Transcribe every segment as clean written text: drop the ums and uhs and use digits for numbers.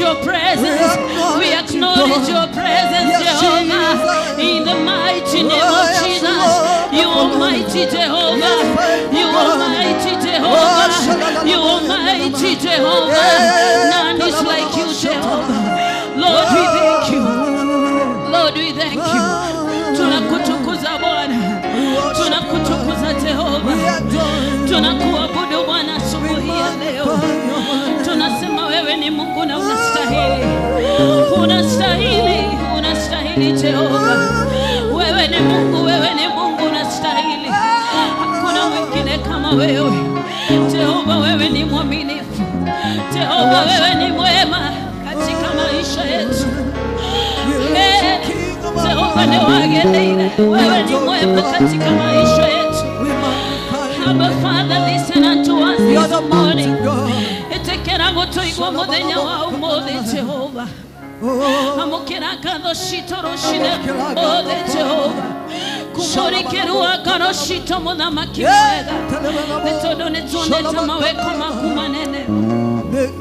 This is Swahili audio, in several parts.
your presence. We acknowledge your presence, Jehovah. In the mighty name of Jesus. You almighty Jehovah. You almighty Jehovah. You almighty Jehovah. None is like you, Jehovah. Lord, we thank you. Lord, we thank you. Tunakutukuza Bwana. Tunakutukuza Jehova. Tunakuabudu Bwana asubuhi ya leo. Tunasema wewe ni Mungu na unastahili. Unastahili, unastahili Jehova. Wewe ni Mungu, wewe ni Mungu unastahili. Hakuna mwingine kama wewe. Jehova, wewe ni mwaminifu. Jehova, wewe ni mwema katika maisha yetu. Jehova ni wagedeire. Wewe ni mwema katika maisha yetu. Abba Father, listen unto us this morning. Etekera gotoigwa muthenya wa umuthi Jehova. Amukira katho citoro cine othe Jehova. Kumurikirwa karo cito muthamaki mwega. Nĩtondũ nĩtuonete mawĩko maku manene.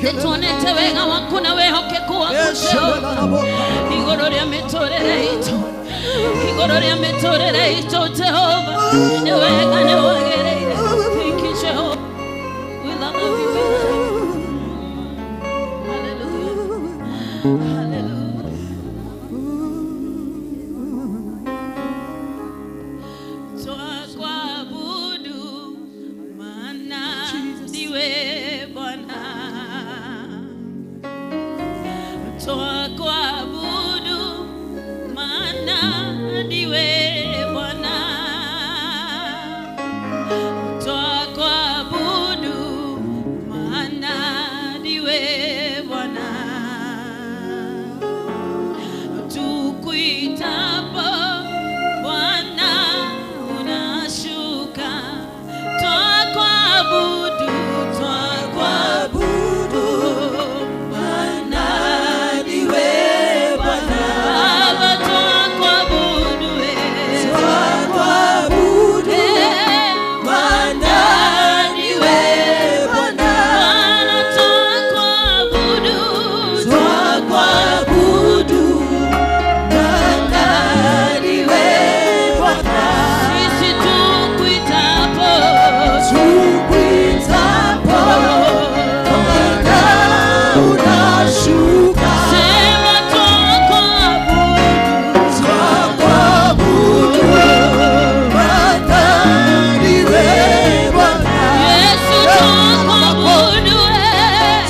Nĩtuonete wega waku na wĩhokeku waku Jehova. Igũrũ rĩa mĩtũrĩre itũ. Igũrũ rĩa mĩtũrĩre itũ Jehova. Nĩ wega nĩ wagĩrĩire. Thank you Jehova. We love you. Hallelujah. Hallelujah. Twakuabudu maana ndiwe Bwana. Twakuabudu maana ndiwe Bwana. Twakuabudu maana ndiwe Bwana. Tukuitapo Bwana unashuka. Twakuabudu, twakuabudu maana ndiwe Bwana. Baba twakuabudu, twakuabudu maana ndiwe Bwana. Bwana twakuabudu, twakuabudu maana ndiwe Bwana. Sisi tukuitapo, tukuitapo Bwana unashuka. Sema twakuabudu, twakuabudu maana ndiwe Bwana. Yesu twakuabudu,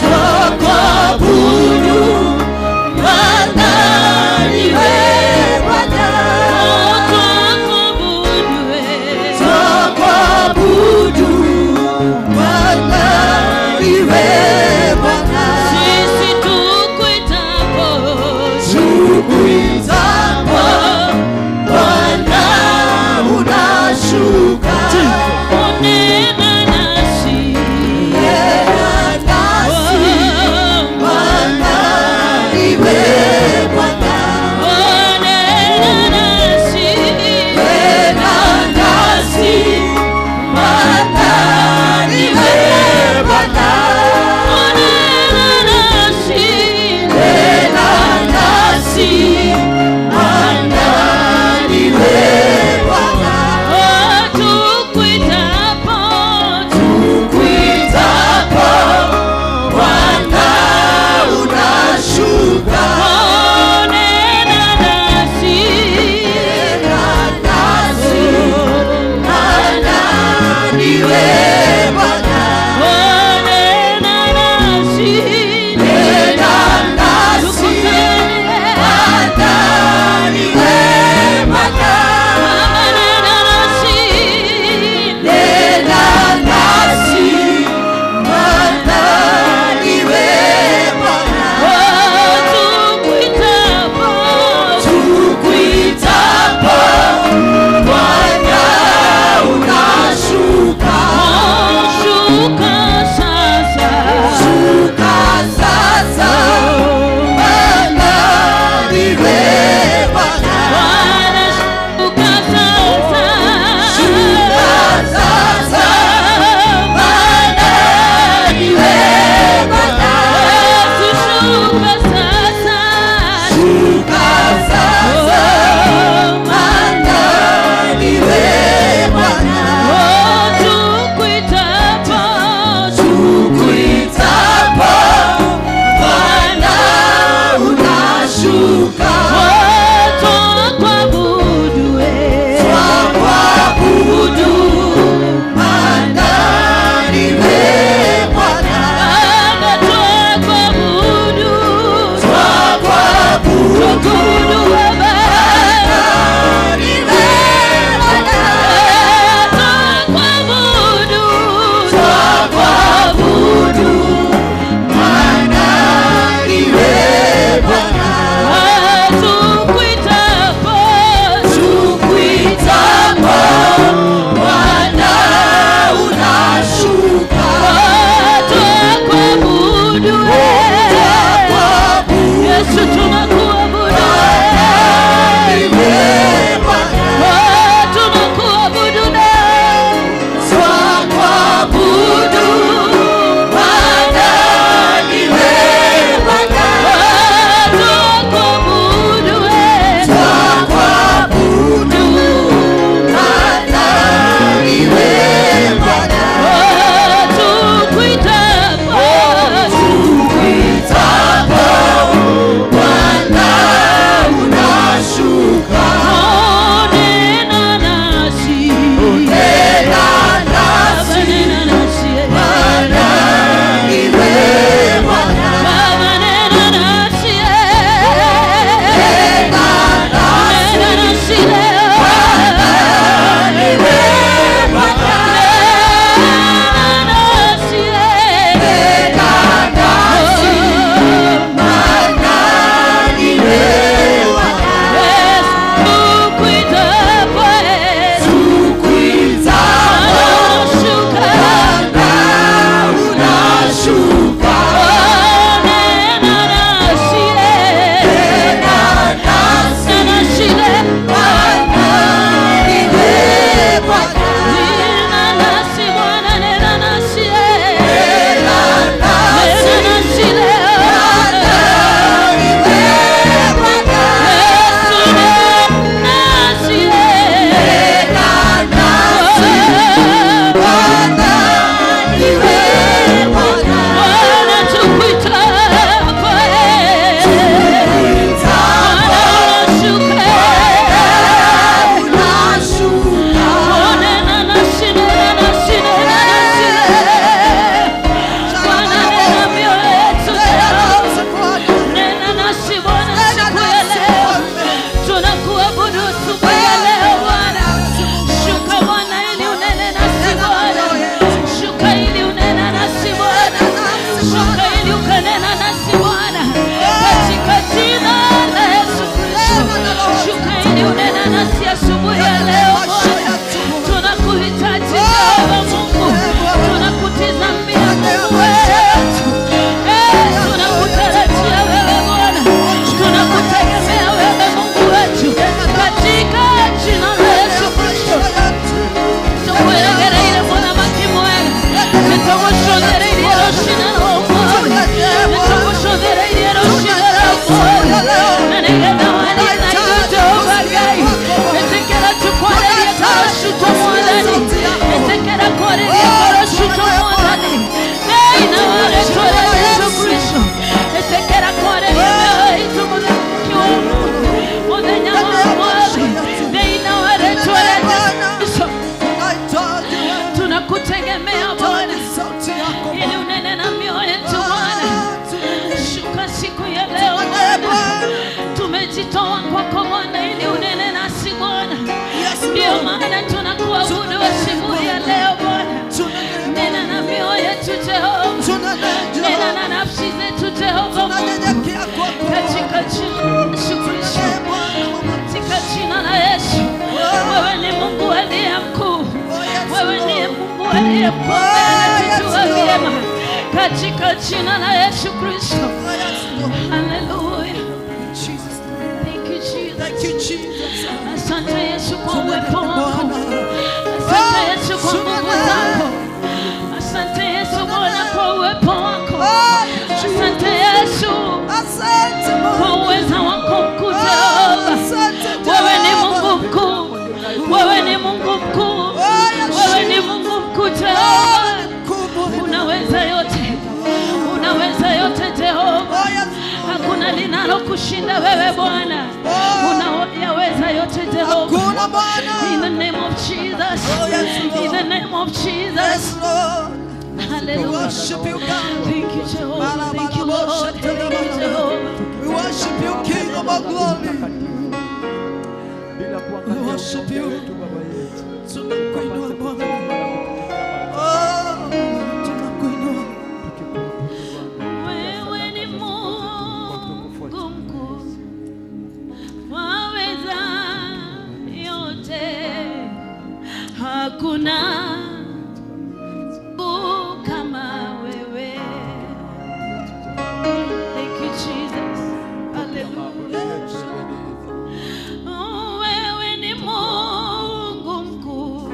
twakuabudu maana ndiwe Bwana. Twakuabudu, twakuabudu maana ndiwe Bwana. Sisi tukuitapo, tukuitapo Bwana unashuka. Unena nasi, nena nasi maana ndiwe Bwana. Unena nasi, nena nasi maana ndiwe Bwana. Unena nasi, nena nasi maana ndiwe Bwana. Tukuitapo, tukuitapo Bwana unashuka. Nena nasi, nena nasi maana ndiwe Bwana. Nena nasi, nena nasi maana ndiwe Bwana. Nena nasi, nena nasi maana ndiwe Bwana. Tukuitapo, tukuitapo Bwana unashuka. tunakutegemea Bwana, ili unene na mioyo yetu Bwana. Shuka siku ya leo Bwana, tumejitoa kwako Bwana, ili unene nasi Bwana. Ndio maana tunakuabudu asubuhi ya leo Bwana. Nena na mioyo yetu Jehova, nena na nafsi zetu Jehova, katika jina la Yesu Kristo, katika jina la Yesu. Wewe ni Mungu aliye mkuu, wewe ni Mungu aliye mkuu, unatujua vyema, katika jina la Yesu Kristo. Hallelujah. Thank you Jesus. Asante Yesu kwa uwepo wako, asante Yesu kwa nguvu zako, asante Yesu Bwana kwa uwepo wako, asante Yesu kwa uweza wako mkuu Jehova. Wewe ni Mungu mkuu, wewe ni Mungu mkuu, wewe ni Mungu mkuu Jehova. Unaweza yote, unaweza yote Jehova. Hakuna linalo kushinda wewe Bwana, unaweza yote Jehova. In the name of Jesus, in the name of Jesus. Hallelujah. Thank you Jehovah, thank you Lord, thank you Jehovah. We worship you, King of our glory. We worship you. Tunakuinua Bwana. Oh, tunakuinua. Wewe ni Mungu mkuu, waweza yote, hakuna kama wewe. Thank you Jesus. Hallelujah. Wewe ni Mungu mkuu,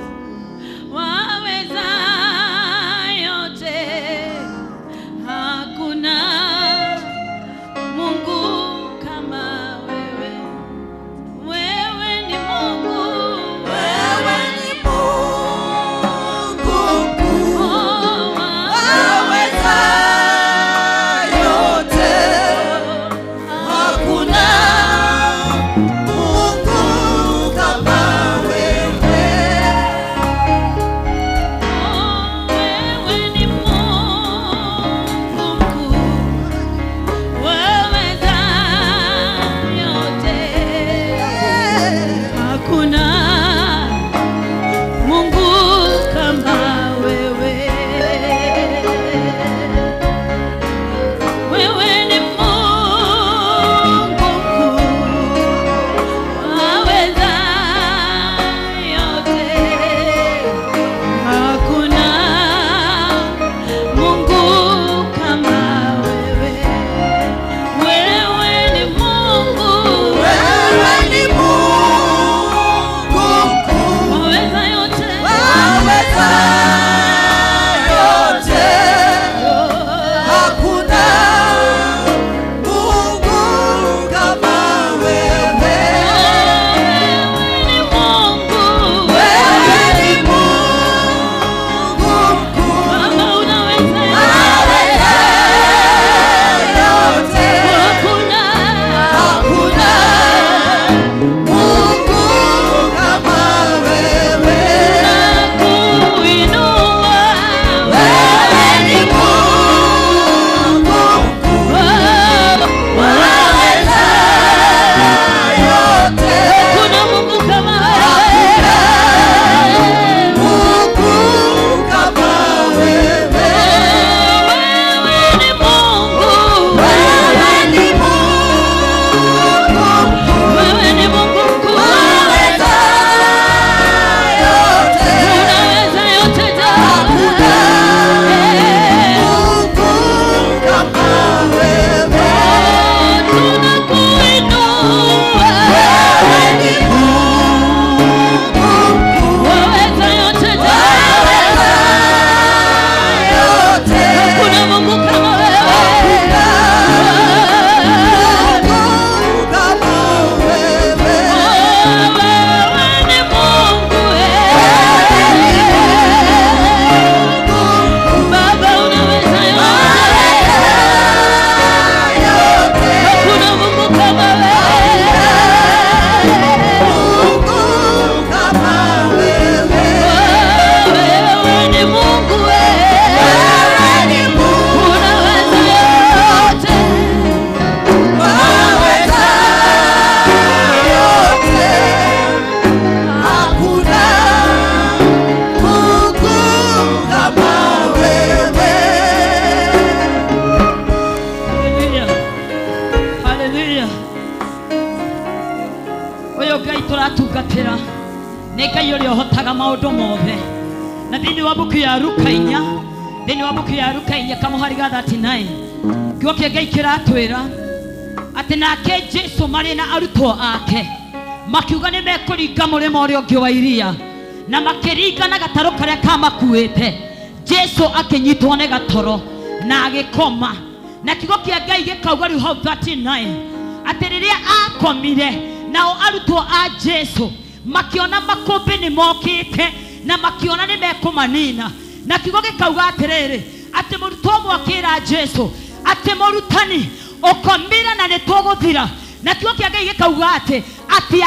nĩ Ngai ũrĩa ũhotaga maũndũ mothe. Na thĩinĩ wa buku ya Luka 4, thĩinĩ wa buku ya Luka 4 kamũhari ga 39, kiugo kĩa Ngai kĩratwĩra atĩ nake Jesũ marĩ na arutwo ake makiuga nĩ mekũringa mũrĩmo ũrĩa ũngĩ wa iria, na makĩringa na gatarũ karĩa kamakuĩte. Jesũ akĩnyitwo nĩ gatoro na agĩkoma. Na kiugo kĩa Ngai gĩkauga rĩu hau 39 atĩ rĩrĩa akomire, nao arutwo a Jesũ makiona makũmbĩ nĩ mokĩte na makiona nĩ mekũmanina. Na kiugo gĩkauga atĩrĩrĩ atĩ mũrutwo ũmwe akĩra Jesũ atĩ mũrutani, ũkomire na nĩ tũgũthira. Na kiugo kĩa Ngai gĩkauga atĩ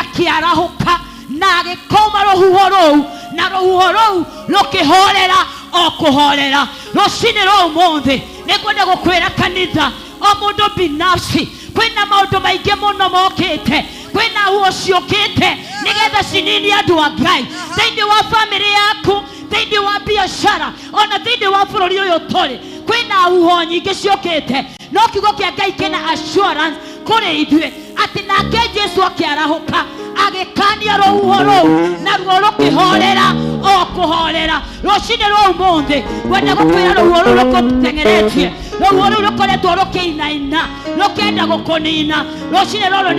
akĩarahũka na agĩkoma rũhuho rũu, na rũhuho rũu rũkĩhorera o kũhorera. Rũcinĩ rwa ũmũthĩ nĩngwenda gũkwĩra kanitha, o mũndũ binafsi, kwĩna maũndũ maingĩ mũno mokĩte, kwĩna huho ciũkĩte nĩgetha cinini andũ a Ngai thĩinĩ wa bamĩrĩ yaku, thĩinĩ wa biacara, ona thĩinĩ wa bũrũri ũyũ tũrĩ. Kwĩna huho nyingĩ ciũkĩte, no kiugo kĩa Ngai kĩna assurance kũrĩ ithuĩ atĩ nake Jesũ akĩarahũka agĩkania rũhuho rũu, na ruo rũkĩhorera o kũhorera. Rũcinĩ rwa ũmũthĩ ngwenda gũkwĩra rũhuho rũu rũkũtengeretie, rũhuho rũu rũkoretwo rũkĩinaina rũkĩenda gũkũnina. Rũcinĩ rũrũ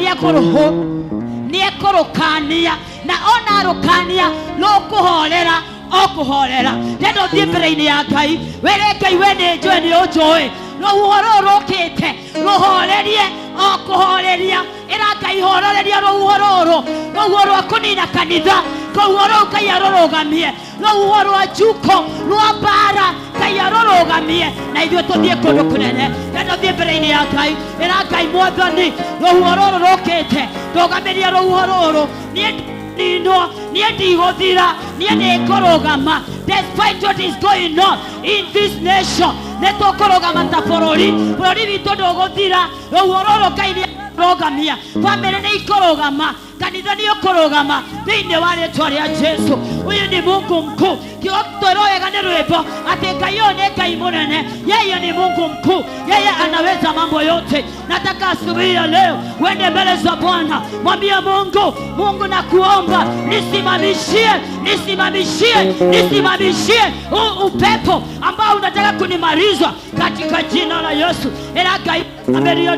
nĩekũrũkania, na ona rũkania rũkũhorera o kũhorera. Rĩrĩa ũthiĩ mbere-inĩ ya Ngai wĩre Ngai, we nĩ njũĩ nĩ ũnjũĩ, rũhuho rũu rũkĩte rũhorerie o kũhoreria. Ĩra Ngai horereria rũhuho rũrũ, rũhuho rwa kũnina kanitha, rũhuho rũu Ngai arũrũgamie, rũhuho rwa njuko rwa mbara Ngai arũrũgamie, na ithuĩ tũthiĩ kũndũ kũnene. Rĩrĩa ũthiĩ mbere-inĩ ya Ngai ĩra Ngai, Mwathani, rũhuho rũrũ rũkĩte, rũgamĩria rũhuho rũrũ. Niĩ ndigũthira, niĩ nĩngũrũgama despite what is going on in this nation. Nĩtũkũrũgama ta bũrũri witũ ndũgũthira. Rũhuho rũrũ Ngai nĩarũgamia, bamĩrĩ nĩikũrũgama, kanitha nĩũkũrũgama thĩinĩ wa rĩĩtwa rĩa Jesũ. Huyu ni Mungu mkuu. Kiugo twĩrowega nĩ rwĩmbo atĩ Ngai ũyũ nĩ Ngai mũnene, yeye ni Mungu mkuu, yeye anaweza mambo yote. Nataka asubuhi ya leo uende mbele za Bwana, mwambie Mungu, Mungu nakuomba nisimamishie huu upepo ambao unataka kunimaliza katika jina la Yesu. Ila Ngai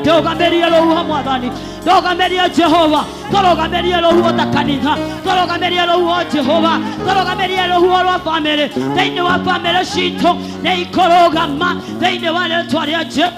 dogameria rũhuho Mwathani, dogameria Jehova, tũrũgamĩrie rũhuho ta kanitha, tũrũgamĩrie rũhuho Jehova, tũrũgamĩrie rũhuho rwa bamĩrĩ, thĩinĩ wa bamĩrĩ citũ nĩikũrũgama thĩinĩ wa rĩĩtwa rĩa Jesũ.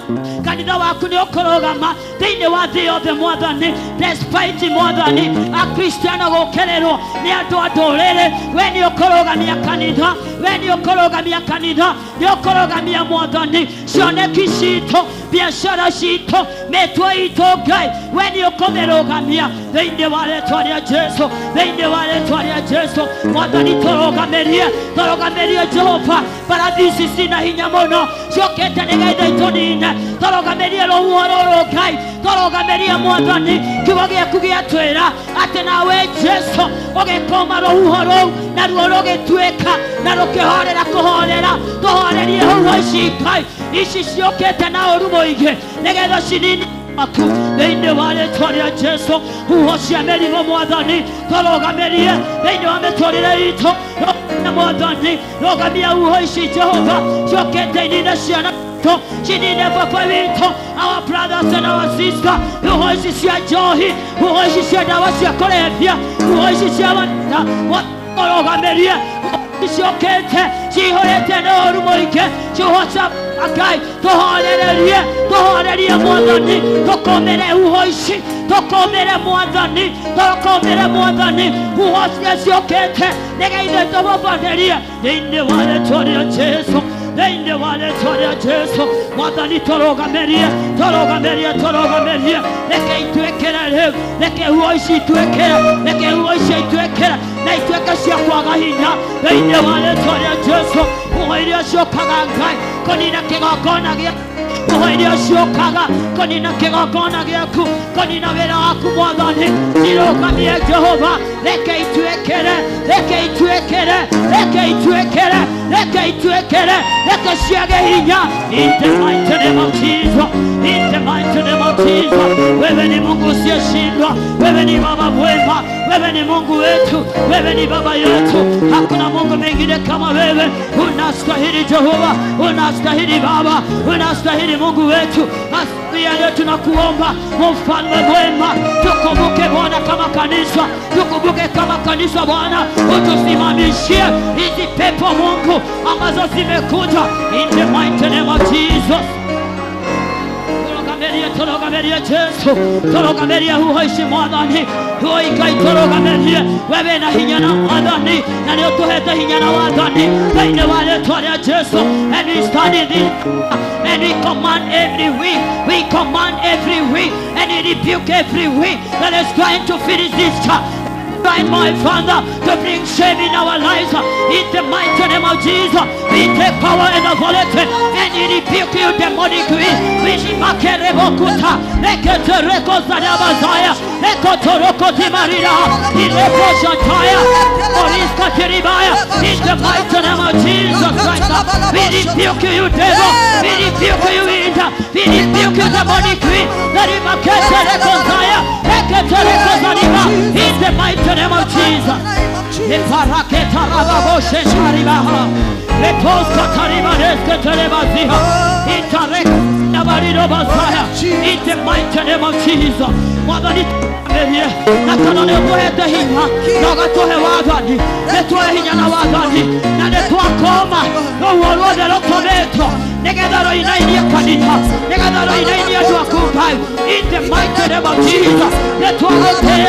Kanitha waku nĩũkũrũgama thĩinĩ wa thĩ yothe Mwathani, despite Mwathani akristiano gũkererwo nĩ andũ a ndũrĩrĩ, we nĩũkũrũgamia kanitha, we nĩũkũrũgamia kanitha, nĩũkũrũgamia Mwathani cioneki citũ, biacara citũ, mĩtwe itũ Ngai, we nĩũkũmĩrũgamia thĩinĩ wa rĩĩtwa rĩa Jesũ, thĩinĩ wa rĩĩtwa rĩa Jesũ. Mwathani tũrũgamĩrie Jehova, paradisi cina hinya mũno ciũkĩte nĩgetha itũnine, tũrũgamĩrie rũhuho rũrũ Ngai, tũrũgamĩrie Mwathani. Kiugo gĩaku gĩatwĩra atĩ nawe Jesũ ũgĩkoma rũhuho rũu, na ruo rũgĩtuĩka na rũkĩhorera kũhorera. Tũhorerie huho ici Ngai, ici ciũkĩte na ũru mũingĩ nĩgetha cinini aku thĩinĩ wa rĩĩtwa rĩa Jesũ. Huho cia mĩrimũ Mwathani tũrũgamĩrie thĩinĩ wa mĩtũrĩre itũ Mwathani, rũgamia huho ici Jehova ciũkĩte inine ciana to cinine baba witũ, our brothers and our sisters. Huho ici cia njohi, huho ici cia ndawa cia kũrebia, huho ici cia wanda tũrũgamĩrie ciũkĩte cihũrĩte na ũru mũingĩ, cihoca Ngai, tũhorerie Mwathani, tũkomere huho ici, tũkomere Mwathani, huho cia ciũkĩte nĩgetha tũmũbatherie thĩinĩ wa rĩĩtwa rĩa Jesũ, thĩinĩ wa rĩĩtwa rĩa Jesũ. Mwathani tũrũgamĩrie, reke itwĩkĩre rĩu, reke huho ici itwĩkĩre na itwĩke cia kwaga hinya thĩinĩ wa rĩĩtwa rĩa Jesũ. Huho iria ciũkaga Ngai kũnina kĩgongona gĩaku, huho iria ciũkaga kũnina kĩgongona gĩaku, kũnina wĩra waku Mwathani, cirũgamie Jehova reka itwekere, reka itwekere, reka itwekere, reka itwekere, reka shiage hinya. In the mighty name of Jesus, in the mighty name of Jesus. Wewe ni Mungu usiyeshindwa, wewe ni Baba mwema, wewe ni Mungu wetu, wewe ni Baba yetu. Hakuna Mungu mwingine kama wewe. Unastahili Jehova, unastahili Baba, unastahili Mungu wetu. Asikia leo tunakuomba mfalme mwema, tukumbuke Bwana kama kanisa, tukumbuke kama kanisa Bwana, utusimamishie hizi pepo Mungu ambazo zimekuja. In the mighty name of Jesus. Torogameria Jesu, torogameria huhoishi mwadhani, huoikai torogameria, wewe na hinya na mwadhani, na leo tuhete hinya na wadhani, kaine wale tuwalia Jesu. And we stand in this, and we command every week, we command every week, and we rebuke every week that is trying to finish this church. Right, my Father, to bring shame in our lives. In the mighty name of Jesus, we take power and authority, and we rebuke you, demonic spirit. We shimake rebokuta, lekete rekozadabazaya, lekotorokoti marira, ileposhataya, oriska teribaya. In the mighty name of Jesus Christ, we rebuke you, devil. We rebuke you, winter. We rebuke you, demonic spirit. Narimake rekozaya, lekete rekozadiba. In the mighty name of Jesus. Iparaketa rababoshe sharibaha. Leposka taribaneske terebaziha. Itarek nabarido basaya. In the mighty name of Jesus. Mwadani tumerie. Nakanone kuhete hinya. Nagatohe wadani. Netoe hinya na wadani. Na netoa koma. Uwalode lokometo. Negadaro inainia kanita. Negadaro inainia tuakupai. In the mighty name of Jesus. Netoa lote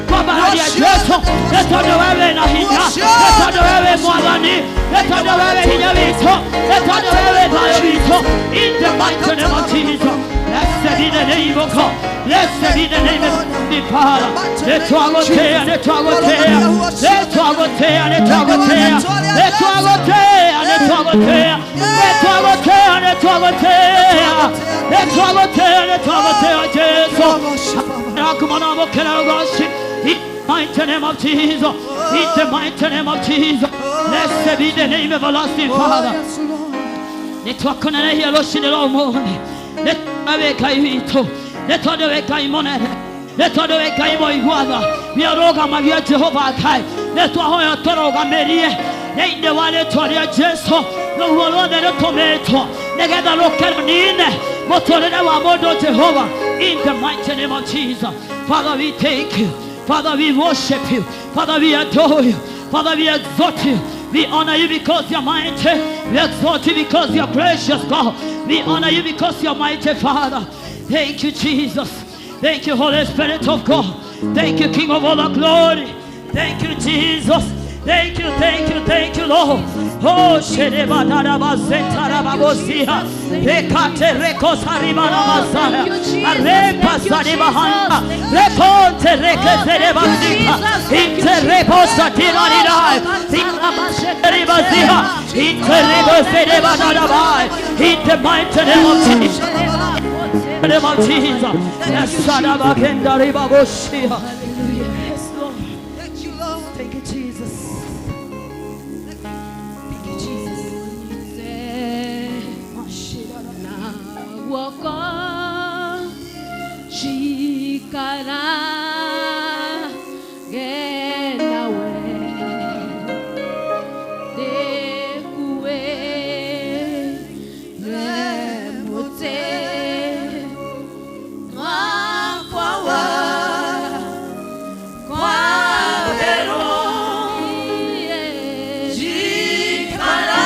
kwa bahari ya Yesu. Letone wewe na hinya, letone wewe mwadhani, letone wewe hinya vito, letone wewe bayo vito. In the mighty name of Jesus. Blessed be the name of God. Blessed be the name of the Father. Letwagotea, letwagotea, letwagotea, letwagotea, letwagotea, letwagotea, letwagotea, letwagotea, letwagotea, letwagotea, Jesu. Nakumana mokela goshi. In the mighty name of Jesus, in the mighty name of Jesus. Blessed be the name of everlasting Father. Netwakona na hiyo loshi nilo mone. Netwaweka ito. Netwaweka imone. Netwaweka imo igwada. Miaroga magia Jehova akai. Netwahoya toroga merie. Neinde wale toria Jesu. Nuhuolode netometo. Negeda lokelo nine. Motorena wa modo Jehova. In the mighty name of Jesus. Father, we thank you. Father, we worship you. Father, we adore you. Father, we exalt you. We honor you because you're mighty. We exalt you because you're gracious, God. We honor you because you're mighty, Father. Thank you, Jesus. Thank you, Holy Spirit of God. Thank you, King of all the glory. Thank you, Jesus. Thank you, thank you, thank you, Lord. Oh, Shereba Darabazeta Rababosia, Rekate Rekosaribana Masaya, Arepa Saribahana, Reponte Rekeserebazika, Interreposa Tiranidai, Interrebazia, Interrebaserebanabai, in the mighty name of Jesus. In the name of Jesus. Yasadabakenda Ribabosia. Yes, Lord. Thank you, Lord. Thank you, Jesus. Woko shikana genawe dekue nemote ngakwawa kwabero shikana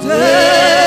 Yeah.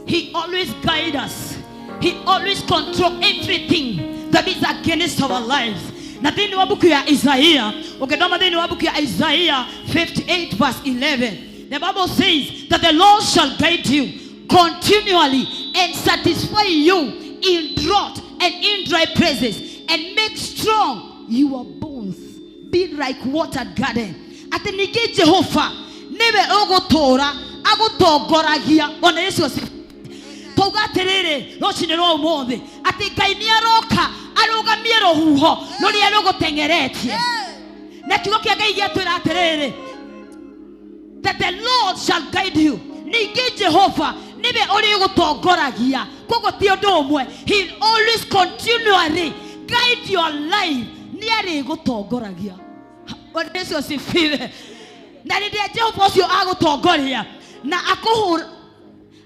He always guides us. He always controls everything that is against our lives. Na dini wa buku ya Isaiah, ukidoma dini wa buku ya Isaiah 58 verse 11, the Bible says that the Lord shall guide you continually and satisfy you in drought and in dry places, and make strong your bones, be like watered garden. Ati nige Jehova nebe ogotora agotogoragia. Bwana Yesu asifiwe. Toga terere roshine ro monde ati gainia roka arugamie rohuho nori arogotengeretie na kigo kia gai yetu ra terere that the Lord shall guide you. Nige Jehova nibe ori gotogoragia kogo ti odomwe. He always continually guide your life niare gotogoragia. Bwana Yesu asifiwe. Na ndio Jehova osio agotogoria na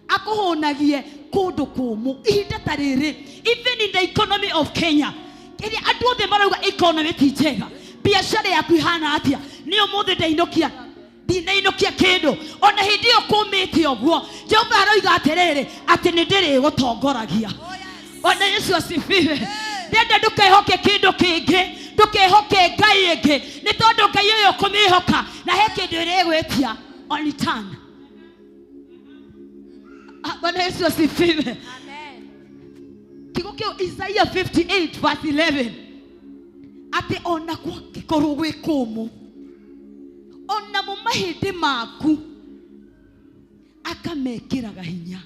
akohonagie kodo komo ihinda tarire. Even in the economy of Kenya, ili adu the marauga economy tijega biashara yaku ihana atia niyo mothe ndainokia kendo ona hindi yo kumite ogwo Jehova arauga aterere ati nindire gotongoragia. Ona Yesu asifiwe. Ndenda ndukehoke kindu kingi, ndukehoke Ngai ingi ni tondu Ngai uyo kumihoka na he kindu iregwetia on return. Bwana Yesu asifiwe. Amen. Kigokyo Isaiah 58 verse 11. Ate ona kwa kikoro gwe kumu. Ona mu mahindi maku akamekiraga hinya.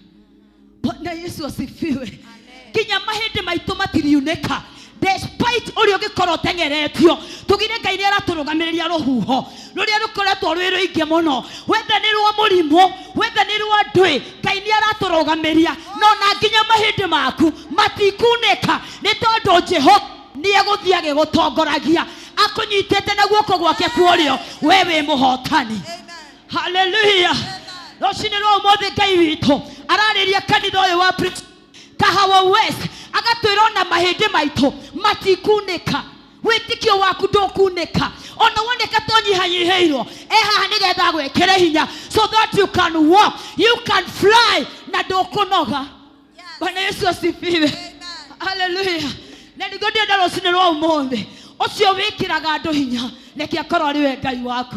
Bwana Yesu asifiwe. Kinya mahindi maitu matiriuneka. Despite uri gikoro tengeretio tugire Ngai ni araturugamiriria ruhuho ruria rukoretwo rwi ruingi muno, wethe ni ruo murimo, wethe ni ruo ndui, Ngai ni araturugamiria no na nginya mahindi maku matikuneka ni tondu Jehova ni eguthiage gutongoragia akunyitete na guoko gwake kuorio wewe muhotani. Hallelujah. Roshine ro mothe Ngai witu arariria kanitha uyu wa Kahawa West agatwirona mahindi maitu matikuneka. Witikio waku ndukuneka ona woneka tonyihanyiheirwo eha nigetha gwekere hinya so that you can walk, you can fly na ndukunoga. Bwana Yesu asifiwe. Hallelujah. Na nigodia ndaro sinero umonde ucio wikiraga andu hinya reke akorwo ari we Ngai waku.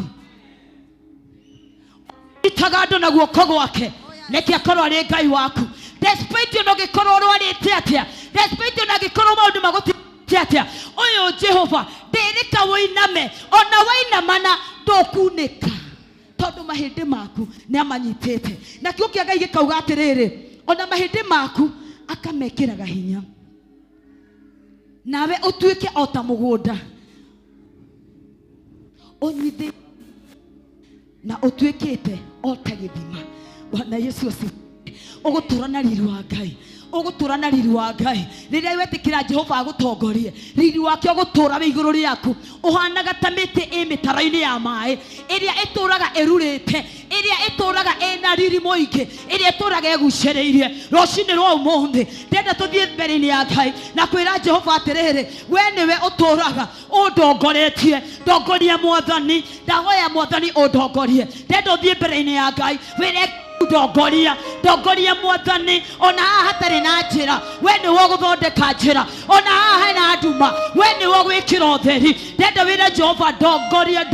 Itaga andu na guoko gwake reke akorwo ari Ngai waku. Despite you no gikorwo rwarite atia, despite you no gikorwo maundu maguti atia, oyo Jehova ndirika woiname ona wainamana ndukuneka tondu mahindi maku ni amanyitete. Na kiugo kia Ngai gikauga atiriri ona mahindi maku akamekiraga hinya nawe utuike ota mugunda onyithi na utuikite ota githima. Bwana Yesu asifiwe. Ugutura na riri wa Ngai, ugutura na riri wa Ngai riria wetikira Jehova agutongorie riri wake ugutura we iguru riaku uhanaga ta miti imitaraini ya mai iria ituraga erurite, iria ituraga ena riri muingi, iria ituraga egucereirie. Roshine rwa umuthi ndenda tuthie mbere-ini ya Ngai na kwira Jehova atiriri we niwe uturaga undongoretie. Ndongoria Mwathani, ndahoya Mwathani undongorie. Ndenda uthie mbere-ini ya Ngai wire ndongoria Mwathani ona hatari na njira we ni wo guthondeka njira, ona haha na nduma we ni wo gwikira utheri. Ndenda wire Jehova ndongoria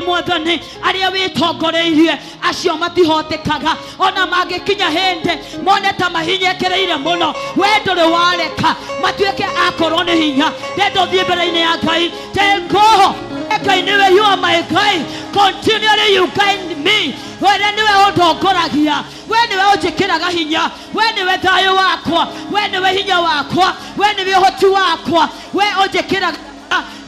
Mwathani aria witongoreirie acio matihotekaga ona mangikinya hindi mone ta mahinyekereire muno we nduri wareka matuike akorwo ni hinya. Ndenda uthie mbere-ini ya Ngai tengoho Ngai niwe you are my guide, continually you guide me. We niwe undongoragia, we niwe unjikiraga hinya, we niwe thayo wakwa, we niwe hinya wakwa, we niwe hoti wakwa, we unjikiraga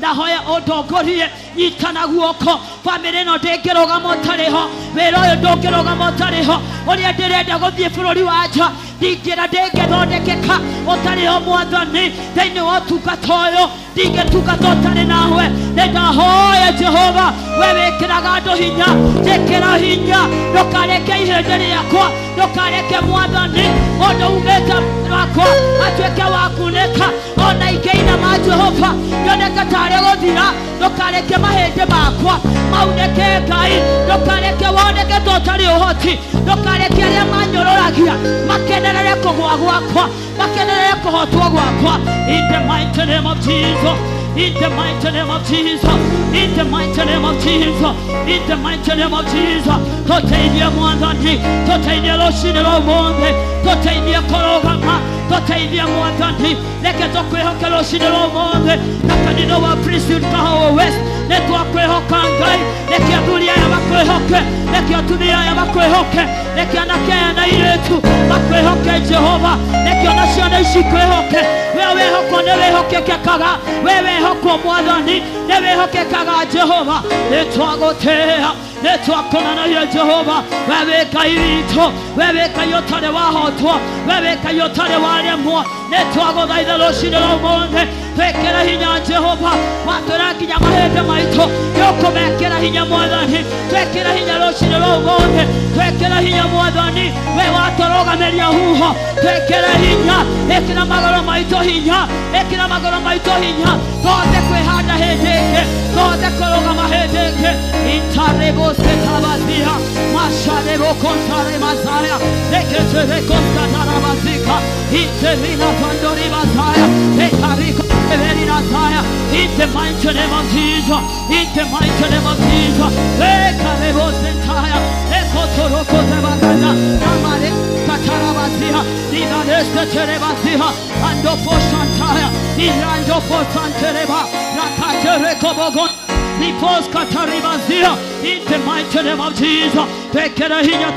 na hoya ondongorie nyitana guoko. Family no ndingirugama utariho, wira uyu ndungirugama utariho. Uria ndirenda guthie bururi wa nja ndingĩra ndĩngĩthondekeka ũtarĩ o Mwathani thĩinĩ wa ũtungata ũyũ ndingĩtungata ũtarĩ nawe nĩndahoya Jehova we wĩkĩraga andũ hinya njĩkĩra hinya ndũkareke ihĩndĩ rĩakwa ndũkareke Mwathani mũndũ umĩte wakwa atuĩke wa kunĩka ona ingĩinama Jehova nyoneka tarĩ gũthira ndũkareke mahĩndĩ makwa maunĩke Ngai ndũkareke woneke ũtarĩ ũhoti ndũkareke arĩa manyũrũragia makenerere kũgũa gwakwa makenerere kũhotwo gwakwa in the mighty name of Jesus. In the mighty name of Jesus, in the mighty name of Jesus, in the mighty name of Jesus. Totaidia Mwathani, totaidia rũcinĩ rwa ũmũthĩ, totaidia kũrũgama, totaidia Mwathani, reke tũkwĩhoke rũcinĩ rwa ũmũthĩ na kanitha wa Priesthood Kahawa West nĩtwakwĩhoka Ngai, reke athuri aya makwĩhoke, reke atumia aya makwĩhoke, reke anake aya na airĩtu makwĩhoke Jehova, reke ona ciana ici kwĩhoke, we wĩhokwo nĩ wĩhokekekaga, we wĩhokwo Mwathani nĩ wĩhokekaga Jehova, nĩtwagũtĩĩa nĩtwakũnanagia Jehova, we wĩ Ngai witũ, we wĩ Ngai ũtarĩ wahotwo, we wĩ Ngai ũtarĩ waremwo, nĩtwagũthaitha rũcinĩ rwa ũmũthĩ twĩkĩre hinya Jehova, watwĩra nginya mahĩndĩ maitũ nĩũkũmekĩra hinya Mwathani, twĩkĩre hinya rũcinĩ rwa ũmũthĩ, twĩkĩre hinya Mwathani, we watũrũgamĩria huho, twĩkĩre hinya, ĩkĩra magũrũ maitũ hinya, ĩkĩra magũrũ maitũ hinya, tũhote kwĩhanda hĩndĩ ĩngĩ, tũhote kũrũgama hĩndĩ ĩngĩ, intarebosketabathia masharebokontaremazaya reketerekontatarabazika iterinavandoribazaya etarikoeverinazaya in the mighty name of Jesus, in the mighty name of Jesus, ekarebosentaya ekotorokozebaganda namare katarabazia ninaresketerebazia andofoshantaya nirandofosantereba nakaterekobogon Nipos kataribazia in the mighty name of Jesus. Twekera hinya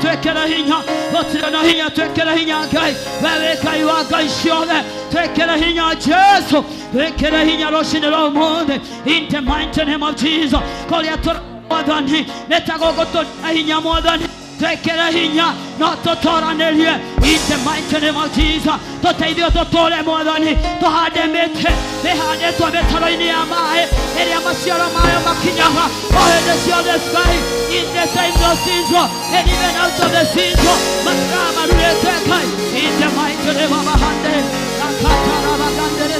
otirana hinya twekera hinya Ngai wewe Ngai wa Ngai ciothe twekera hinya Jesu twekera hinya rũcinĩ rwa ũmũthĩ in the mighty name of Jesus. Kũrĩa tũrĩ Mwathani nĩtagũgũtũra hinya Mwathani twekera hinya no tũtoranĩrie in the mighty name of Jesus. Tũteithie tũtũre Mwathani tũhande mĩtĩ mĩhandĩtwo mĩtaro-inĩ ya maĩ ĩrĩa maciaro mayo makinyaga o hĩndĩ ciothe Ngai in the time of season and even out of the season matara marurĩte Ngai in the mighty name of Mahande Nakatarabagandere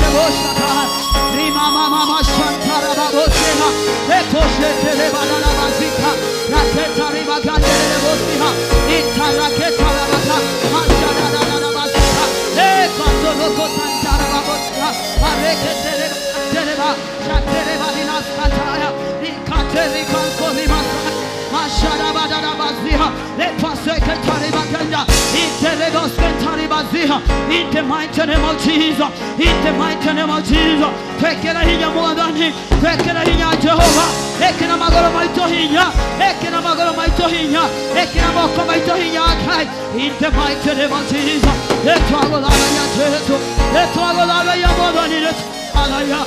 Rima mama shantara babosena ekoshetere banana bazika raketa riba gandere bosiha itaraketa rabaka mashara bazika ekotolo kotantara babosha areketere tereba shatere balina skataya ikatere kankoli masaya mashara badana baziha epaseke baganda iterebos kentari baziha in the mighty name of Jesus, in the mighty name of Jesus. Twekera hinya Mwathani, twekera hinya Jehova, ekera magũrũ maitũ hinya, ekera magũrũ maitũ hinya, ekera moko maitũ hinya Ngai in the mighty name of Jesus. Nĩtwagũthathaiya Jesu, nĩtwagũthathaiya Mwathani, nĩtwagũthathaiya,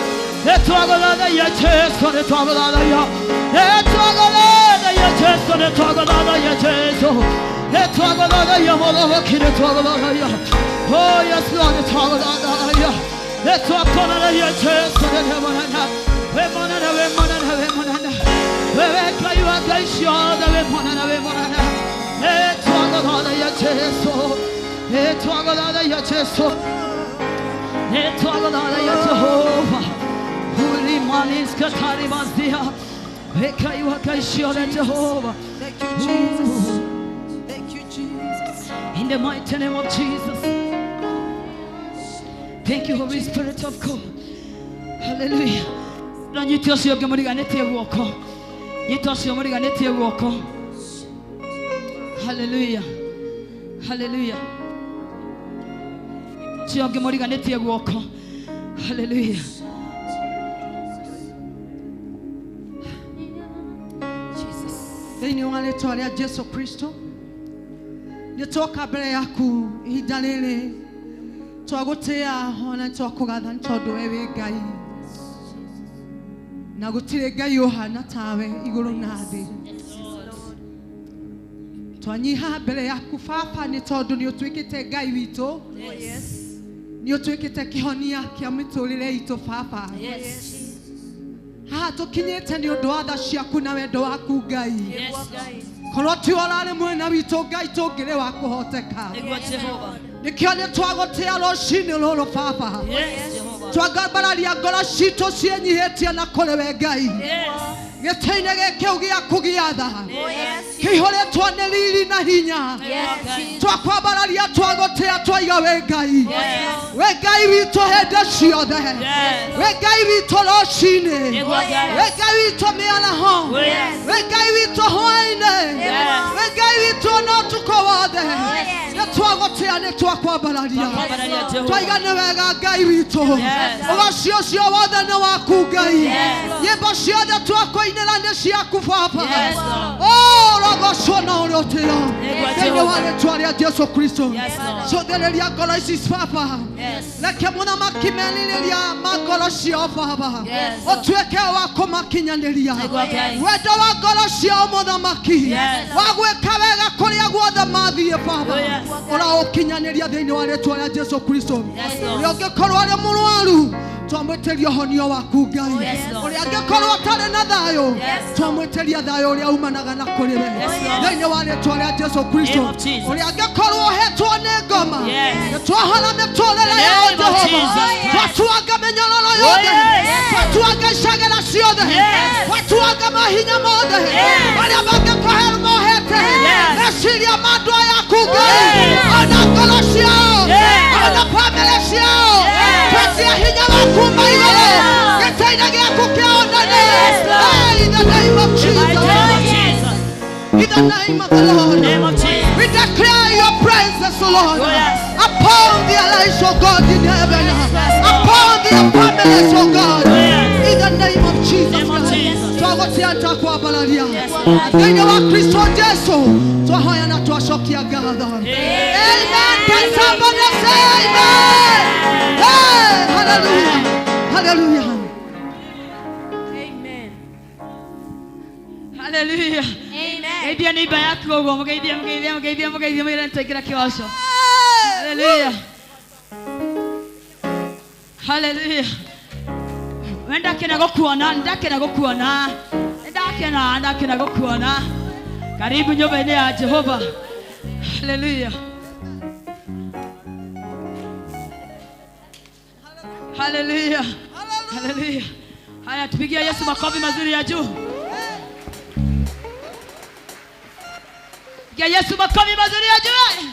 nĩtwagũthathaiya Jesu, nĩtwagũthathaiya, nĩtwagũthathaiya Jesu, nĩtwagũthathaiya Jesu, nĩtwagũthathaiya Mũthamaki, nĩtwagũthathaiya. Oh yes Lord, nĩtwagũthathaiya, nĩtwakũnanagia Jesu, nĩtwagũthathaiya, wemonana, wemonana, wemonana, wewe Ngai wa Ngai ciothe, wemonana, wemonana, nĩtwagũthathaiya Jesu, nĩtwagũthathaiya Jesu, nĩtwagũthathaiya Jehova, ulimaninska taribazia, Ngai wa Ngai ciothe Jehova. Thank you, Jesus. Thank you, Jesus. In the mighty name of Jesus. Thank you, Holy Spirit of God. Hallelujah. Nyitosio gemuriganete woko. Nyitosio muriganete woko. Hallelujah. Hallelujah. Sio gemuriganete woko. Hallelujah. Jesus. Thĩinĩ wa rĩĩtwa rĩa Jesu Kristo nĩtwoka mbere yaku ihinda rĩrĩ twagũtĩĩa ona twakũgatha tondũ we wĩ Ngai na gũtirĩ Ngai ũhana tawe igũrũ na thĩ. Twanyiha mbere yaku Baba nĩ tondũ nĩ ũtuĩkĩte Ngai witũ. Nĩ ũtuĩkĩte kĩhonia kĩa mĩtũrĩre itũ Baba. Haha tũkinyĩte nĩ ũndũ wa tha ciaku na wendo waku Ngai. Korwo ti ũrarĩ mwena witũ Ngai tũngĩrĩ wa kũhoteka. Nĩkĩo nĩ twagũtĩa rũcinĩ rũrũ Baba. Twangambararia ngoro citũ ciĩnyihĩtie na kũrĩ we Ngai. Gĩtĩ-inĩ gĩkĩ gĩaku gĩa tha. Kĩihũrĩtwo nĩ riri na hinya. Twakwambararia twagũtĩa twaiga we Ngai. We Ngai witũ hĩndĩ ciothe. We Ngai witũ rũcinĩ. We Ngai witũ mĩaraho. We Ngai witũ hwaĩ-inĩ. We Ngai witũ no ũtukũ wothe. Nĩ twagũtĩa nĩ twakwambararia. Twaiga nĩ wega Ngai witũ. Ũgacio ũcio wothe nĩ waku Ngai. Nyĩmbo ciothe twakũinĩra nĩ ciaku Baba. Rogocwo na ũrĩa ũtĩo. Thĩinĩ wa rĩĩtwa rĩa Jesũ Kristo. Cũthĩrĩria ngoro ici Baba. Reke mũthamaki merirĩria ngoro ciao Baba. Ũtuĩke wa kũmakinyanĩria. Wendo wa ngoro ciao mũthamaki. Wa gwĩka wega kũrĩa guothe mathiĩ Baba. Ũraũkinyanĩria thĩinĩ wa rĩĩtwa rĩa Jesũ Kristo. Ũrĩa ũngĩkorwo arĩ mũrwaru twamwĩtĩria ũhonio waku Ngai. Ũrĩa angĩkorwo atarĩ na thayũ twamwĩtĩria thayũ ũrĩa umanaga na kũrĩ we. Thĩinĩ wa rĩĩtwa rĩa Jesũ Kristo. Ũrĩa angĩkorwo ohetwo nĩ ngoma twahona mĩtũrĩre yao Jehova. Twatuanga mĩnyororo yothe. Twatuanga icagĩra ciothe. Twatuanga mahinya mothe marĩa mangĩkũhe mohete meciria ma andũ aya aku Ngai. Ona ngoro ciao ona bamĩrĩ ciao twetia hinya waku maigũrũ gĩtĩ-inĩ gĩaku kĩa ũnene. In the name of Jesus. In the name of the Lord. We declare your presence, Lord, upon their lives, oh God, in heaven, upon their families, oh God. In the name of Jesus. Twagotia ntakwambararia. Thĩinĩ wa Kristo Jesu twahoya na twacokia ngatho. Amen. Can somebody say amen? Hey, hallelujah. Hallelujah. Hallelujah. Amen. Geithia neighbor yaku ũguo mũgeithie mwĩre nĩtwaingĩra kĩoco. Hallelujah. Hallelujah. Ndakena gũkuona. Karibu nyũmba-inĩ ya Jehova. Hallelujah. Hallelujah. Hallelujah. Haya, tupigie Yesu makofi mazuri ya juu. Pigia Yesu makofi mazuri ya juu.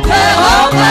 Jehovah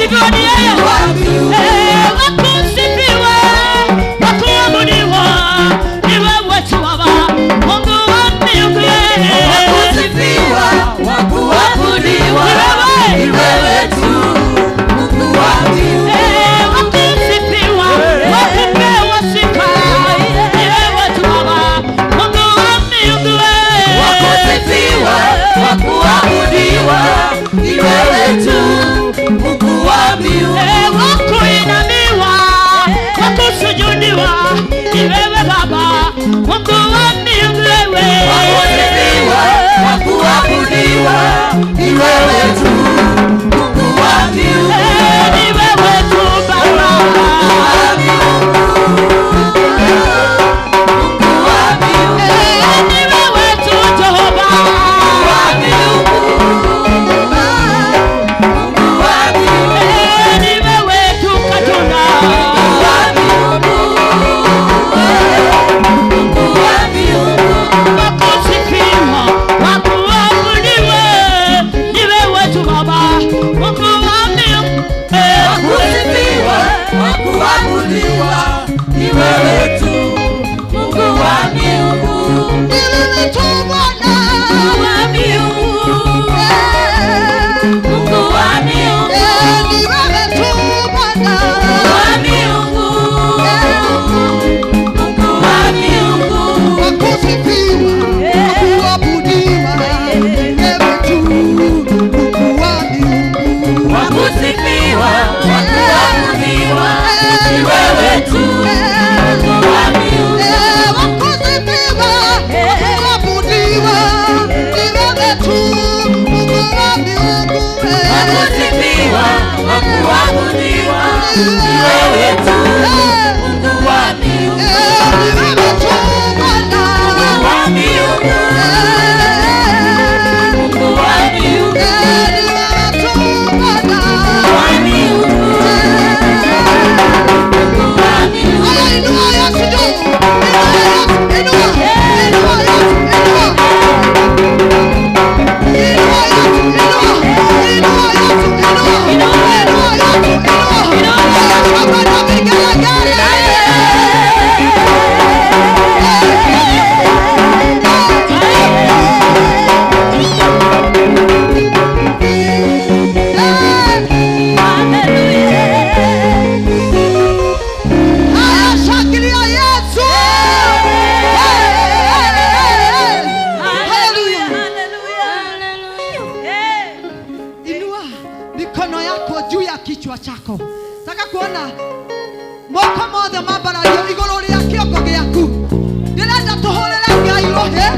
kusifiwa ni yeye. Wakusifiwa, wakuabudiwa ni wewe tu Baba, Mungu wa mbingu. Wakusifiwa, wakuabudiwa ni wewe tu, Mungu wa mbingu. Wakusifiwa, wakupewa sifa ni wewe tu Baba, Mungu wa mbingu. Wakusifiwa, wakuabudiwa ni wewe tu, Mungu wa mbingu. Wakuinamiwa, wakusujudiwa ni wewe Baba, Mungu wa mbingu. Wakusifiwa, wakuabudiwa ni wewe tu, Mungu wa mbingu. Ni wewe tu Baba, Mungu wa mbingu. ni wewe tu Jehova, ni wewe tu Katonda. Wakusifiwa, wakuabudiwa ni wewe tu Baba, Mungu wa mbingu. Wakusifiwa, wakuabudiwa ni wewe tu, Mungu wa mbingu. Ni wewe tu Bwana. Mungu wa mbingu. Mungu wa mbingu. Ni wewe tu Bwana. Mungu wa mbingu. Mungu wa mbingu. Wakusifiwa, wakuabudiwa ni wewe tu Mungu wa mbingu. Wakusifiwa, wakuabudiwa ni wewe tu, Mungu wa mbingu. Wakusifiwa, wakuabudiwa ni wewe tu Mungu wa mbingu. Wakusifiwa, wakuabudiwa ni wewe tu, Mungu wa mbingu. Ni wewe tu Bwana. Mungu wa mbingu. Mungu wa mbingu. Ni wewe tu Bwana. Mungu wa mbingu. Mungu wa mbingu. Haya, inua Yesu juu. Inua Yesu, inua Yesu, inua. Inua Yesu, inua. Inua Yesu, inua. Inua Yesu, inua. Shangwe na vigelegele. Haya, shangilia Yesu. Haleluya. Inua mikono yako juu ya kichwa chako. Nataka kuona moko mothe mambarario iguru ria kiongo giaku. Ndirenda tuhurire Ngai rohe.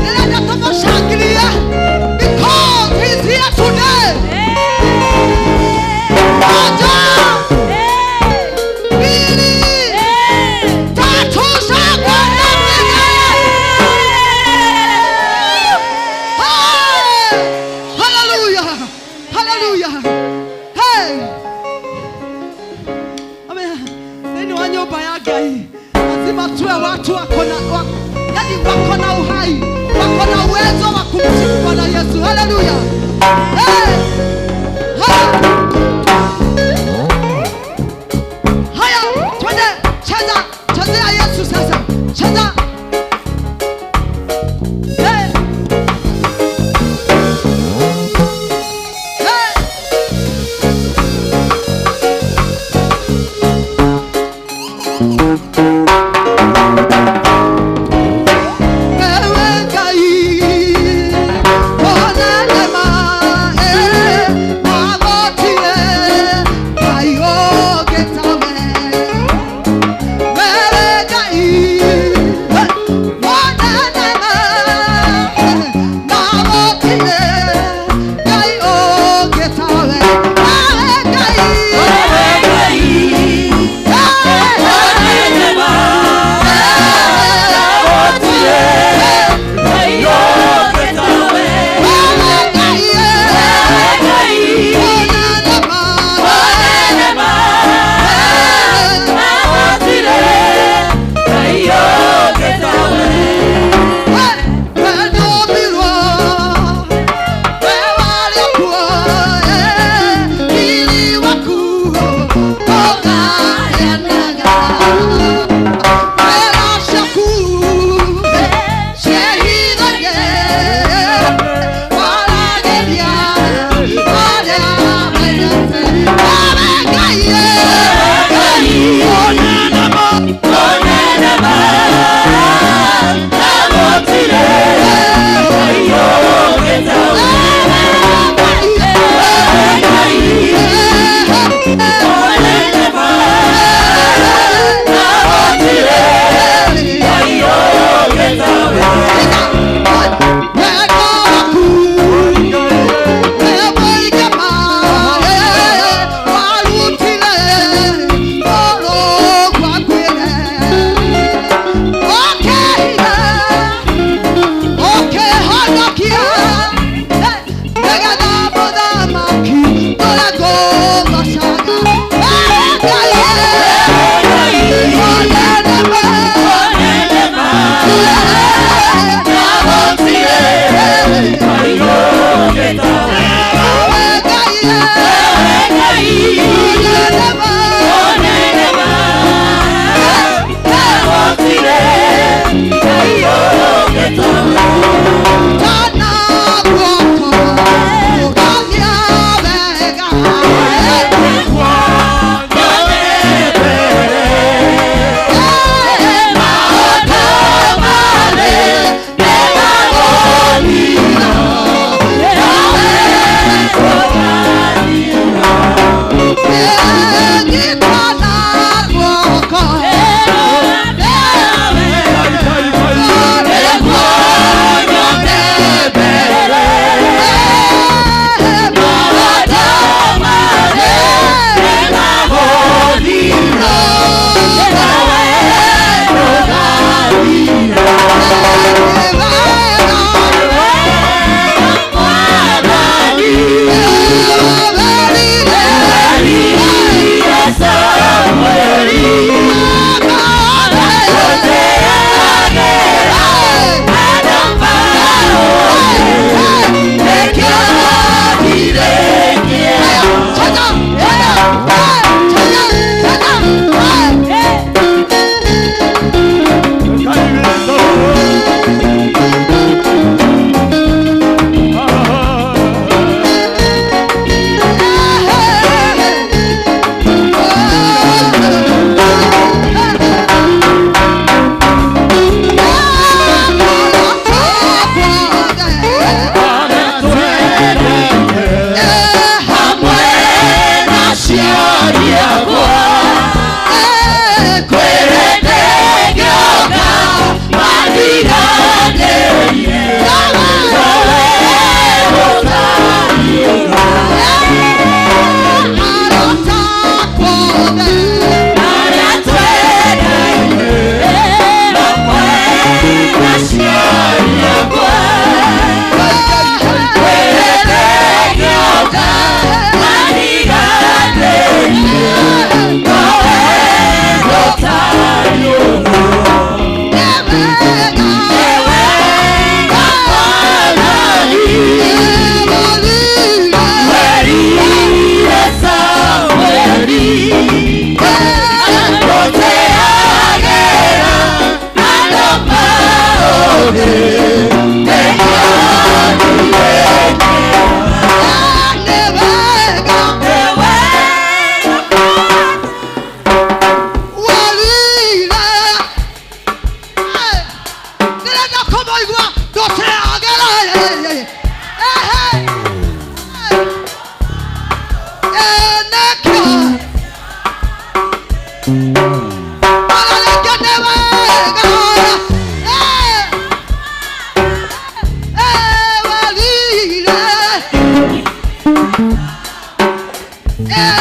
Ndirenda tumushangilie because he's here today. Moja, mbili, tatu, shangwe na vigelegele. Hey! Hallelujah! Hallelujah! Hey! Amen. Nini wa nyumba ya Ngai lazima tuwe watu wako na uhai, wako na uwezo wa kumsifu Bwana Yesu. Hallelujah! Hey! Haya, twende cheza, chezea Yesu sasa. Cheza. Hey! Hey! Ewe Ngai, ona neema, That's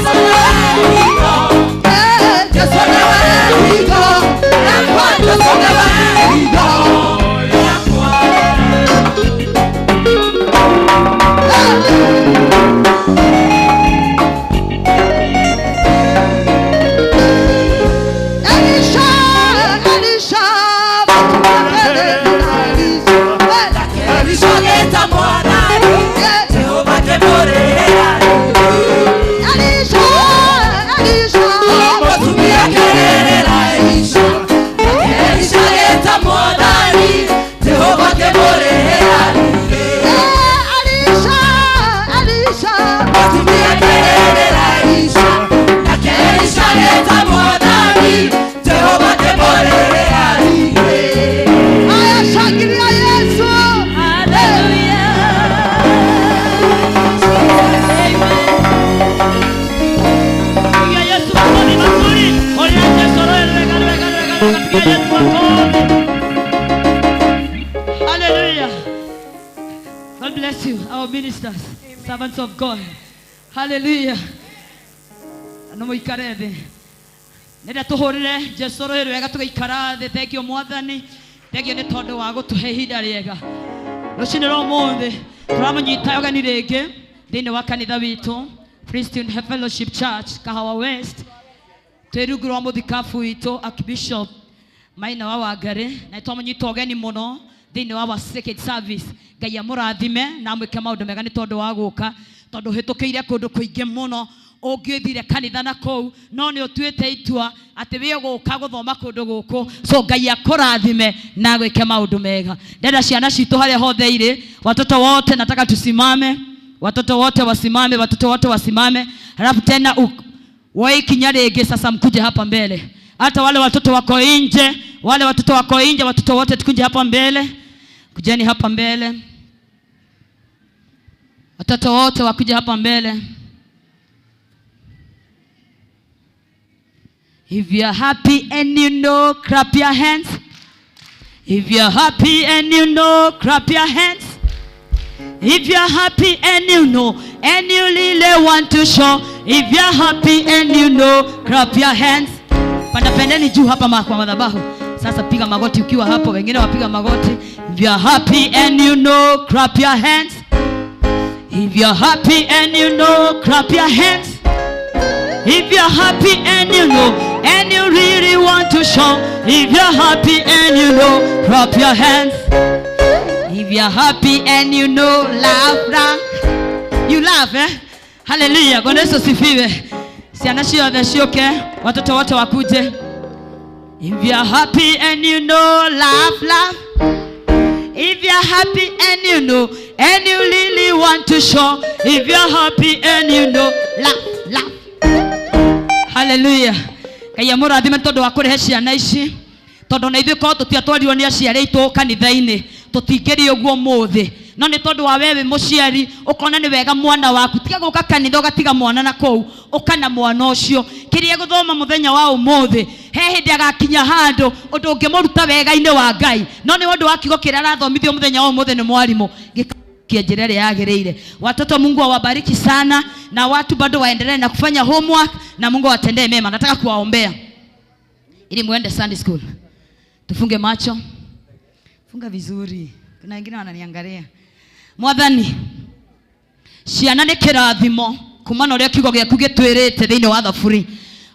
what ministers, servants of God. Hallelujah. No muikare thi. Nenda tuhurire Jesu rwiro wega tugaikara thi. Thank you Mwathani. Thank you ni tondu wa gutuhe ihinda riega. Rucini rwa umuthi turamanyita ogani ringi thiini wa kanitha witu Christian Fellowship Church Kahawa West. Twirungu rwa muthikabu witu Archbishop Maina wa Wangari na twamanyita ogani muno thiini wa second service. Ngai amurathime na mwike maundu mega ni tondu wa guka tondu hitukiire kundu kuingi muno ungithire kanitha na kou no ni utuite itua ati wi guka guthoma kundu guku so Ngai akurathime na gwike maundu mega. Ndenda ciana citu haria hothe iri watoto wote nataka tusimame, watoto wote wasimame, watoto wote wasimame. Halafu tena wai kinya ringi sasa mkuje hapa mbele. Hata wale watoto wako nje, wale watoto wako nje, watoto wote tukuje hapa mbele. Kujeni hapa mbele. Watoto wote wakuje hapa mbele. If you're happy and you know, clap your hands. If you're happy and you know, clap your hands. If you're happy and you know, and you really want to show. If you're happy and you know, clap your hands. Panda pendeni juu hapa kwa madhabahu. Sasa piga magoti ukiwa hapo, wengine wapiga magoti. If you're happy and you know, clap your hands. If you're happy and you know, clap your hands. If you're happy and you know, and you really want to show. If you're happy and you know, clap your hands. If you're happy and you know, laugh. You laugh, eh? Hallelujah. Bwana Yesu asifiwe. Siana shio shoke, watoto wote wakuje. If you're happy and you know, laugh. If you're happy and you know, and you really want to show. If you're happy and you know, laugh. Hallelujah. Kaya murathime tondu wa kurihe ciana ici tondu na ithuĩ korwo tũtiatwarirwo nĩ aciari aitũ kanitha-inĩ tũtingĩrĩ ũguo mũthĩ no nĩ tondu wa wewe mũciari ũkona nĩ wega mwana waku tiga gũka kanitha ũgatiga mwana na kũu ũkana mwana ũcio kĩrĩa gũthoma mũthenya wa ũmũthĩ he hĩndĩ agakinya handũ ũndũ ũngĩmũruta wega-inĩ wa Ngai no nĩ ũndũ wa kiugo kĩrĩa arathomithio mũthenya wa ũmũthĩ nĩ mwarimũ njĩra ĩrĩa yagĩrĩire. Watoto Mungu awabariki sana na watu bado waendelee na kufanya homework na Mungu awatendee mema. Nataka kuwaombea ili muende Sunday school. Tufunge macho. Funga vizuri. Kuna wengine wananiangalia. Mwathani ciana nĩ kĩrathimo kumana ũrĩa kiugo gĩaku gĩtwĩrĩte thĩinĩ wa thaburi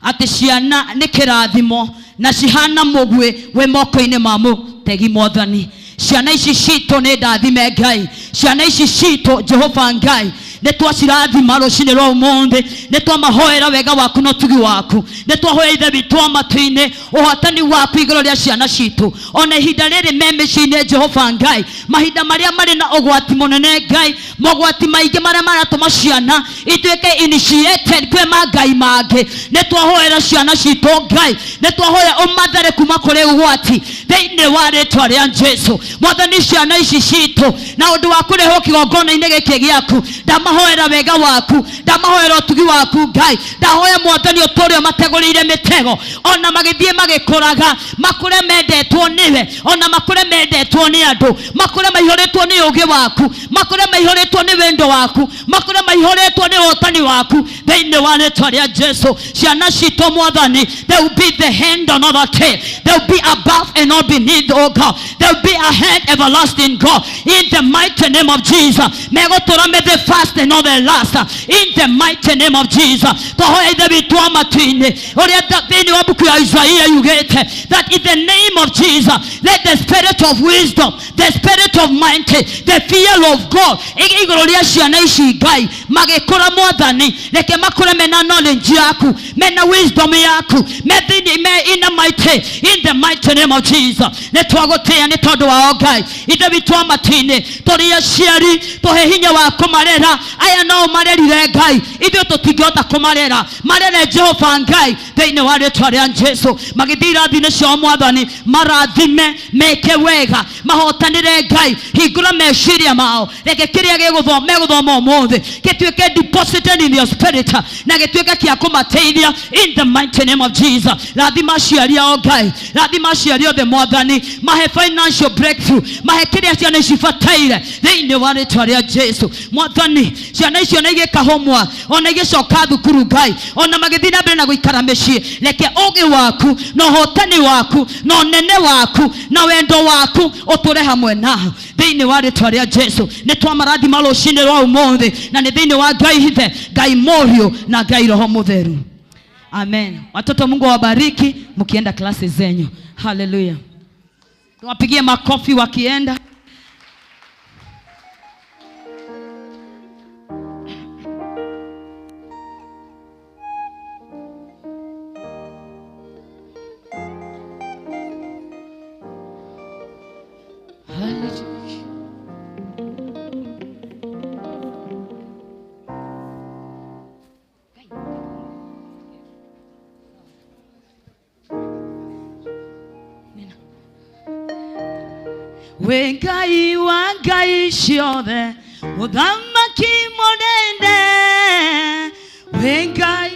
atĩ ciana nĩ kĩrathimo na cihana mũguĩ we moko-inĩ ma mũtegi Mwathani. Ciana ici citũ nĩ ndathime Ngai, ciana ici citũ Jehova Ngai nĩ twacirathima rũcinĩ rwa ũmũthĩ, nĩ twamahoera wega waku na ũtugi waku, nĩ twahoya ithe witũ wa matu-inĩ ũhotani waku igũrũ rĩa ciana citũ ona ihinda rĩrĩ me mĩciĩ-inĩ Jehova Ngai, mahinda marĩa marĩ na ũgwati mũnene Ngai, mogwati maingĩ marĩa maratũma ciana ituĩke initiated kwĩ mangai mangĩ, nĩ twahoera ciana citũ Ngai, nĩ twahoya ũmathere kuma kũrĩ ũgwati thĩinĩ wa rĩtwa rĩa Jesũ. Mwathani ciana ici citũ na ũndũ wa kũrĩhwo kĩgongona-inĩ gĩkĩ gĩaku ndamahoera wega waku, ndamahoera ũtugi waku Ngai, ndahoya Mwathani ũtũũre mategũrĩire mĩtego ona magĩthiĩ magĩkũraga makũre mendetwo nĩwe ona makũre mendetwo nĩ andũ, makũre maihũrĩtwo nĩ ũũgĩ waku, makũre maihũrĩtwo nĩ wendo waku, makũre maihũrĩtwo nĩ ũhotani waku thĩinĩ wa rĩtwa rĩa Jesũ. Ciana citũ Mwathani, they will be the hand and not the tail, they will be above and not beneath, oh God, they will be a hand everlasting God in the mighty name of Jesus. Megũtũra me the first and not the last in the mighty name of Jesus. Twahoya ithe witũ wa matu-inĩ ũrĩa thĩinĩ wa buku ya Isaia yugĩte that in the name of Jesus let the spirit of wisdom, the spirit of might, the fear of God igũrũ rĩa ciana ici Ngai magĩkũra Mwathani, reke makũre mena knowledge yaku, mena wisdom yaku, me in the mighty name of Jesus. Nĩ twagũtĩĩa nĩ tondũ wao Ngai, ithe witũ wa matu-inĩ tũrĩ aciari tũhe hinya wa kũmarera aya no marerire Ngai ithuĩ tũtingĩhota kũmarera marere Jehova Ngai thĩinĩ wa rĩĩtwa rĩa Jesũ magĩthiĩ irathi-inĩ cia Mwathani marathime meke wega mahotanĩre Ngai hingũra meciria mao reke kĩrĩa megũthoma ũmũthĩ gĩtuĩke deposited in your spirit na gĩtuĩke kĩa kũmateithia in the mighty name of Jesus. Rathima aciari ao Ngai rathima aciari othe Mwathani mahe financial breakthrough mahe kĩrĩa ciana cibataire thĩinĩ wa rĩĩtwa rĩa Jesũ. Mwathani ciana icio na igĩka homework ona igĩcoka thukuru Ngai ona magĩthiĩ na mbere na gũikara mĩciĩ reke ũũgĩ waku na ũhotani waku na ũnene waku na wendo waku ũtũre hamwe nao thĩinĩ wa rĩĩtwa rĩa Jesũ. Nĩ twamarathima rũcinĩ rwa ũmũthĩ na nĩ thĩinĩ wa Ngai Hithe Ngai Mũriũ na Ngai Roho Mũtheru. Amen. Watoto Mungu wabariki mkienda klasi zenyu. Hallelujah. Tuwapigie makofi wakienda. Wengai wangai ciothe muthamaki munene wengai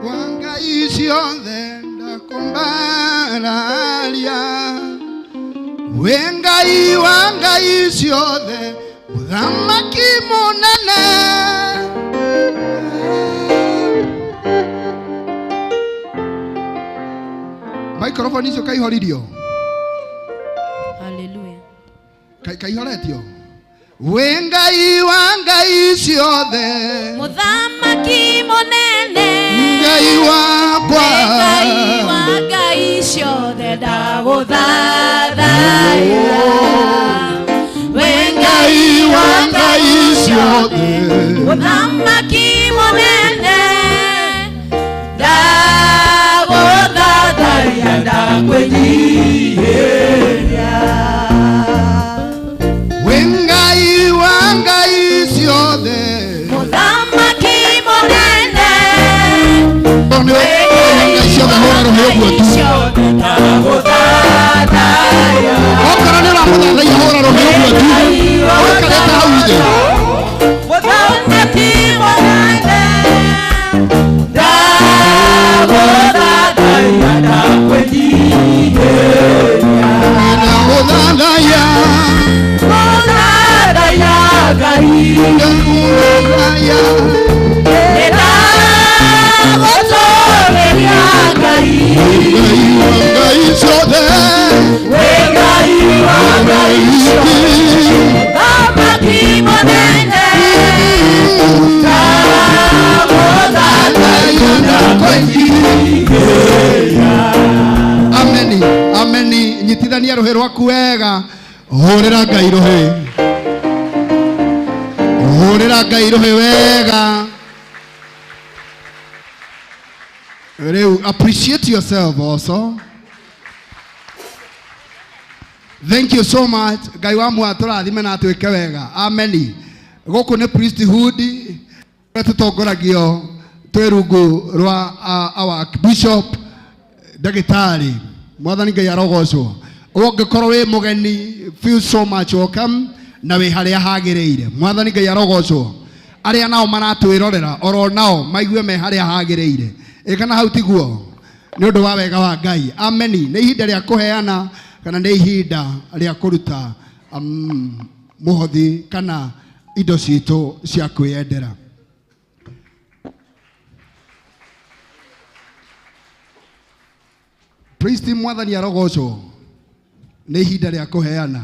wangai ciothe ndakumbararia wengai wangai ciothe muthamaki munene microphone icio kaihoririo. Kaihoretio wengai wangai ciothe muthamaki munene ngai wakwa wengai wangai ciothe ndaguthathaiya wengai wangai ciothe muthamaki munene ndaguthathaiya ndakwĩnyihĩria wengai wangai ciothe muthamaki munene wengai ciothe hũra rũhĩ ũguo tu ndaguthathaiya okorwo nĩ ũramũthathaiya hũra rũhĩ ũguo tu ũikarĩte hau thĩ muthamaki munene ndaguthathaiya ndakwĩnyihĩria ndagũthathaiya Ameni, ameni, nyitithania rũhĩ rwaku wega, hũrĩra Ngai rũhĩ. Hũrĩra Ngai rũhĩ wega. Rĩu appreciate yourself also. Thank you so much. Ngai wa mwa tũrathime na atwĩke wega. Ameni. Gũkũ nĩ priesthood tũtongoragio twĩ rungu rwa our bishop ndagĩtarĩ Mwathani Ngai arogocwo. Ũngĩkorwo wĩ mũgeni, feel so much welcome na wĩ harĩa hagĩrĩire. Mwathani Ngai arogocwo. Arĩa nao maratwĩrorera oro nao maigue me harĩa hagĩrĩire. Kana hau tiguo nĩ ũndũ wa wega wa Ngai. Ameni. Nĩ ihinda rĩa kũheana kana nĩ ihinda rĩa kũruta mũhothi kana indo citũ cia kwĩyendera. Priest Mwathani arogocwo. Nĩ ihinda rĩa kũheana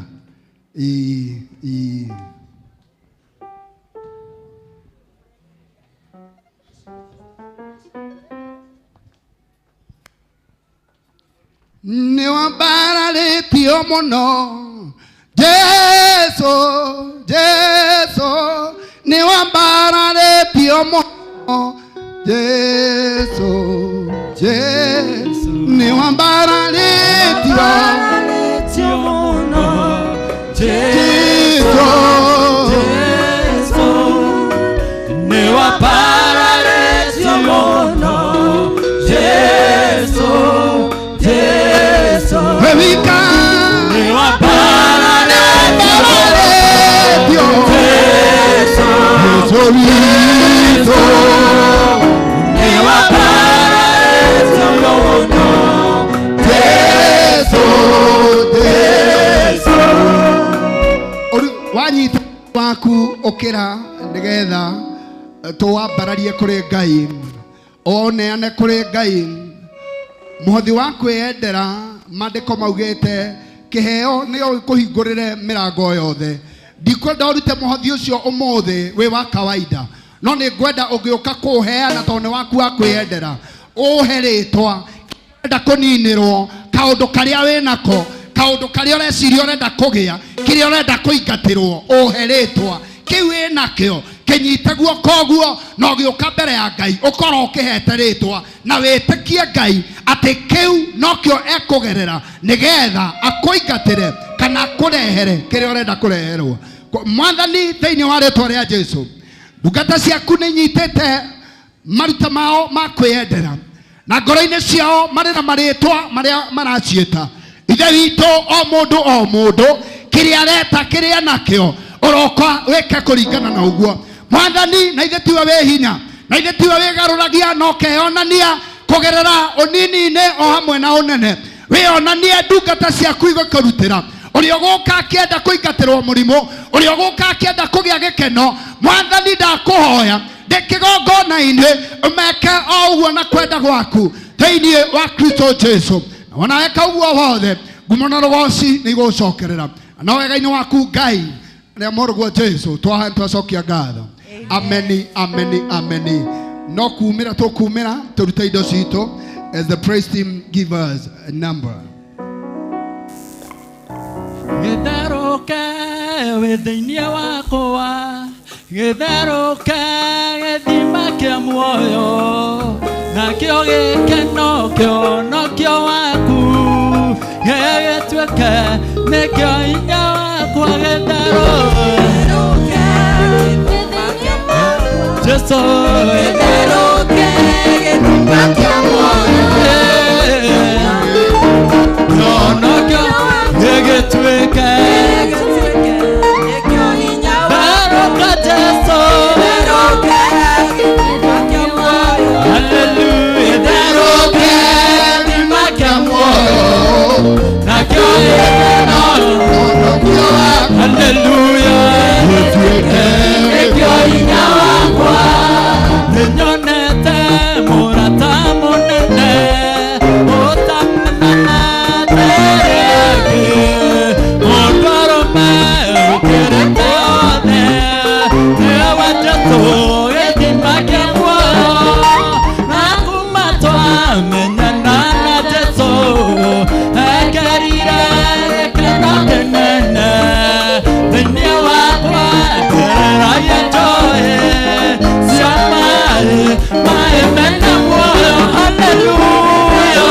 nĩ wambararĩtio mũno Jesu Jesu nĩ wambararĩtio mũno Jesu Jesu nĩ wambararĩtio mũno Jesu Chorizo Niwapaezo yono Teso Teso Wanyita waku okera nigetha tuwambararie kuri Ngai oneane kuri Ngai muhothi wa kwiyendera mandiko maugite kiheo nio kuhingurire mirango yothe ndikwenda urute muhothi ucio umuthi wi wa kawaida no ni ngwenda ungiuka kuheana tone waku wa kwiyendera uheritwa enda kuninirwo kaundu karia winako kaundu karia ureciria urenda kugia kiria urenda kuingatirwo uheritwa kiu winakio kinyite guokoguo no giuka mbere ya Ngai ukoro ukihete ritwa na witikie Ngai ati kiu no kio ekugerera nigetha akuingatire kana kurehere kiria urenda kureherwo mwathani thiini wa ritwa ria Jesu ndungata ciaku ni nyitete maruta mao ma kwiyendera na ngoro-ini ciao mari na maritwa maria maraciita ithe witũ o mũndũ kĩrĩa areta kĩrĩa nakĩo ũroka wĩke kũringana na ũguo mwathani na ithe tiwe wĩ hinya na ithe tiwe wĩgarũragia no keyonania kũgerera ũnini-inĩ o hamwe na ũnene wĩonanie ndungata ciaku igũkũrutĩra ũrĩa ũgũka akĩenda kũingatĩrwo mũrimũ ũrĩa ũgũka akĩenda kũgĩa gĩkeno mwathani ndakũhoya ndĩ kĩgongona-inĩ ũmeke o ũguo na kwenda gwaku thĩinĩ wa Kristo Jesu na weka ũguo wothe ngumo na rũgoci nĩ igũcokerera na wega-inĩ waku Ngai rĩa mũrũguo Jesu twacokia ngatho ameni ameni ameni no kumĩra tũkumĩra tũrute indo citũ as the praise team give us a number. Gĩtherũke wĩthĩ-inĩ wakwa gĩtherũke gĩthima kĩa muoyo nakĩo gĩkeno kĩonokio waku gĩgĩtuĩke nĩkĩo hinya wakwa gĩtherũke Jesu gĩtherũke gĩthima kĩa muoyo kĩonokio gĩgĩtuĩke nĩkĩo hinya wakwa Jesu gĩtherũke gĩthima kĩa muoyo hallelujah gĩtherũke gĩthima kĩa muoyo nakĩo gĩkeno hallelujah nĩkĩo hinya wakwa nĩnyonete mũrata mũnene ũtamenanĩte rĩngĩ mũndũ arũme ũkĩrĩte othe nĩwe Jesũ gĩthima kĩa muoyo na kuma twamenyana na Jesũ ekerire gĩkeno kĩnene thĩinĩ wakwa ngeragia njoĩ cia maĩ mena muoyo haleluya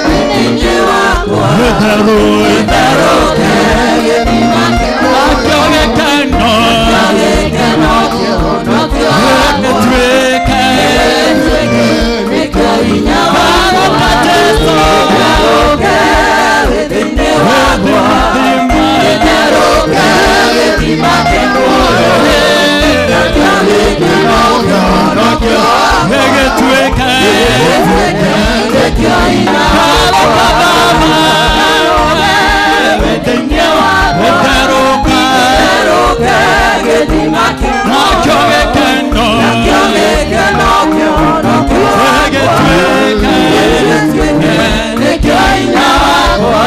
thĩinĩ wakwa gĩtherũke gĩthima nakĩo gĩkeno gĩtuĩke nĩkĩo hinya wakwa Jesũ gĩtherũke thĩinĩ wakwa gĩtherũke gĩthima kĩa muoyo nakĩo gĩkeno kĩonokio gĩgĩtuĩke nĩkĩo hinya wakwa thĩinĩ wakwa gĩtherũke gĩthima kĩa nakĩo gĩkeno kĩonokio gĩgĩtuĩke nĩkĩo hinya wakwa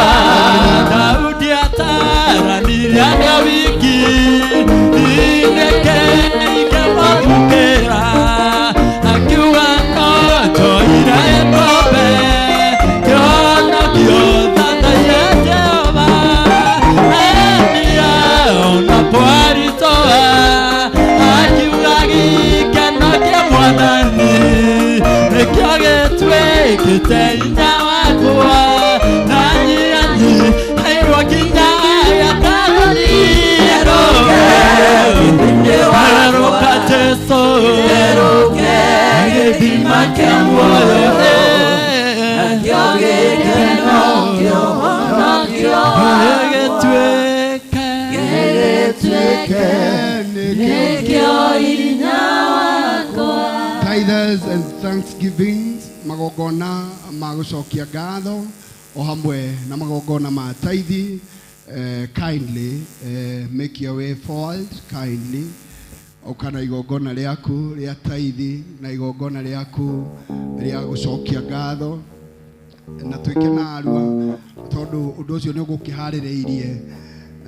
Daudi ataranire andũ wiki ingĩmũthukĩra akiuga no njoire ng'ombe kĩonokio thathaia Jehova enia ona pwaritoa akiuga gĩkeno kĩa Mwathani nĩkĩo gĩtuĩkĩte hinya wakwa na nyianyi hairwo kinya gĩakarũriero gĩtherũka Jesũ gĩthima kĩa muoyo nakĩo gĩkeno kĩonokio gĩgĩtuĩke Tithers and thanksgivings, magogona magucokia ngatho o hamwe na magogona ma tithe. Kindly make your way forward, kindly. Okana igogona riaku ria tithe na igogona riaku ria gucokia ngatho na twike na arua tondu undu ucio ni ugukihaririirie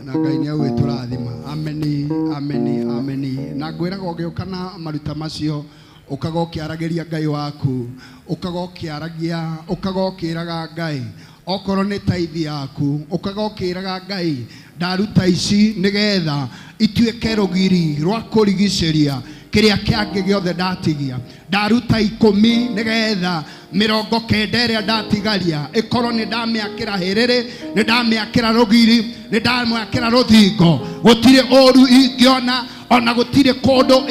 na Ngai ni agwiturathima. Ameni, ameni, ameni. Na ngwiraga ugiukana maruta macio ukagokiaragiria Ngai waku, ukagokiaragia, ukagokiraga Ngai okorwo ni tithe yaku, ukagokiraga Ngai ndaruta ici nigetha ituike rugiri rwa kurigiceria kiria kiange giothe ndatigia. Ndaruta 10 nigetha 90 iria ndatigaria ikorwo ni ndamiakira hiriri, ni ndamiakira rugiri, ni ndamiakira ruthingo. Gutire oru ingiona, ona gutire kundu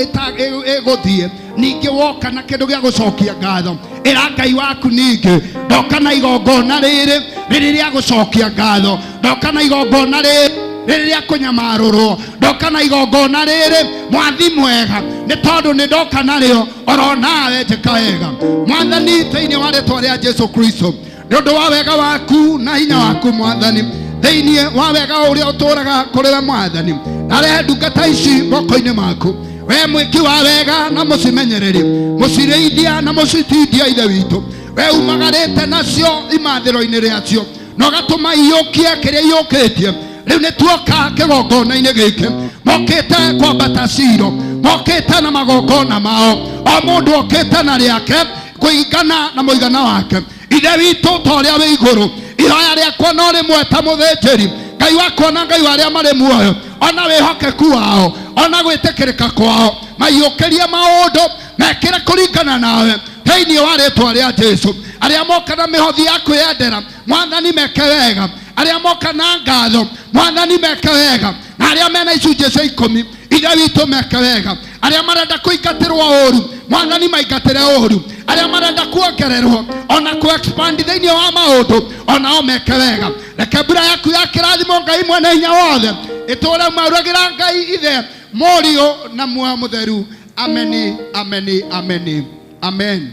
iguthie. Ningi woka na kindu gia gucokia ngatho, ira Ngai waku ningi ndoka na igongona riri ria gucokia ngatho, ndoka na igongona riri ria kunyamarurwo, ndoka na igongona riri mwathi mwega ni tondu ni ndoka nario oro nawe njika wega. Mwathani thiini wa ritwa ria Jesu Kristo, ni undu wa wega waku na hinya waku Mwathani, thiini wa wega uria uturaga kuri we Mwathani, narehe ndungata ici moko-ini maku. We mwiki wa wega na mucimenyereri, mucirĩithia na mucitindia ithe witu. We umagarĩte nacio imathĩro-inĩ rĩacio na ũgatũma iyũkie kĩrĩa iyũkĩtie. Rĩu nĩ tuoka kĩgongona-inĩ gĩkĩ, mokĩte kwambata ciro, mokĩte na magongona mao, o mũndũ okĩte na rĩake kũringana na mũigana wake. Ithe witũ ta ũrĩa wĩ igũrũ, ihoya rĩakwa no rĩmwe ta mũthĩnjĩri, Ngai wakwa na Ngai wa arĩa marĩ muoyo, ona wĩhokeku wao, ona gwĩtĩkĩrĩka kwao, maiyũkĩrie maũndũ mekĩre kũringana nawe thĩinĩ wa rĩtwa rĩa Jesu. Arĩa moka na mĩhothi ya kwĩyendera, Mwathani meke wega. Arĩa moka na ngatho, Mwathani meke wega. Na arĩa mena icunjĩ cia 10, ithe witũ meke wega. Arĩa marenda kũingatĩrwo ũru, Mwathani maingatĩre ũru. Arĩa marenda kuongererwo ona ku-expand thĩinĩ wa maũndũ, onao meke wega. Reke mbura yaku ya kĩrathimo Ngai mwene hinya wothe ĩtũũre mauragĩra Ngai ithe mũriũ na muoyo mũtheru. Ameni, ameni, ameni, amen.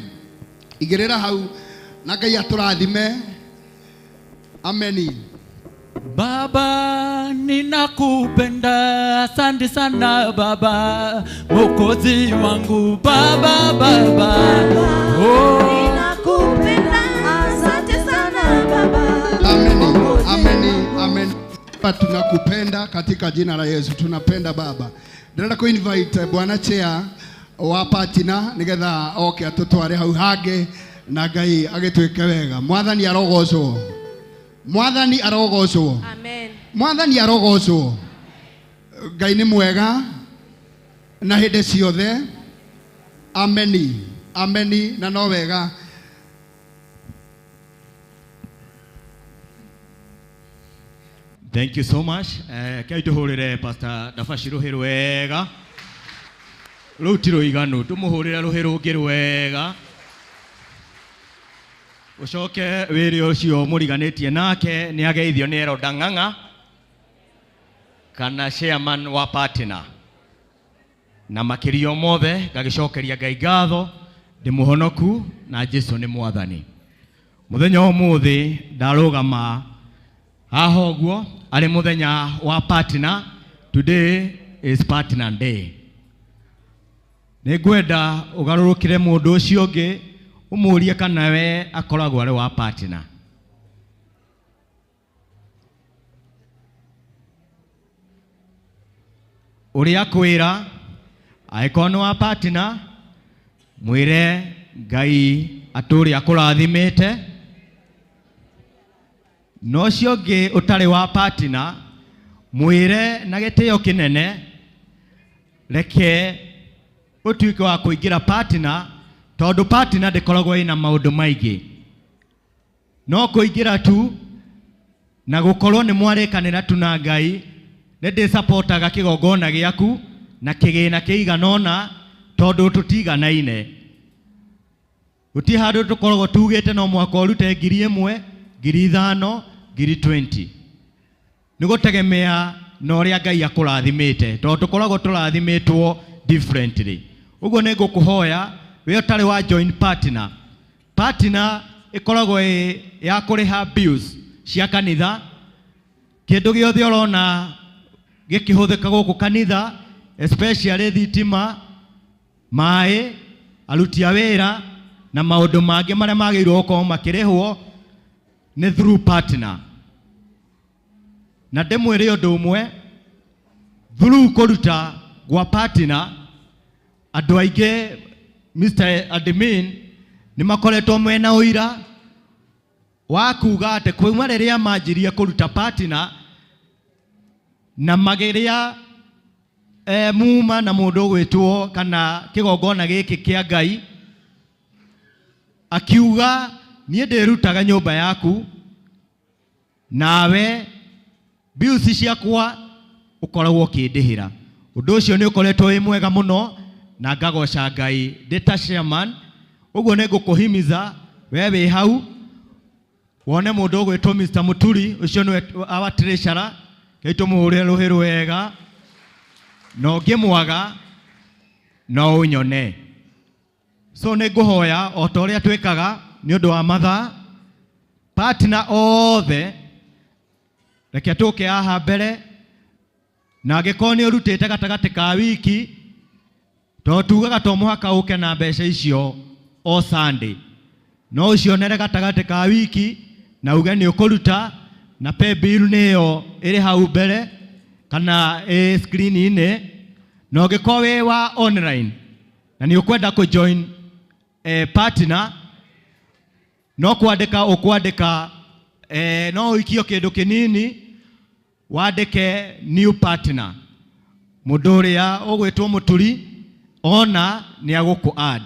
Igĩrĩra hau na Ngai atũrathime. Ameni. Baba, ninakupenda, asante sana Baba, Mwokozi wangu Baba, Baba. Oh, ninakupenda, asante sana Baba. Ameni, ameni, ameni. Tunakupenda katika jina la Yesu, tunapenda Baba. Ndĩrenda ku-invite Bwana Chair wa Patina nigetha oke atutware hau hange na Ngai agĩtwĩke wega. Mwathani arogocwo. Mwathani arogocwo. Amen. Mwathani arogocwo. Ngai nĩ mwega na hĩndĩ ciothe. Ameni, ameni, na no wega. thank you so much. Kai tuhurire Pastor Dafashi ruhiru wega. Rutiro iganu tumuhurira ruhiru ngiru wega. Ucoke wĩrĩ ũcio mũriganĩtie nake nĩ ageithio nĩ Eroda Ng'ang'a kana chairman wa Patina. Na makĩria mothe ngagĩcokeria Ngai ngatho ndĩmũhonoku na Jesu nĩ Mwathani. Mũthenya ũmũthĩ ndarũgama haha ũguo arĩ mũthenya wa Patina. Today is Patina Day. Nĩngwenda ũgarũrũkĩre mũndũ ũcio ũngĩ umurie kana we akoragwo arĩ wa Patina. Ũrĩa kwĩra aĩkorwo nĩ wa Patina, mwĩre Ngai atũre akũrathimĩte. No ũcio ũngĩ ũtarĩ wa Patina, mwĩre na gĩtĩo kĩnene reke ũtuĩke wa kũingĩra Patina, tondu Patina ndĩkoragwo ina maũndũ maingĩ. No kũingĩra tu na gũkorwo nĩ mwarĩkanĩra tu na Ngai. Nĩ supportaga kĩgongona gĩaku na kĩgĩna kĩiganona tondu tũtiganaine. Gũtirĩ handũ tũkoragwo tugĩte no mwaka ũrute 1,000, 5,000, 20,000. Nĩ gũtegemea na ũrĩa Ngai akũrathimĩte, tondũ tũkoragwo tũrathimĩtwo differently. Ũguo nĩ ngũkũhoya we ũtarĩ wa join partner. Partner ĩkoragwo ya kũrĩha bills cia kanitha. Kĩndũ gĩothe ũrona gĩkĩhũthĩka gũkũ kanitha, especially thitima, maĩ, aruti a wĩra na maũndũ mangĩ marĩa magĩrĩirwo gũkorwo makĩrĩhwo nĩ through partner. Na ndĩmwĩre ũndũ ũmwe, through kũruta gwa partner, andũ aingĩ Mr. Admin nĩ makoretwo mena ũira wa kuga atĩ kuma rĩrĩa manjirie kũruta partner na magĩrĩa muma na mũndũ gwĩtwo kana kĩgongona gĩkĩ kĩa Ngai, akiuga niĩ ndĩrutaga nyũmba yaku, nawe bills ciakwa ũkoragwo ũkĩndĩhĩra. Ũndũ ũcio nĩ ũkoretwo wĩ mwega mũno na ngagoca Ngai ndĩ ta chairman. Ũguo nĩ ngũkũhimiza we wĩ hau wone mũndũ gwĩtwo Mr. Muturi, ũcio nĩ our treasurer, kaitũ mũhũre rũhĩ rwega na ũngĩmwaga no ũnyone. So nĩ ngũhoya o ta ũrĩa twĩkaga nĩ ũndũ wa mathaa, partner othe reke tũke haha mbere, na angĩkorwo nĩ ũrutĩte gatagatĩ ka wiki, tondũ tugaga to mũhaka ũke na mbeca icio o Sunday, no ũcionere gatagatĩ ka wiki na uge nĩ ũkũruta, na pay bill nĩyo ĩrĩ hau mbere kana screen-inĩ. Na ũngĩkorwo wĩ wa online na nĩ ũkwenda kũjoin partner, no kwandĩka ũkwandĩka, no ũikio kĩndũ kĩnini wandĩke new partner. Mũndũ ũrĩa ũgwĩtwo Mũturi ona nĩ agũkũ add,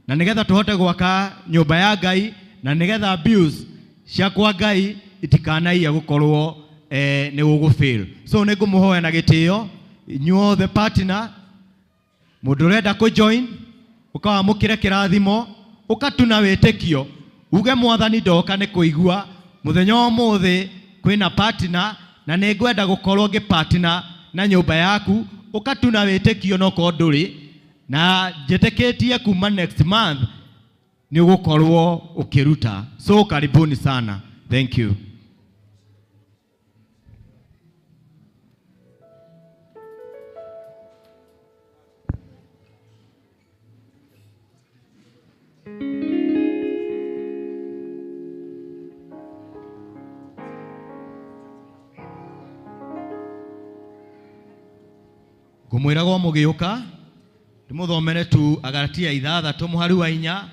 na nĩgetha tũhote gwaka nyũmba ya Ngai, na nĩgetha bills ciakwa Ngai itikanaia gũkorwo nĩ gũgũfail. So nĩ ngũmũhoya na gĩtĩo inyuothe partner, mũndũ ũrenda kũjoin ũkawamũkĩre kĩrathimo, ũkatuna wĩtĩkio, uge Mwathani ndoka nĩ kũigua mũthenya ũmũthĩ kwĩna partner na nĩ ngwenda gũkorwo ngĩ partner na nyũmba yaku, ũkatuna wĩtĩkio no ko ndũrĩ, na njĩtĩkĩtie kuma next month nĩ ũgũkorwo ũkĩruta. So karibuni sana. Thank you. Ngũmwĩraga mũgĩũka ndĩmũthomere tu Agalatia 6 mũhari wa 4.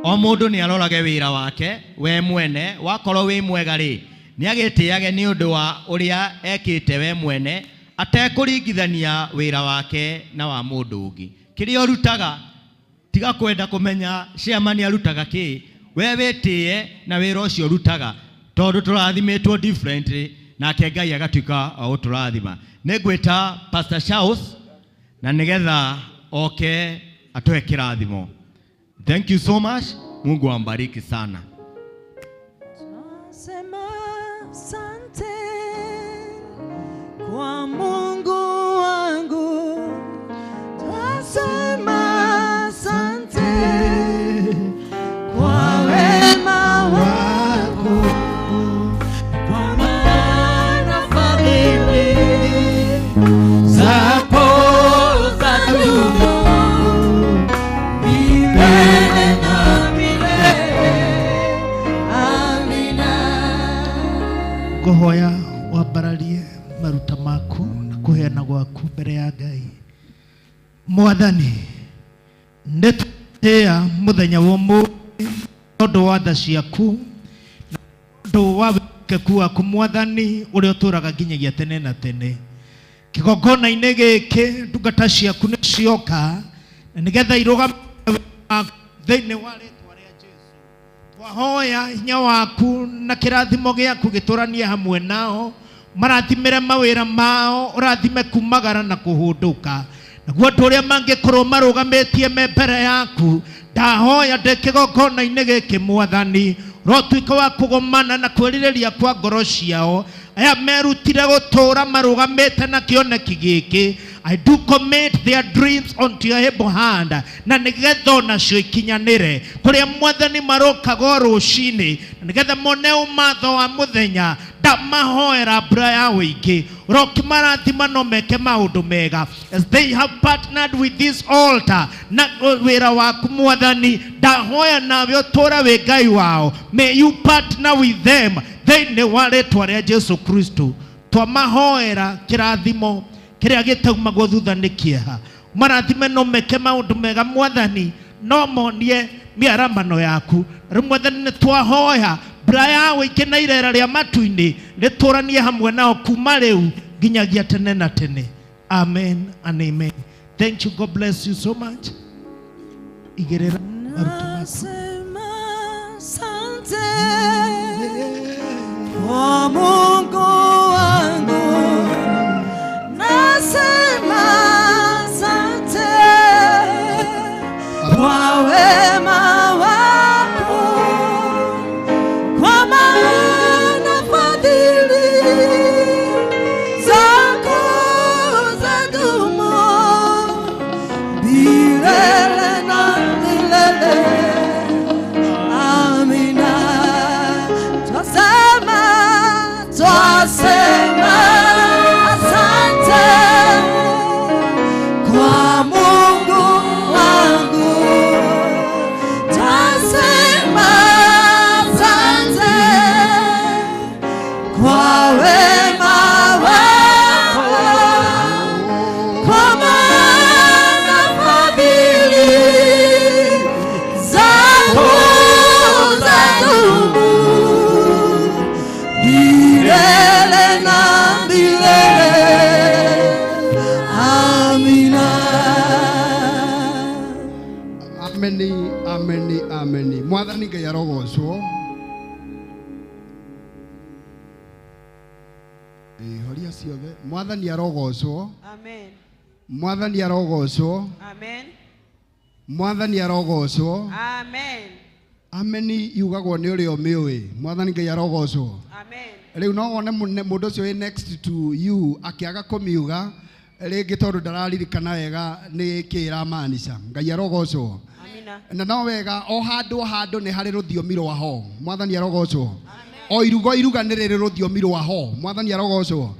O mũndũ nĩ arorage wĩra wake we mwene, wakorwo wĩ mwega rĩ nĩ agĩtĩage nĩ ũndũ wa ũrĩa ekĩte we mwene, atekũringithania wĩra wake na wa mũndũ ũngĩ. Kĩrĩa ũrutaga tiga kwenda kũmenya chairman arutaga kĩ, we wĩtĩe na wĩra ũcio ũrutaga, tondũ tũrathimĩtwo differently, nake Ngai agatuĩka o tũrathima. Nĩ ngwĩta Pastor Charles na nĩgetha oke atoe kĩrathimo. Thank you so much. Mungu ambariki sana. Tunasema asante kwa Mungu wangu, tunasema asante kwa wema wako, kwa maana fadhili zako zadumu milele na milele. Amina. Ngũhoya wambararie maruta maku na kũheana gwaku mbere ya Ngai. Mwathani, ndĩtĩa mũthenya wa ũmũthĩ tondũ wa tha ciaku na tondũ wa wĩhokeku waku Mwathani ũrĩa ũtũũraga nginyagia tene na tene. Kĩgongona-inĩ gĩkĩ ndungata ciaku nĩ cioka na nĩgetha irũgame thĩinĩ wa rĩĩtwa rĩa Jesũ. Twahoya hinya waku na kĩrathimo gĩaku gĩtũranie hamwe nao, marathimĩre mawĩra mao, ũrathime kumagara na kũhũndũka. Naguo andũ ũrĩa mangĩkorwo marũgamĩtie me mbere yaku, ndahoya ndĩ kĩgongona-inĩ gĩkĩ Mwathani, rotuĩka wa kũgomana na kwĩrirĩria kwa ngoro ciao, aya merutire gutura marugamite na kioneki giki. I do commit their dreams onto your able hand, na nigetha onacio ikinyanire kuria mwathani marokaga rucini, na nigetha mone umatho wa muthenya. Ndamahoera mbura ya wĩingĩ ũrokĩmarathima no meke maũndũ mega as they have partnered with this altar na wĩra waku mwathani. Ndahoya nawe ũtũũre wĩ Ngai wao. May you partner with them thĩinĩ wa rĩĩtwa rĩa Jesu Kristo. Twamahoera kĩrathimo kĩrĩa gĩtaumagwo thutha nĩ kĩeha. Marathime no meke maũndũ mega mwathani, no monie mĩaramano yaku. Rĩu mwathani nĩ twahoya mbura ya wĩingĩ na irera rĩa matu-inĩ rĩtũranie hamwe nao kuma rĩu nginyagia tene na tene. Amen and amen. Thank you. God bless you so much. Igĩrĩra maruta maku. Nasema asante kwa Mungu wangu. Nasema asante kwa wema wako, kwa maana fadhili zako zadumu milele na milele. Amina. Twasema asante kwa Mungu wangu. Twasema asante kwa wema wako, kwa maana fadhili zako zadumu milele na milele. Amina. Ameni, ameni, ameni. Mwathani Ngai arogocwo. Horia ciothe. Mwathani arogocwo. Amen. Mwathani arogocwo. Amen. Mwathani arogocwo. Amen. Ameni yugagwo nĩ ũrĩa ũmĩũĩ. Mwathani Ngai arogocwo. Amen. Rĩu no wone mũndũ ũcio wĩ next to you akĩaga kũmiuga rĩngĩ tondũ ndararirikana wega nĩ kĩ ĩramaanisha. Ngai arogocwo. Amina. Na no wega o handũ nĩ harĩ rũthiomi rwa ho. Mwathani arogocwo. O iruga nĩ rĩrĩ rũthiomi rwa ho. Mwathani arogocwo.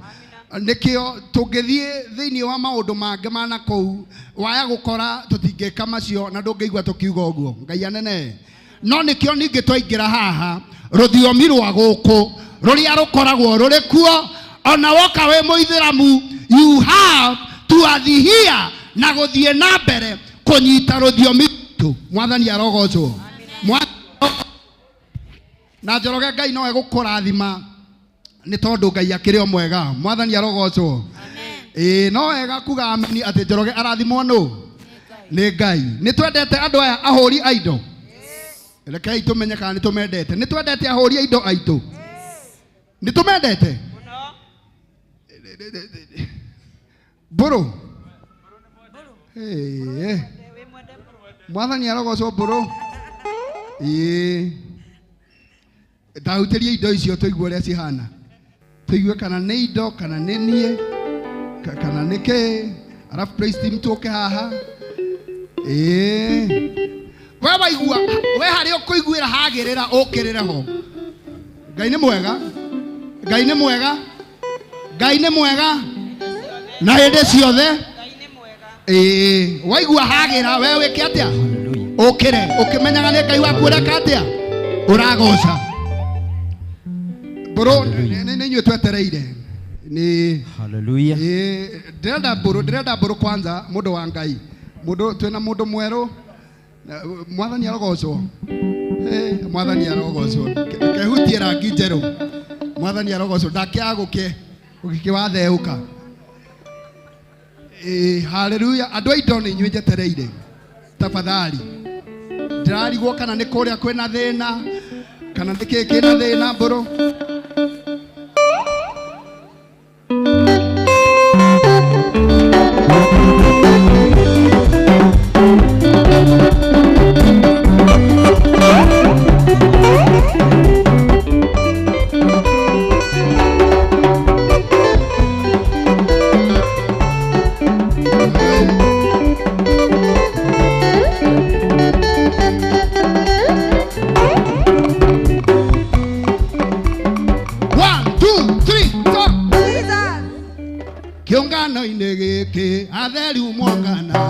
Nikio tũngĩthiĩ thĩinĩ wa maũndũ mangĩ mana kũu waya gũkora tũtingĩka macio na ndũngĩigua tũkiuga ũguo. Ngai anene. No nikio ningĩ twaingĩra haha rũthiomi rwa gũkũ rũrĩa rũkoragwo rũrĩ kuo. Ona woka wĩ Mũithĩramu, you have to adhere na gũthiĩ na mbere kũnyita rũthiomi tu. Mwathani arogocwo. Na Njoroge Ngai nowe gũkũrathima nĩ tondũ Ngai akĩrĩ o mwega. Mwathani arogocwo. No wega kuga ameni atĩ Njoroge arathimwo nũ? Nĩ Ngai. Nĩ twendete andũ aya ahũri a indo. Rekei tũmenye kana nĩ tũmendete. Nĩ twendete ahũri a indo aitũ. Nĩ tũmendete. Mbũrũ. Mwathani arogocwo mbũrũ. Ndahutĩria indo icio tũigue ũrĩa cihana. Tũigue kana nĩ indo kana nĩ niĩ kana nĩ kĩ. Arafu praise team tũke haha. We waigua we harĩ ũkũiguĩra hagĩrĩra ũkĩrĩre ho. Ngai nĩ mwega. Ngai nĩ mwega. Ngai nĩ mwega. Na hĩndĩ ciothe. Waigua hagĩra we wĩke atĩa? Ũkĩre. Ũkĩmenyaga nĩ Ngai waku ũreka atĩa? Ũragoca. Bro, nĩ inyuĩ twetereire. Ni Hallelujah. Ndĩrenda mbũrũ kwanza mũndũ wa Ngai. Mũndũ twĩna mũndũ mwerũ. Mwathani arogocwo. Mwathani arogocwo. Kehutie rangi njerũ. Mwathani arogocwo. Ndakĩagũke ũgĩkĩwatheũka. Hallelujah. Andũ a indo nĩ inyuĩ njetereire. Tafadhali. Ndĩrarigwo kana nĩ kũrĩa kwĩna thĩna kana nĩ kĩĩ kĩna thĩna mbũrũ. kiũngano-inĩ gĩkĩ atheri mongana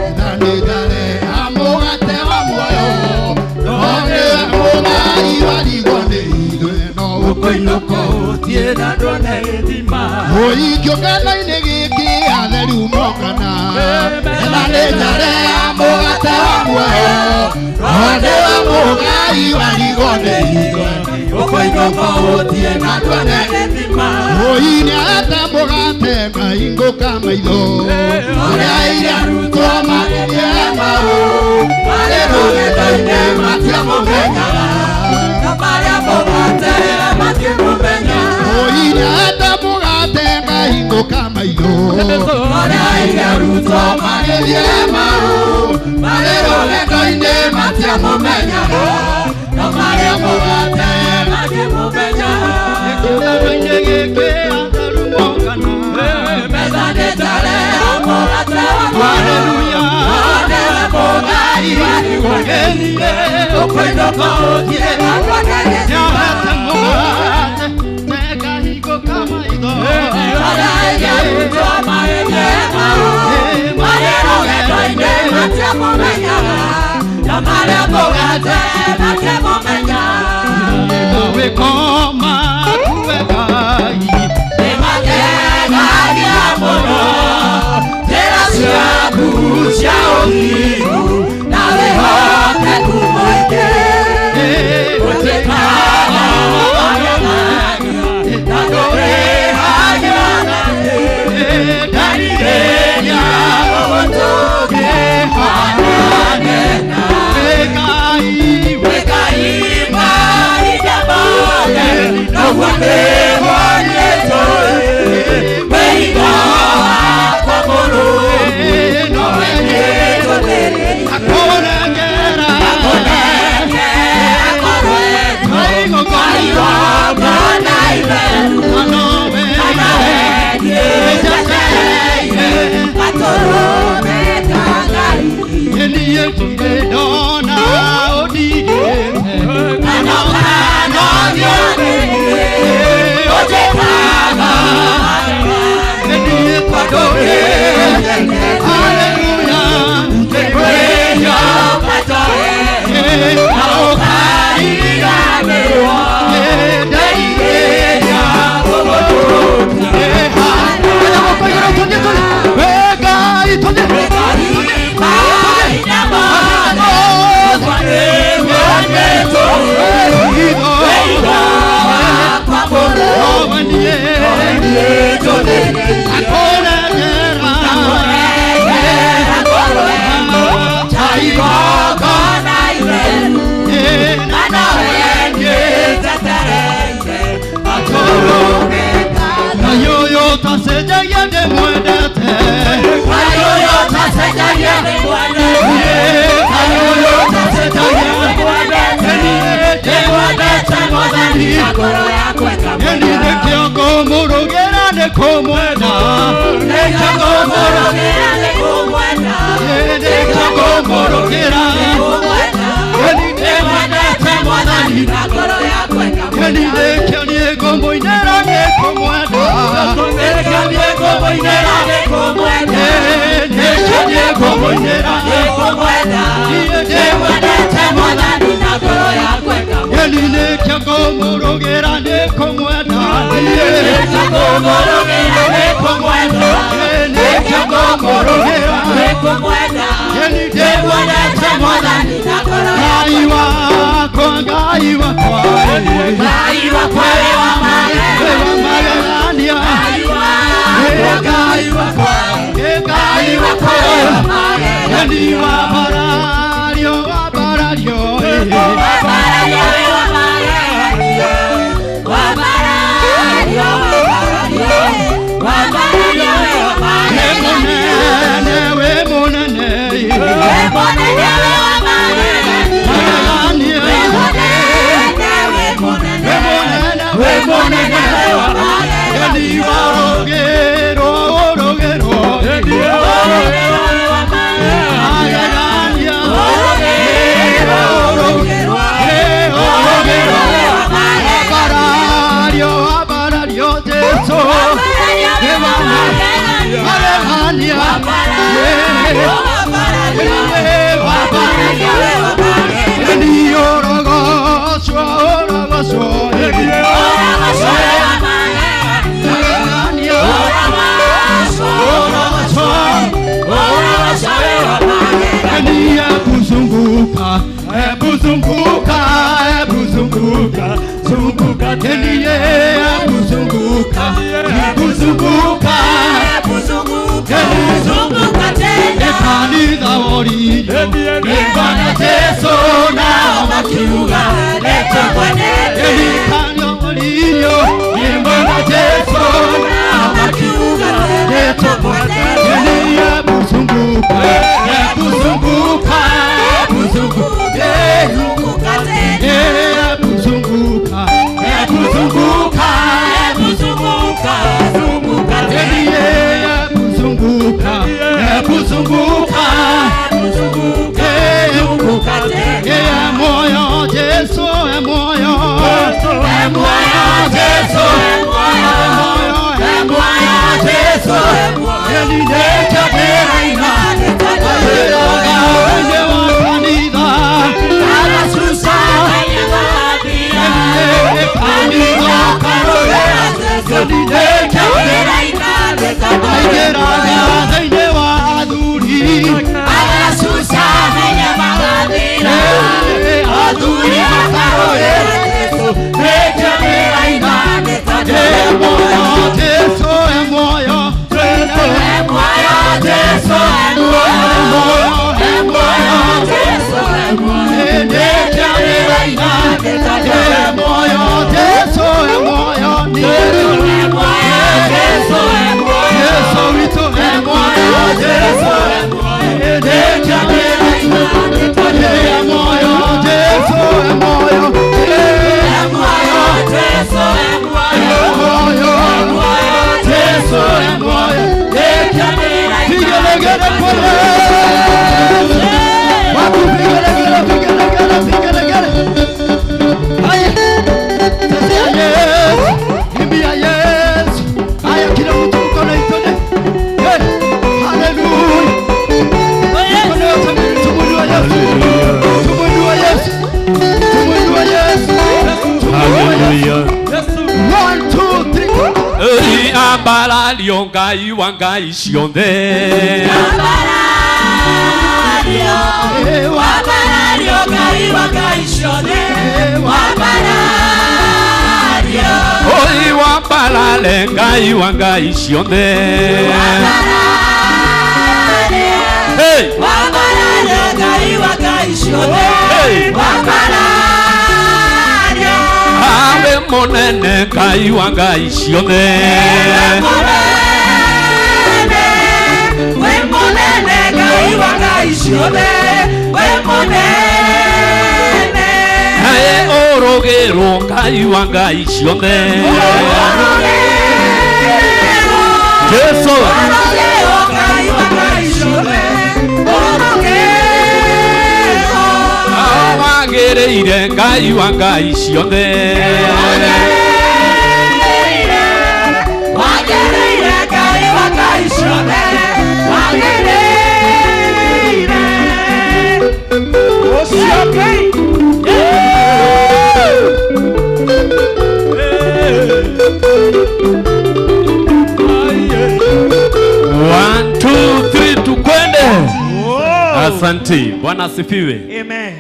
ethanĩtare amũgate wa muoyo no nĩwe mũgai warigwo nĩ ithuĩ no ũkũinũka ũthiĩ na ndwone gĩthima kiũngano-inĩ gĩkĩ atheri mongana ethanĩtare amũgate wa muoyo no nĩwe mũgai warigwo nĩ ithuĩ ũkũinũka ũthiĩ na ndwone gĩthima nĩ ata mũgate ngahingũka maitho ũrĩa irarutwo makĩria mau marĩ rũgendo-inĩ matiamũmenyaga na marĩa mũgate makĩmũmenya nĩ ata mũgate ngahingũka maitho ũrĩa irarutwo makĩria mau marĩ rũgendo-inĩ matiamũmenyaga na marĩa mũgate makĩmũmenya kiũngano-inĩ gĩkĩ Yesu, Ndiye kuzunguka, kuzunguka, Zunguka tena. kanisa waliyo, Bwana Yesu na makiuga, Leta mwenende. kanisa waliyo, Bwana Yesu na makiuga, Leta mwenende. Ndiye kuzunguka, kuzunguka, kuzunguka, Zunguka tena. Ndiye kuzunguka, kuzunguka, Zunguka. Zunguka tena. Ndiye kuzunguka, kuzunguka, Zunguka tena. moyo Yesu, moyo, moyo Yesu, moyo Yesu, elideka tena ina, ayeroga wenye wakanida, anasusa, kanida karoya, elideka tena ina, ayeraga wenye waduri, anasusa, aduri karoya, elideka tena ina, moyo Yesu, moyo, Ambalario ngai wangai cionde. Wabalario ngai wangai cionde. Wabalario. Oi wabalale ngai wangai cionde. Hey. Wabalario ngai wangai cionde. Wabalario. Ave monene ngai wangai cionde. Ae orogero ngai wangai cionde. Yesu. Awagereire ngai wangai cionde. Wagereire ngai wangai cionde. One, two, three, tukwende. Asante. Bwana asifiwe. Amen.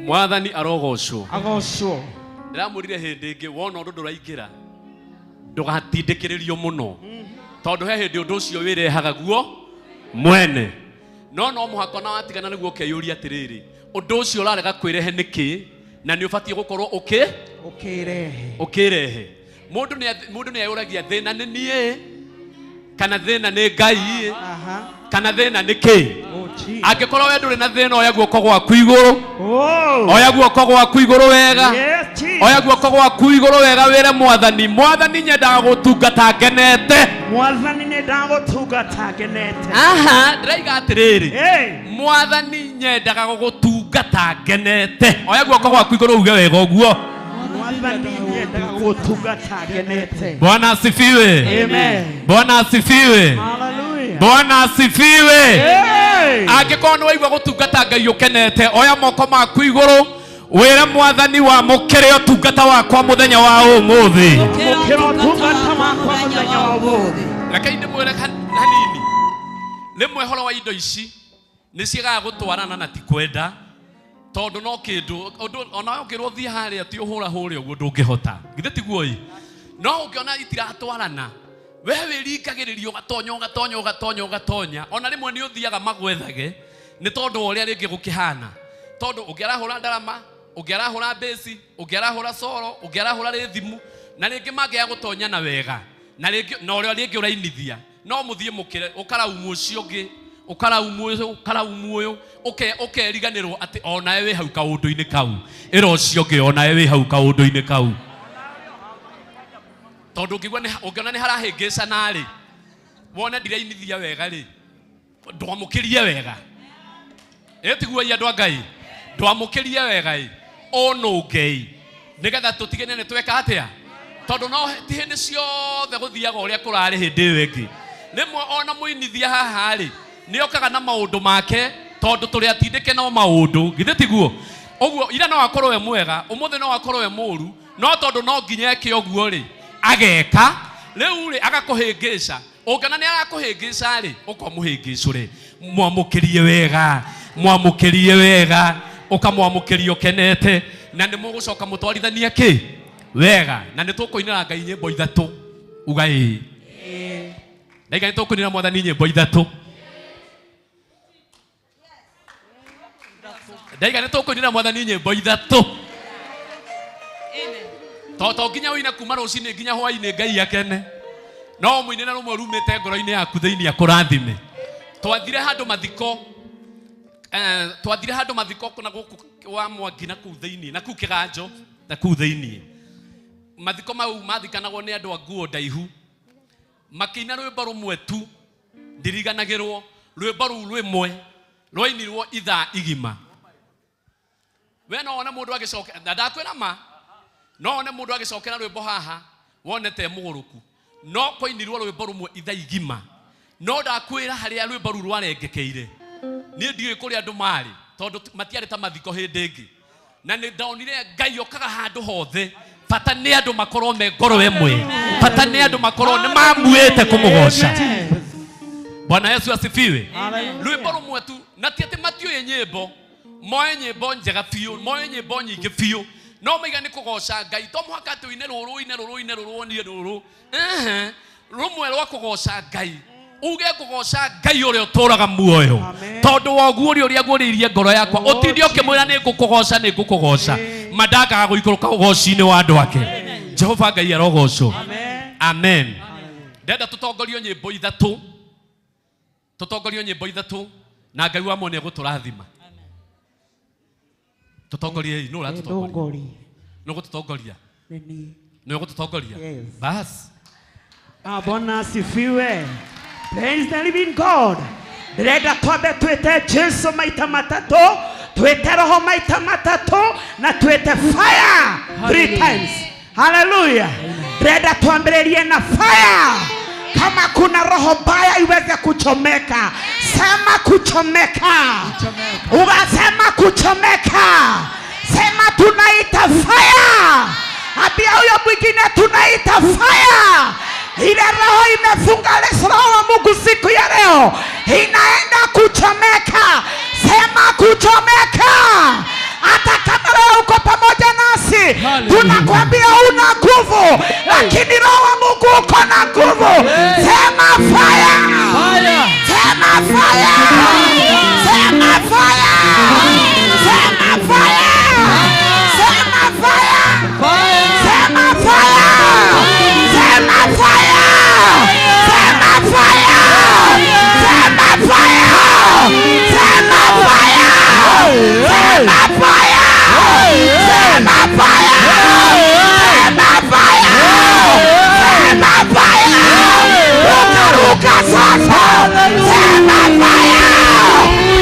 Mwathani arogocwo. Agocwo. Ndiramurire hindi ingi wona undu nduraingira ndugatindikiririo muno tondu he hindi undu ucio wirehaga guo mwene no muhako na watigana niguo ukeyuria atiriri undu ucio urarega kwirehe niki na ni ubatie gukorwo ukirehe mundu ni ayuragia thina ni nie kana thina ni Ngai kana thina ni ki angikorwo we nduri na thina oya guoko gwaku iguru oya guoko gwaku iguru wega oya guoko gwaku iguru wega wire mwathani nyendaga gutungata ngenete aha ndiraiga atiriri mwathani nyendaga gutungata ngenete oya guoko gwaku iguru uge wega uguo Bwana asifiwe. Amen. Bwana asifiwe. Hallelujah. Bwana asifiwe. Hey. Angĩkorwo nĩ waigua gũtungata Ngai ũkenete oya moko maku igũrũ wĩre mwathani wa mũkĩre ũtungata wakwa mũthenya wa ũmũthĩ. Reke ndĩmwĩre hanini rĩmwe horo wa indo ici nĩ ciagaga gũtwarana na ti kwenda tondu no kindu ona ukirwo thie haria ti uhura huri uguo ndungihota githe tiguo i no ukiona itiratwarana we wirikagiririo gatonya ona rimwe ni uthiaga magwethage ni tondu uria ringi gukihana tondu ungiarahura ndarama ungiarahura besi ungiarahura soro ungiarahura rithimu na ringi mangia gutonya na wega na ringi no uria ringi urainithia no muthie mukire ukaraumu ucio ngi ukaraumu uyu ukeriganirwo ati ona we hau kaundu-ini kau ira ucio ngi ona we hau kaundu-ini kau tondu ngigwa ni ungiona ni harahingisa nari wona ndirainithia wega ri ndwamukirie wega etiguo ya andu Ngai ndwamukirie wega i ono Ngai nigetha tutigene ni tweka atia tondu no tihindi ciothe guthiaga uria kurari hindi wengi rimwe ona muinithia haha ri ni okaga na maundu make tondu turi atindike no maundu githe tiguo uguo ira no akorwo we mwega umuthi no akorwo we muru no tondu no nginya eke uguo ri ageka riu ri agakuhingica ungana ni arakuhingica ri ukamuhingicure mwamukirie wega ukamwamukiria ukenete na ni mugucoka mutwarithania ki wega na ni tukuinira Ngai nyimbo ithatu ugai Ngai tukuinira mwathani nyimbo ithatu Ngai tukuinira mwathani nyimbo ithatu toto nginya wina kuma rucini nginya hwaini Ngai akene no muinena rumwe rumite ngoro-ini yaku thiini akurathime twathire handu mathiko kuna guku wa Mwangi na ku thiini na ku Kiganjo na ku thiini mathiko mau mathikanagwo ni andu a nguo ndaihu makina rwimbo rumwe tu ndiriganagirwo rwimbo ru rwimwe rwainirwo ithaa igima we no ona mundu agicoka ndakwira ma no one mundu agicokera rwimbo haha wonete muguruku no koinirwo rwimbo rumwe ithaa igima no ndakwira haria rwimbo ru rwarengekeire ni ndiwe kuri andu mari tondu matiari ta mathiko hindi ingi na ni ndaonire Ngai okaga handu hothe bata ni andu makorwo me ngoro emwe bata ni andu makorwo ni mamuite kumugoca Bwana Yesu asifiwe rwimbo rumwe tu na tiati matioye nyimbo moye nyimbo njega fiu moye nyimbo nyingi fiu no maiga ni kugoca Ngai to muhaka tu ine ruru ni ruru rumwe rwa kugoca Ngai uge kugoca Ngai uria uturaga muoyo tondu woguo uria gwuririe ngoro yakwa utindi ukimwira ni ngukugoca madaka guikuruka ugoci-ini wa andu ake Jehova Ngai arogocwo amen ndenda tutongorio nyimbo ithatu na Ngai wa mone guturathima tutongorie no ratutongoria no gututongoria no gututongoria bas Bwana asifiwe. Praise the living God. Ndĩrenda twambe twĩte Jesu maita matatu, twĩte Roho maita matatu na twĩte fire 3 times. Hallelujah. Ndĩrenda tuambĩrĩrie na fire. Kama kuna roho mbaya iweze kuchomeka, sema kuchomeka. Ukasema kuchomeka, sema tunaita fire. Ambia huyo mwingine tunaita fire. Ile roho imefunga roho wa Mungu siku ya leo inaenda kuchomeka. Sema kuchomeka. Hata kama leo uko pamoja nasi, tunakwambia una nguvu, lakini roho wa Mungu uko na nguvu. Sema fire. Sema fire. Sema fire. Sema fire. Sema fire. Sema fire. Sema fire. Sema fire. Sema fire. Sema fire. Sema fire. Sema fire. Sema fire. Sema fire. Ruka sasa. Sema fire.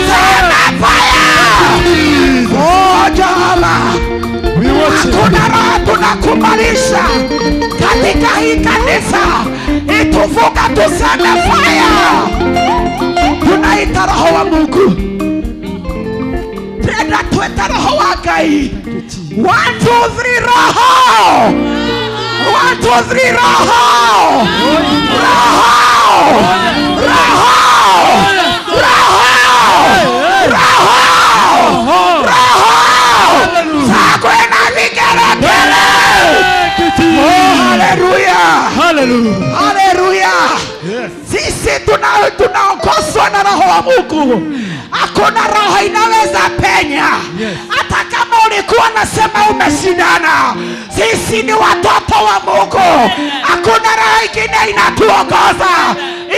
Sema fire. Oh Jehova, tunakubalisha katika hii kanisa ituvuka tuseme fire. Tunaita roho wa Mungu. Tena tueta roho wa Ngai. 1, 2, 3 roho. 1, 2, 3 roho. Roho. Roho. Roho. Roho. Roho. Haleluya. Sisi tunaongozwa na Roho wa Mungu. Hakuna roho inaweza penya. Hata kama ulikuwa nasema umeshindana, sisi ni watoto wa Mungu. Hakuna roho ingine inatuongoza.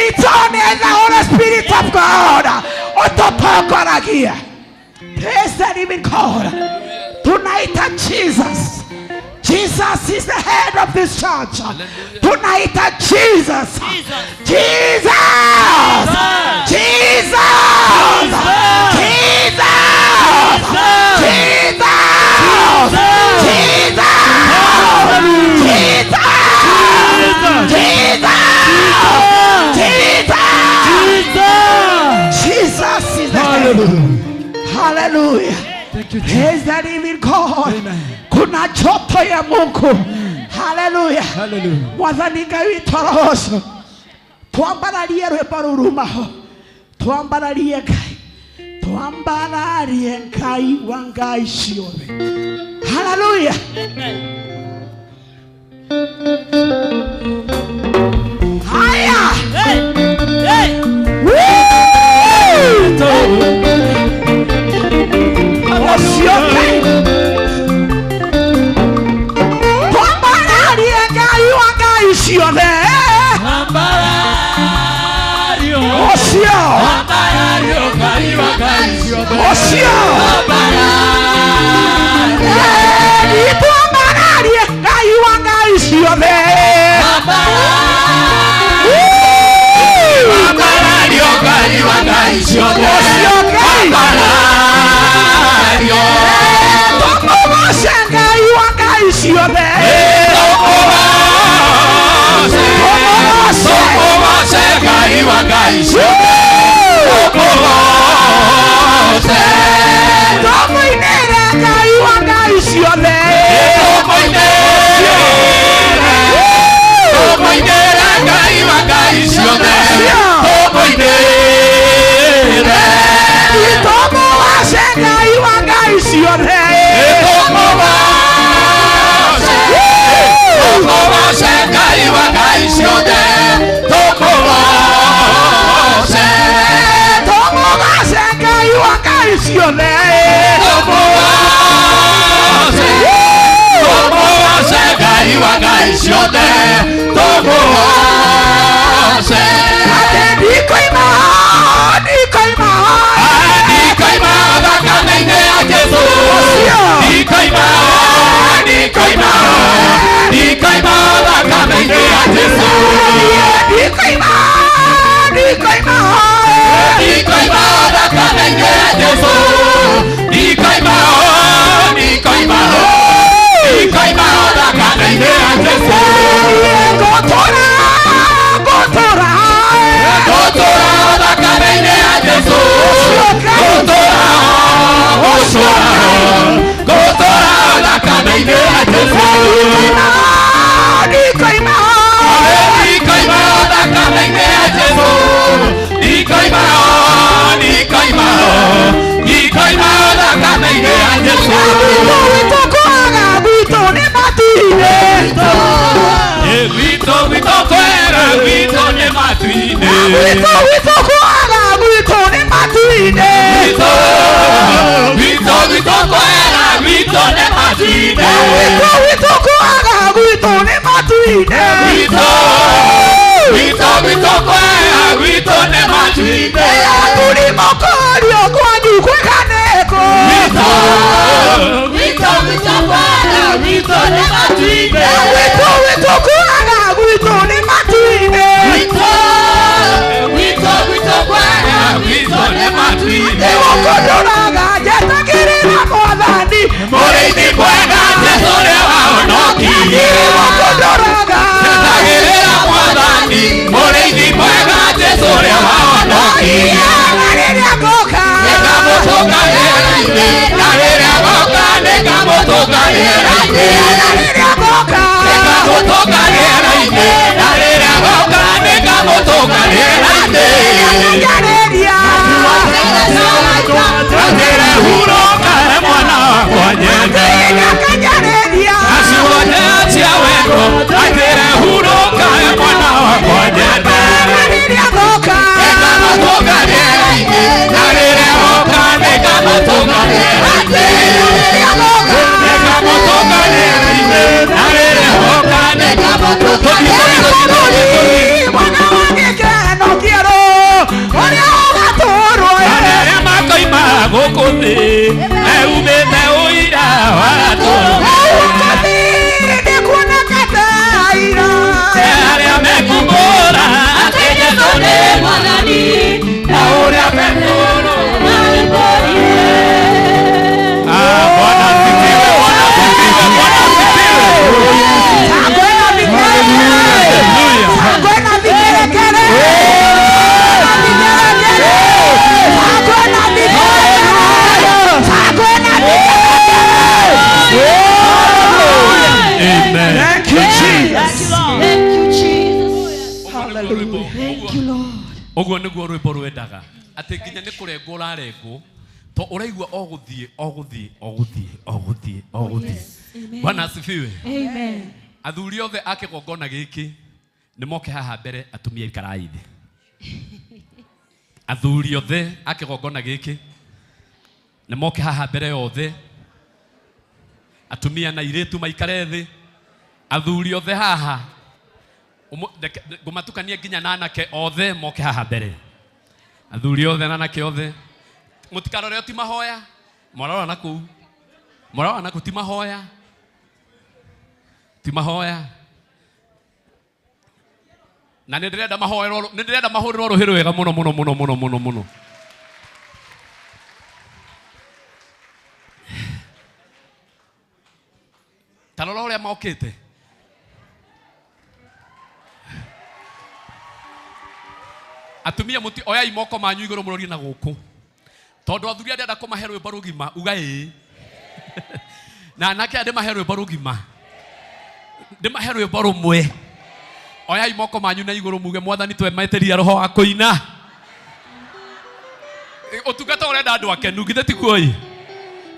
It's only the Holy Spirit of God. Utotokoragia. Praise the living God. Tunaita Jesus. Jesus is the head of this church. Tunaita Jesus. Jesus. Jesus. Jesus. Jesus is the head. Hallelujah. Praise the living God. Kuna joto ya Mungu. Hallelujah. Mwathani Ngai witũ roho. Twambararie rwĩmbo rurumaho. Twambararie Ngai. Twambararie Ngai wa ngai ciothe. Hallelujah. Haya. Hallelujah. Thank you, Lord. Oguo niguo rwimbo rwendaga ati nginya ni kurengwo urarengwo to uraigua oguthie. Bwana asifiwe. Amen. Athuri othe akigongona giki ni moke haha mbere atumia ikarai thi. Athuri othe akigongona giki ni moke haha mbere yothe atumia na iretu maikare thi. Athuri othe haha gumatukania nginya nanake othe moke haha mbere. Athuri othe nanake othe mutikarore ti mahoya morora naku ti mahoya na ndirenda mahorero ruhiro wega muno. Tarora uria mokite atumia muti oya imoko manyu iguru murorie na guku tondu athuri arenda kumahe rwimbo rugima uga ii na anake ande mahe rwimbo rugima ndimahe rwimbo rumwe oya imoko manyu na iguru muge mwathani twemeteria roho wa kuina utungata urenda andu akenu githe tikuoi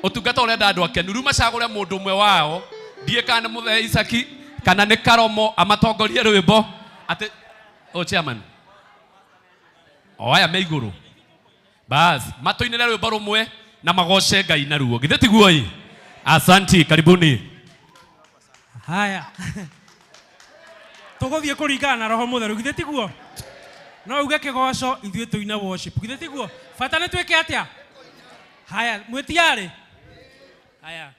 utungata urenda andu akenu ruma cagure mundu umwe wao ndie kana muthe Isaki kana ni Karomo amatongorie rwimbo ati chairman oya me iguru bas matoinere rwimbo rumwe na magoce Ngai na ruo githe tiguoi. Asanti, karibuni. Haya tuguthie kuringana na roho mutheru githe tiguo no uge kigoco ithue tuina worship githe tiguo bata ni twike atia. Haya mwitiari haya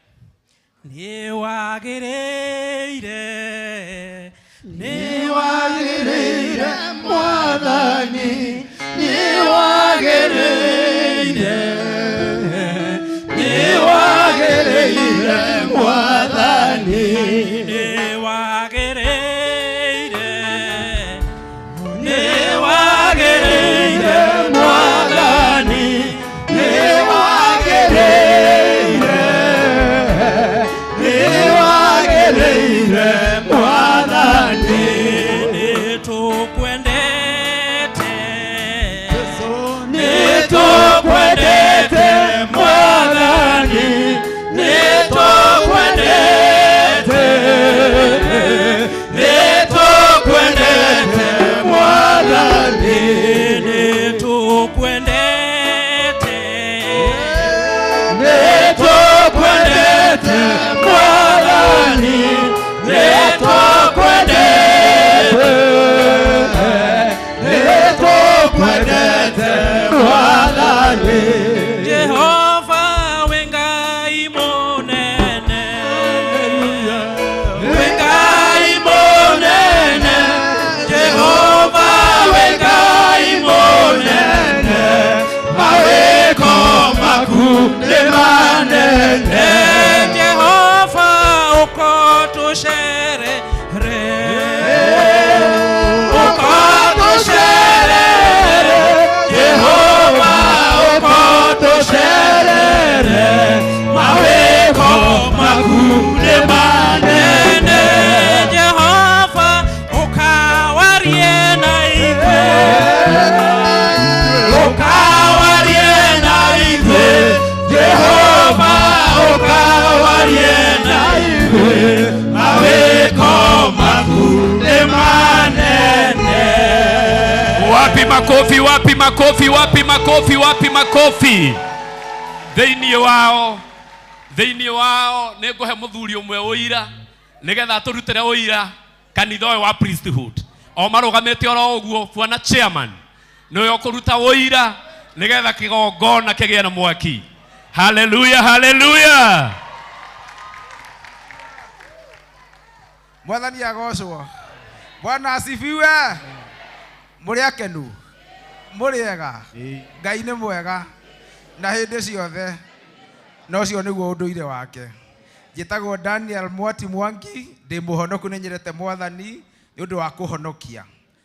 ni wagiriire mwathani ni wagiriire mwathani ni wagiriire mwathani ni wagiriire mwathani nitukwendete mwathani nitukwendete mwathani nitukwendete mwathani nitukwendete mwathani Jehova wengai monene Jehova wengai monene maweko makunde manene Jehova ukotushere Jehova ukotosherere maweko makunde manene Jehova ukawarie na itwe Jehova ukawarie na itwe maweko makunde manene. Wapi makofi thĩinĩ wao nĩ ngũhe mũthuri ũmwe ũira nĩgetha tũrutĩre ũira kanitha ũyũ wa priesthood o marũgamĩte oro ũguo bwana chairman nĩwe ũkũruta ũira nĩgetha kĩgongona kĩgĩe na mwaki. Haleluya. Mwathani agocwo. Bwana asifiwe. Muri akenu muriega Ngai nĩ mwega na hĩndĩ ciothe no cio nĩguo ũndũire wake. Njĩtagwo Daniel Mwati Mwangi ndĩ mũhonoku nĩ nyendete Mwathani nĩ ũndũ wa kũhonokia.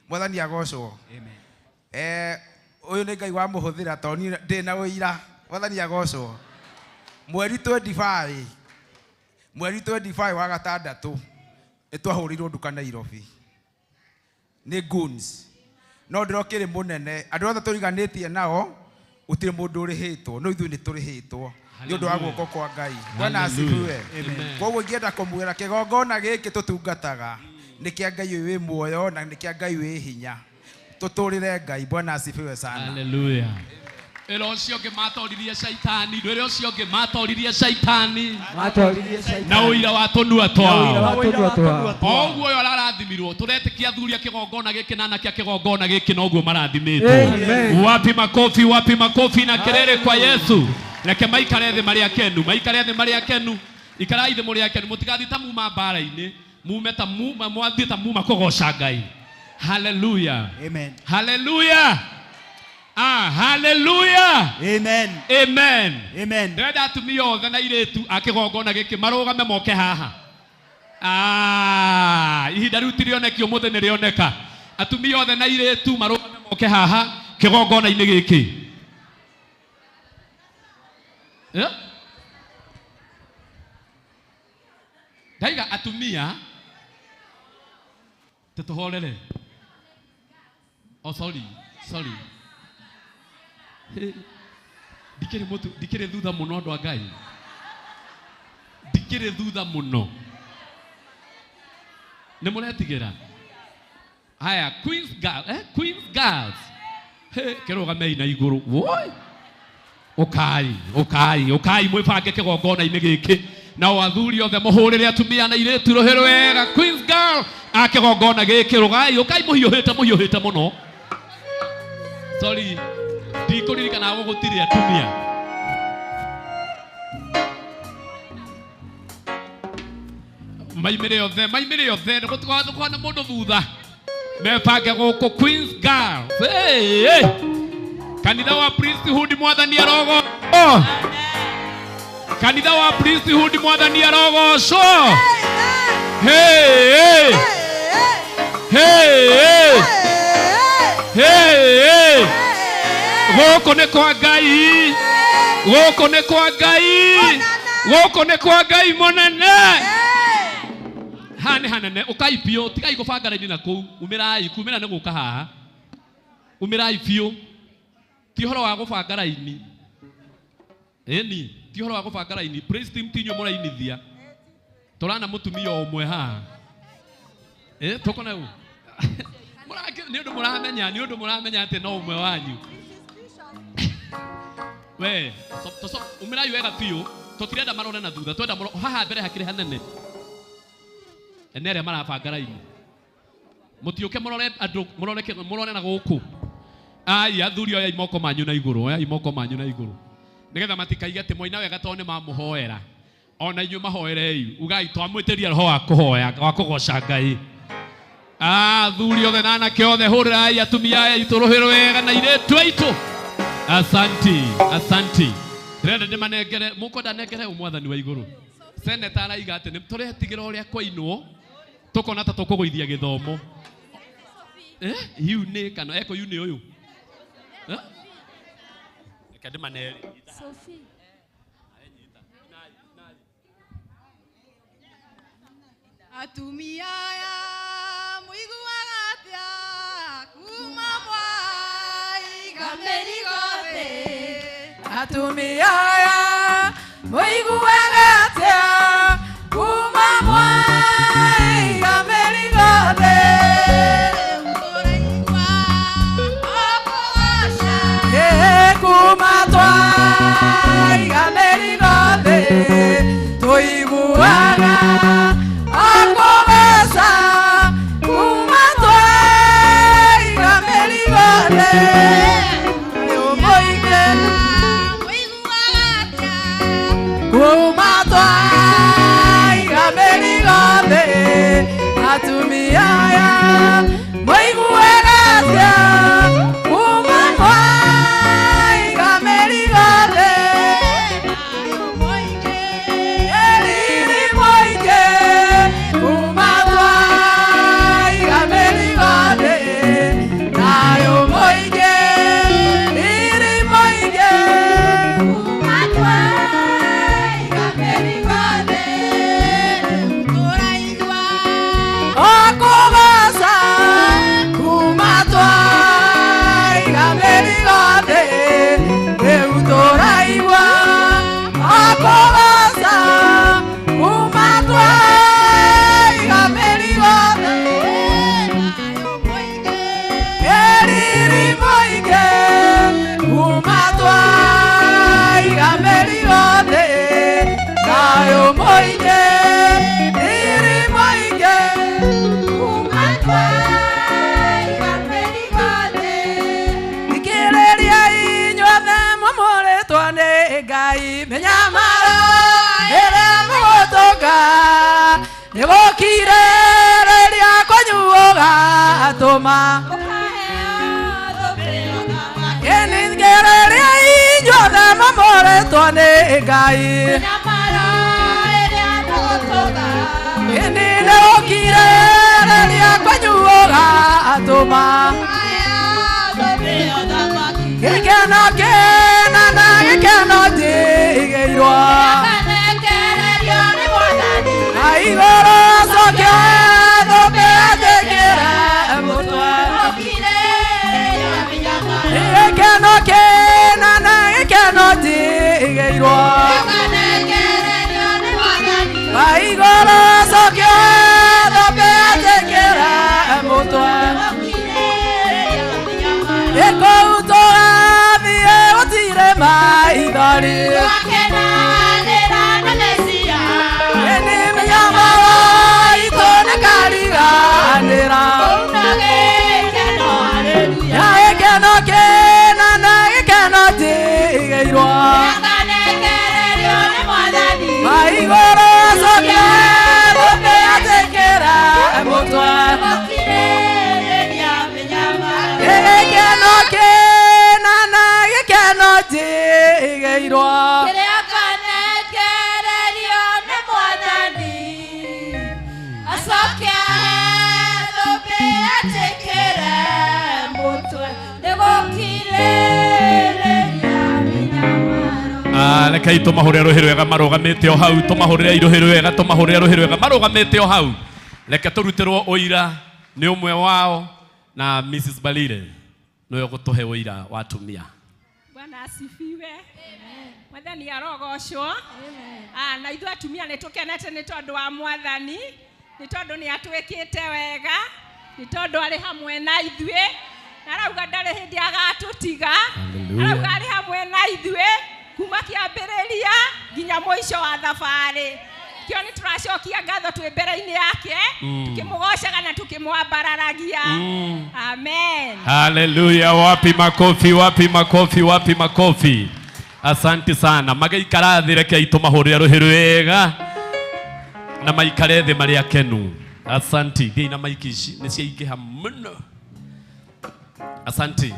Mwathani agocwo. Amen. Ũyũ nĩ Ngai wa mũhũthĩra toni ndĩ na ũira. Mwathani agocwo. Mweri 25 wa gatandatũ nĩ twahũrirwo nduka Nairobi nĩ goons no ndirokire munene andu othe turiganitie nao utire mundu urihitwo no ithuĩ nĩ tũrĩhĩtwo nĩ ũndũ wa guoko kwa Ngai. Bwana asifiwe. Koguo ingĩenda kũmwĩra kĩgongona gĩkĩ tũtungataga nĩ kĩa Ngai wĩ muoyo na nĩ kĩa Ngai wĩ hinya. Tũtũrĩre Ngai. Bwana asifiwe sana. Hallelujah. Ero ũcio ũngĩ matoririe shaitani, ndwĩre ũcio ũngĩ matoririe shaitani na ũira wa tũnua twao. Oguo ũyũ ararathimirwo tũretĩkia athuri a kĩgongona gĩkĩ na anake a kĩgongona gĩkĩ noguo marathimĩtwo. Wapi makofi na kelele kwa Yesu. Reke maikare thĩ marĩ akenu, ikarai thĩ mũrĩ akenu, mũtigathi ta muma mbara-inĩ, mume ta muma mwathiĩ ta muma kũgoca Ngai. Hallelujah. Amen. Hallelujah. Hallelujah. Amen. Amen. Amen. Ndĩrenda atumia othe na airĩtu a kĩgongona gĩkĩ marũgame moke haha. Ihinda rĩu ti rĩonekio mũthĩ nĩ rĩoneka. Atumia othe na airĩtu marũgame moke haha kĩgongona-inĩ gĩkĩ. Ndaiga atumia tũtũhorere. Sorry. Ndikĩrĩ thutha mũno andũ a Ngai. Ndikĩrĩ thutha mũno. Nĩ mũretigĩra. Haya, Queen's Girls. Kĩrũgamei na igũrũ. Woi. Ũkai mwĩbange kĩgongona-inĩ gĩkĩ. Na athuri othe mũhũrĩre atumia na airĩtu rũhĩ rwega. Queen's Girl a kĩgongona gĩkĩ rũgai. Ũkai mũhiũhĩte mũno. Sorry. Ndikũririkana gũtirĩ atumia. Maimĩre othe nĩgũtigathũkwo na mũndũ thutha. Mebange gũkũ Queen's Girl. Kanitha wa priesthood mwathani arogocwo. Kanitha wa priesthood mwathani arogocwo. Gũkũ nĩ kwa Ngai. Gũkũ nĩ kwa Ngai mũnene. Hane hanene ũkai biũ tigai gũbanga raini na kũu. Umĩrai kumĩra nĩ gũka haha. Umĩrai biũ. Ti ũhoro wa gũbanga raini. Ti ũhoro wa gũbanga raini. Praise team tinyo mũrainithia. Tũrana mũtumia ũmwe haha. Tũkona ũũ. Nĩ ũndũ mũramenya atĩ no ũmwe wanyu. We, umĩrai wega biũ. Tũtirenda marone na thutha. Twenda haha mbere hakĩrĩ hanene. Ene arĩa marabanga raini. Mũtiũke mũrore na gũkũ. Athuri oya imoko manyu na igũrũ. Nĩgetha matikaige atĩ moina wega tondũ nĩ mamũhoera. Ona inyuĩ mahoerei. Ugai twamwĩtĩria roho wa kũhoya, wa kũgoca Ngai. Athuri othe na anake othe hũrĩrai atumia aitũ rũhĩ rwega na airĩtu aitũ. Asanti. Ndĩrenda ndĩmanengere, mũkwenda nengere ũmwathani wa igũrũ. Seneta araiga atĩ nĩtũretigĩra ũrĩa kwainwo. Tũkona ta tũkũgũithia gĩthomo. Hiu nĩ kana eko yu nĩ ũyũ. Reke ndĩmanere. Atumia aya mũiguaga atĩa kuma mwaiga mĩrigo thĩ. Atumia aya mũiguaga atĩa kuma mwaiga mĩrigo thĩ. Mũraigua okũgoca kuma twaiga mĩrigo thĩ. Tũiguaga Kuma nĩgũkirĩrĩria kũnyuoga atũma ĩningĩrĩria inyuothe mamũrĩtwo nĩ Ngai ĩni nĩgũkirĩrĩria kũnyuoga atũma gĩkeno kĩna na gĩkeno njĩgĩirwo na igũrũ cokia thũmbĩ njĩkĩre mũtwe gĩkeno kĩna na gĩkeno njĩgĩirwo na igũrũ cokia thũmbĩ njĩkĩre mũtwe ĩkũu tũgathiĩ gũtirĩ maithori ĩni mĩnyamaro itũ nĩkariganĩra na gĩkeno kĩna na gĩkeno njĩgĩirwo na igũrũ cokia thũmbĩ njĩkĩre mũtwe gĩkeno kĩna na gĩkeno njĩgĩirwo kĩrĩa kanekererio nĩ Mwathani acokia thũmbĩ njĩkĩre mũtwe nĩgũkirĩrĩria mĩnyamaro. Rekei tũmahũrĩre rũhĩ rwega marũgamĩte o hau, tũmahũrĩre rũhĩ rwega, tũmahũrĩre rũhĩ rwega marũgamĩte o hau. Reke tũrutĩrwo ũira nĩ ũmwe wao na Mrs. Balire nĩwe gũtũhe ũira wa atumia. Bwana asifiwe. Mwathani arogocwo. Na ithuĩ atumia nĩtũkenete nĩ tondũ wa Mwathani, nĩ tondũ nĩ atwĩkĩte wega, nĩ tondũ arĩ hamwe na ithuĩ, na arauga ndarĩ hĩndĩ agatũtiga, arauga arĩ hamwe na ithuĩ kuma kĩambĩrĩria nginya mũico wa thabarĩ. Kĩo nĩ tũracokia ngatho twĩ mbere-inĩ yake, tukimũgocaga na tukimwambararagia. Amen. Hallelujah. Wapi makofi, wapi makofi, wapi makofi. Asante sana. Magaikara thĩ rekei tũmahũrĩre rũhĩ rwega na maikare thĩ marĩ akenu. Asante. Thiĩ na maiki ici nĩ ciaingĩha mũno. Asante.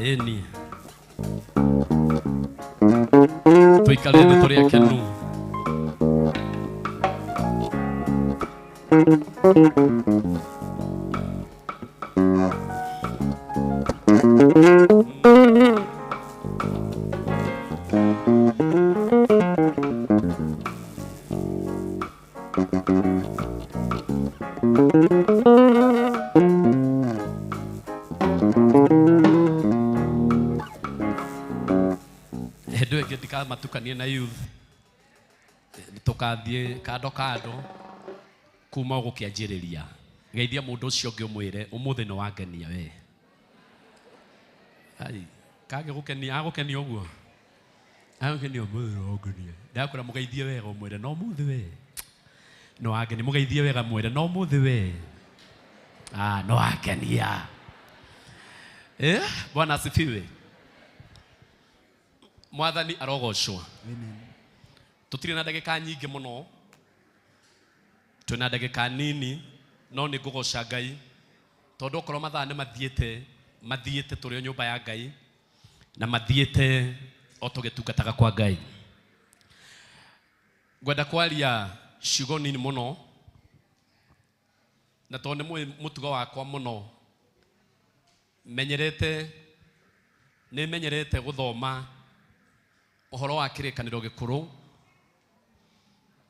Eni tuikare thĩ tũrĩ akenu. Matukanie na youth tukathiĩ kando kando kuma gũkĩanjĩrĩria geithia mũndũ ũcio ũngĩ ũmwĩre ũmũthĩ nĩ wangenia we. Kage gũkenia agũkenia ũguo agũkenia ũmũthĩ nĩ wangenia ndakwĩra mũgeithie wega ũmwĩre no ũmũthĩ we nĩ wangenia mũgeithie wega mwĩre no ũmũthĩ we nĩ wangenia. Bwana asifiwe. Mwathani arogocwo. Tutirĩ na ndagĩka nyingĩ mũno, twĩna ndagĩka nini, no nĩ ngũgoca Ngai tondũ okorwo mathaa nĩ mathiĩte tũrĩ o nyũmba ya Ngai na mathiĩte o tũgĩtungataga kwa Ngai. Ngwenda kwaria ciugo nini mũno na tondũ nĩ mũtugo wakwa mũno menyerete gũthoma ũhoro wa kĩrĩkanĩro gĩkũrũ.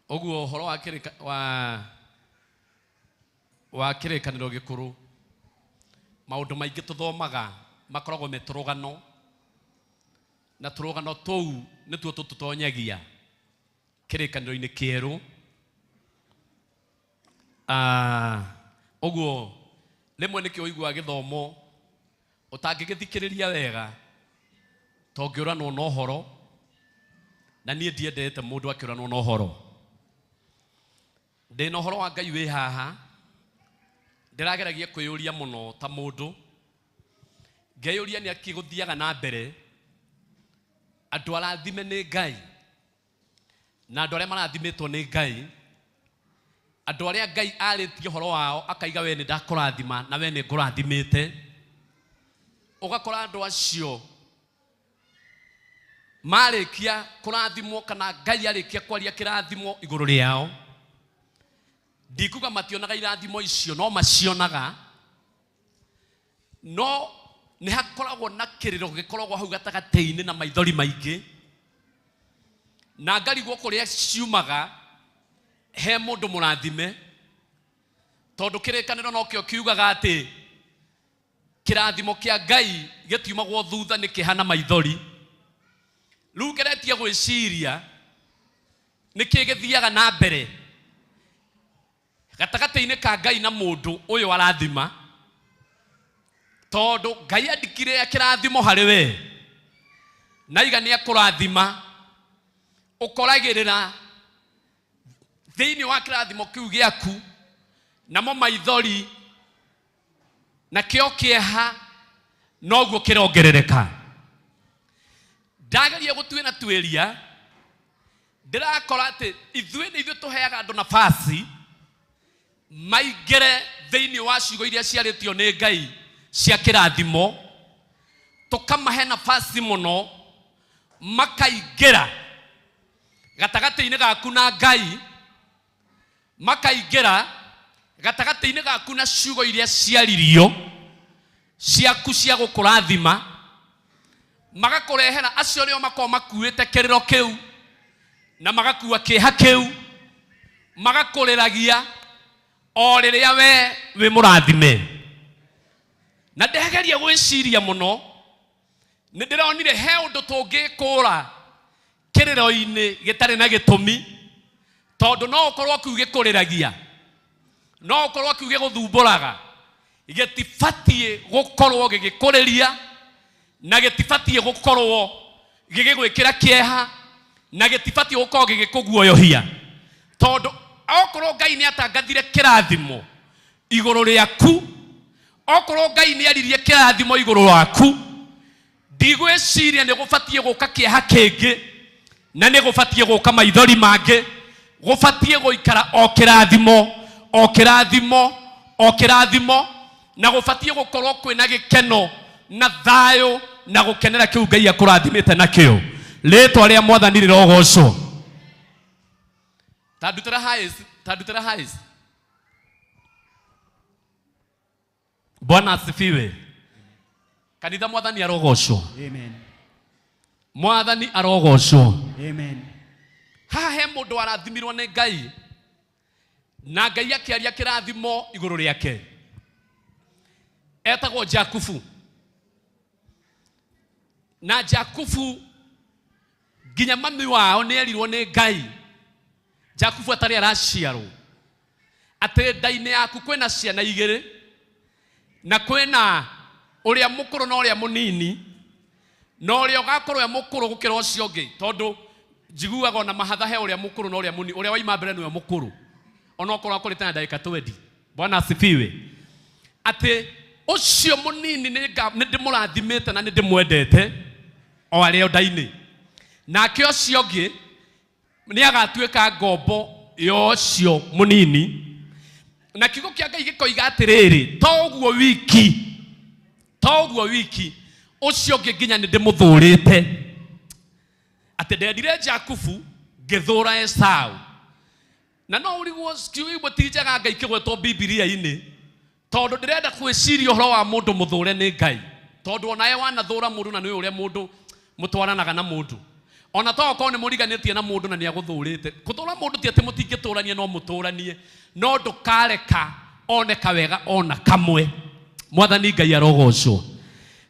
Ũguo ũhoro wa kĩrĩkanĩro gĩkũrũ maũndũ maingĩ tũthomaga makoragwo me tũrũgano, na tũrũgano tũu nĩtuo tũtũtonyagia kĩrĩkanĩro-inĩ kĩerũ. Ũguo rĩmwe nĩkĩo ũiguaga gĩthomo ũtangĩgĩthikĩrĩria wega tongĩũranwo na ũhoro, na niĩ ndiendete mũndũ akĩũranwo na ũhoro. Ndĩna ũhoro wa Ngai wĩ haha, ndĩrageragia kwĩyũria mũno ta mũndũ, ngeyũria nĩ akĩgũthiaga na mbere andũ arathime nĩ Ngai na andũ arĩa marathimetwo nĩ Ngai, andũ arĩa Ngai arĩtie ũhoro wao akaiga we nĩ ndakũrathima na we nĩ ngũrathimĩte, ũgakora andũ acio marĩkia kũrathimwo kana Ngai arĩkia kwaria kĩrathimo igũrũ rĩao, ndikuga mationaga irathimo icio, no macionaga, no nĩ hakoragwo na kĩrĩro gĩkoragwo hau gatagatĩ-inĩ na maithori maingĩ, na ngarigwo kũrĩa ciumaga he mũndũ mũrathime, tondũ kĩrĩkanĩro no kĩo kiugaga atĩ kĩrathimo kĩa Ngai gĩtiumagwo thutha nĩ kĩhana maithori. Rĩu ngeretie gwĩciria nĩkĩ gĩthiaga na mbere gatagatĩ-inĩ ka Ngai na mũndũ ũyũ arathima, tondũ Ngai andikire kĩrathimo harĩ we na iga nĩ akũrathima, ũkoragĩrĩra thĩinĩ wa kĩrathimo kĩu gĩaku namo maithori na kĩo kĩeha noguo kĩrongerereka. Ndageria gũtuĩra tuĩria, ndĩrakora atĩ ithuĩ nĩ ithuĩ tũheaga andũ nafasi maingĩre thĩinĩ wa ciugo iria ciarĩtio nĩ Ngai cia kĩrathimo, tũkamahe nafasi mũno makaingĩra gatagatĩ-inĩ gaku na Ngai, makaingĩra gatagatĩ-inĩ gaku na ciugo iria ciaririo ciaku cia gũkũrathima, magakũrehera acio nĩo makorwo makuĩte kĩrĩro kĩu na magakua kĩeha kĩu, magakũrĩragia o rĩrĩa we wĩ mũrathime. Na ndegeria gwĩciria mũno, nĩ ndĩronire he ũndũ tũngĩkũra kĩrĩro-inĩ gĩtarĩ na gĩtũmi, tondũ no ũkorwo kiuge kũrĩragia, no ũkorwo kiuge gũthumbũraga, gĩtibatiĩ gũkorwo gĩgĩkũrĩria na gĩtibatiĩ gũkorwo gĩgĩgwĩkĩra kĩeha na gĩtibatiĩ gũkorwo gĩgĩkũguoyohia, tondũ okorwo Ngai nĩ atangathire kĩrathimo igũrũ rĩaku, okorwo Ngai nĩ aririe kĩrathimo igũrũ rwaku, ndigwĩciria nĩ gũbatiĩ gũka kĩeha kĩngĩ na nĩ gũbatiĩ gũka maithori mangĩ, gũbatiĩ gũikara o kĩrathimo o kĩrathimo o kĩrathimo, na gũbatiĩ gũkorwo kwĩna gĩkeno na thayũ na gũkenera kĩu Ngai akũrathimĩte nakĩo. Rĩĩtwa rĩa Mwathani rĩrogocwo. Tandutĩra hais. Bwana asifiwe. Kanitha Mwathani arogocwo. Amen. Mwathani arogocwo. Amen. Haha he mũndũ arathimirwo nĩ Ngai na Ngai akĩaria kĩrathimo igũrũ rĩake. Etagwo Jakubu. Na Jakubu nginya mami wao nĩ erirwo nĩ Ngai, Jakubu atarĩ araciarwo, atĩ nda-inĩ yaku kwĩna ciana igĩrĩ, na kwĩna ũrĩa mũkũrũ na ũrĩa mũnini, na ũrĩa ũgakorwo e mũkũrũ gũkĩra ũcio ũngĩ, tondũ njiguaga ona mahatha he ũrĩa mũkũrũ na ũrĩa mũnini, ũrĩa waima mbere nĩwe mũkũrũ, ona okorwo akũrĩte na ndagĩka 20. Bwana asifiwe. Atĩ ũcio mũnini nĩ ndĩmũrathimĩte na nĩ ndĩmwendete o arĩ o nda-inĩ, nake ũcio ũngĩ nĩ agatuĩka ngombo ya ũcio mũnini. Na kiugo kĩa Ngai gĩkoiga atĩrĩrĩ, to ũguo wiki ũcio ũngĩ nginya nĩ ndĩmũthũrĩte. Atĩ ndendire Jakubu ngĩthũra Esau. Na no ũrigwo kiugo ti njega Ngai kĩgwetwo Bibilia-inĩ, tondũ ndĩrenda gwĩciria ũhoro wa mũndũ mũthũre nĩ Ngai, tondũ onawe wanathũra mũndũ na nĩ ũrĩa mũndũ mũtwaranaga na mũndũ, ona to okorwo nĩ mũriganĩtie na mũndũ na nĩ agũthũrĩte. Gũthũra mũndũ ti atĩ mũtingĩtũrania, no mũtũranie, no ndũkareka oneka wega ona kamwe. Mwathani Ngai arogocwo.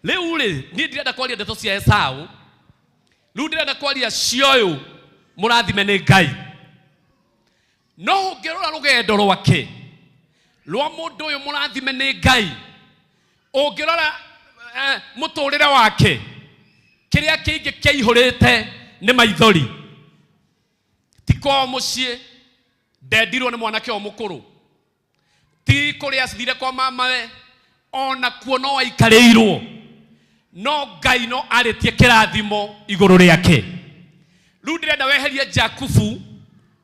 Rĩu rĩ, niĩ ndirenda kwaria ndeto cia Esau, rĩu ndĩrenda kwaria cia ũyũ mũrathime nĩ Ngai. No ũngĩrora rũgendo rwake rwa mũndũ ũyũ mũrathime nĩ Ngai, ũngĩrora mũtũrĩre wake, kĩrĩa kĩingĩ kĩaihũrĩte nĩ maithori. Ti kwao mũciĩ, ndendirwo nĩ mwanake o mũkũrũ, ti kũrĩa cithire kwa mamawe, ona kuo no aikarĩirwo. no Ngai no arĩtie kĩrathimo igũrũ rĩake. Rĩu ndĩrenda weherie Jakubu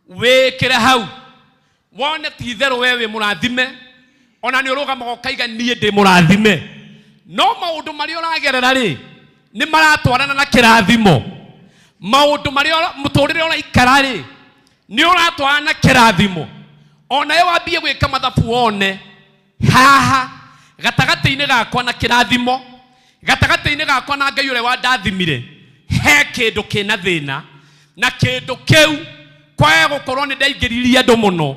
wĩkĩre hau wone ti itherũ we wĩ mũrathime ona nĩ ũrũgamaga ũkaiga niĩ ndĩ mũrathime no maũndũ marĩa ũragerera rĩ nĩ maratwarana na kĩrathimo. Maũndũ marĩa mũtũrĩre ũraikara rĩ nĩ ũratwarana na kĩrathimo. Ona we wambie gwĩka mathabu wone haha gatagata-inĩ gakwa na kĩrathimo, gatagata-inĩ gakwa na Ngai ũrĩa wandathimire he kĩndũ kĩna thĩna, na kĩndũ kĩu kwaga gũkorwo nĩ ndaingĩririe andũ mũno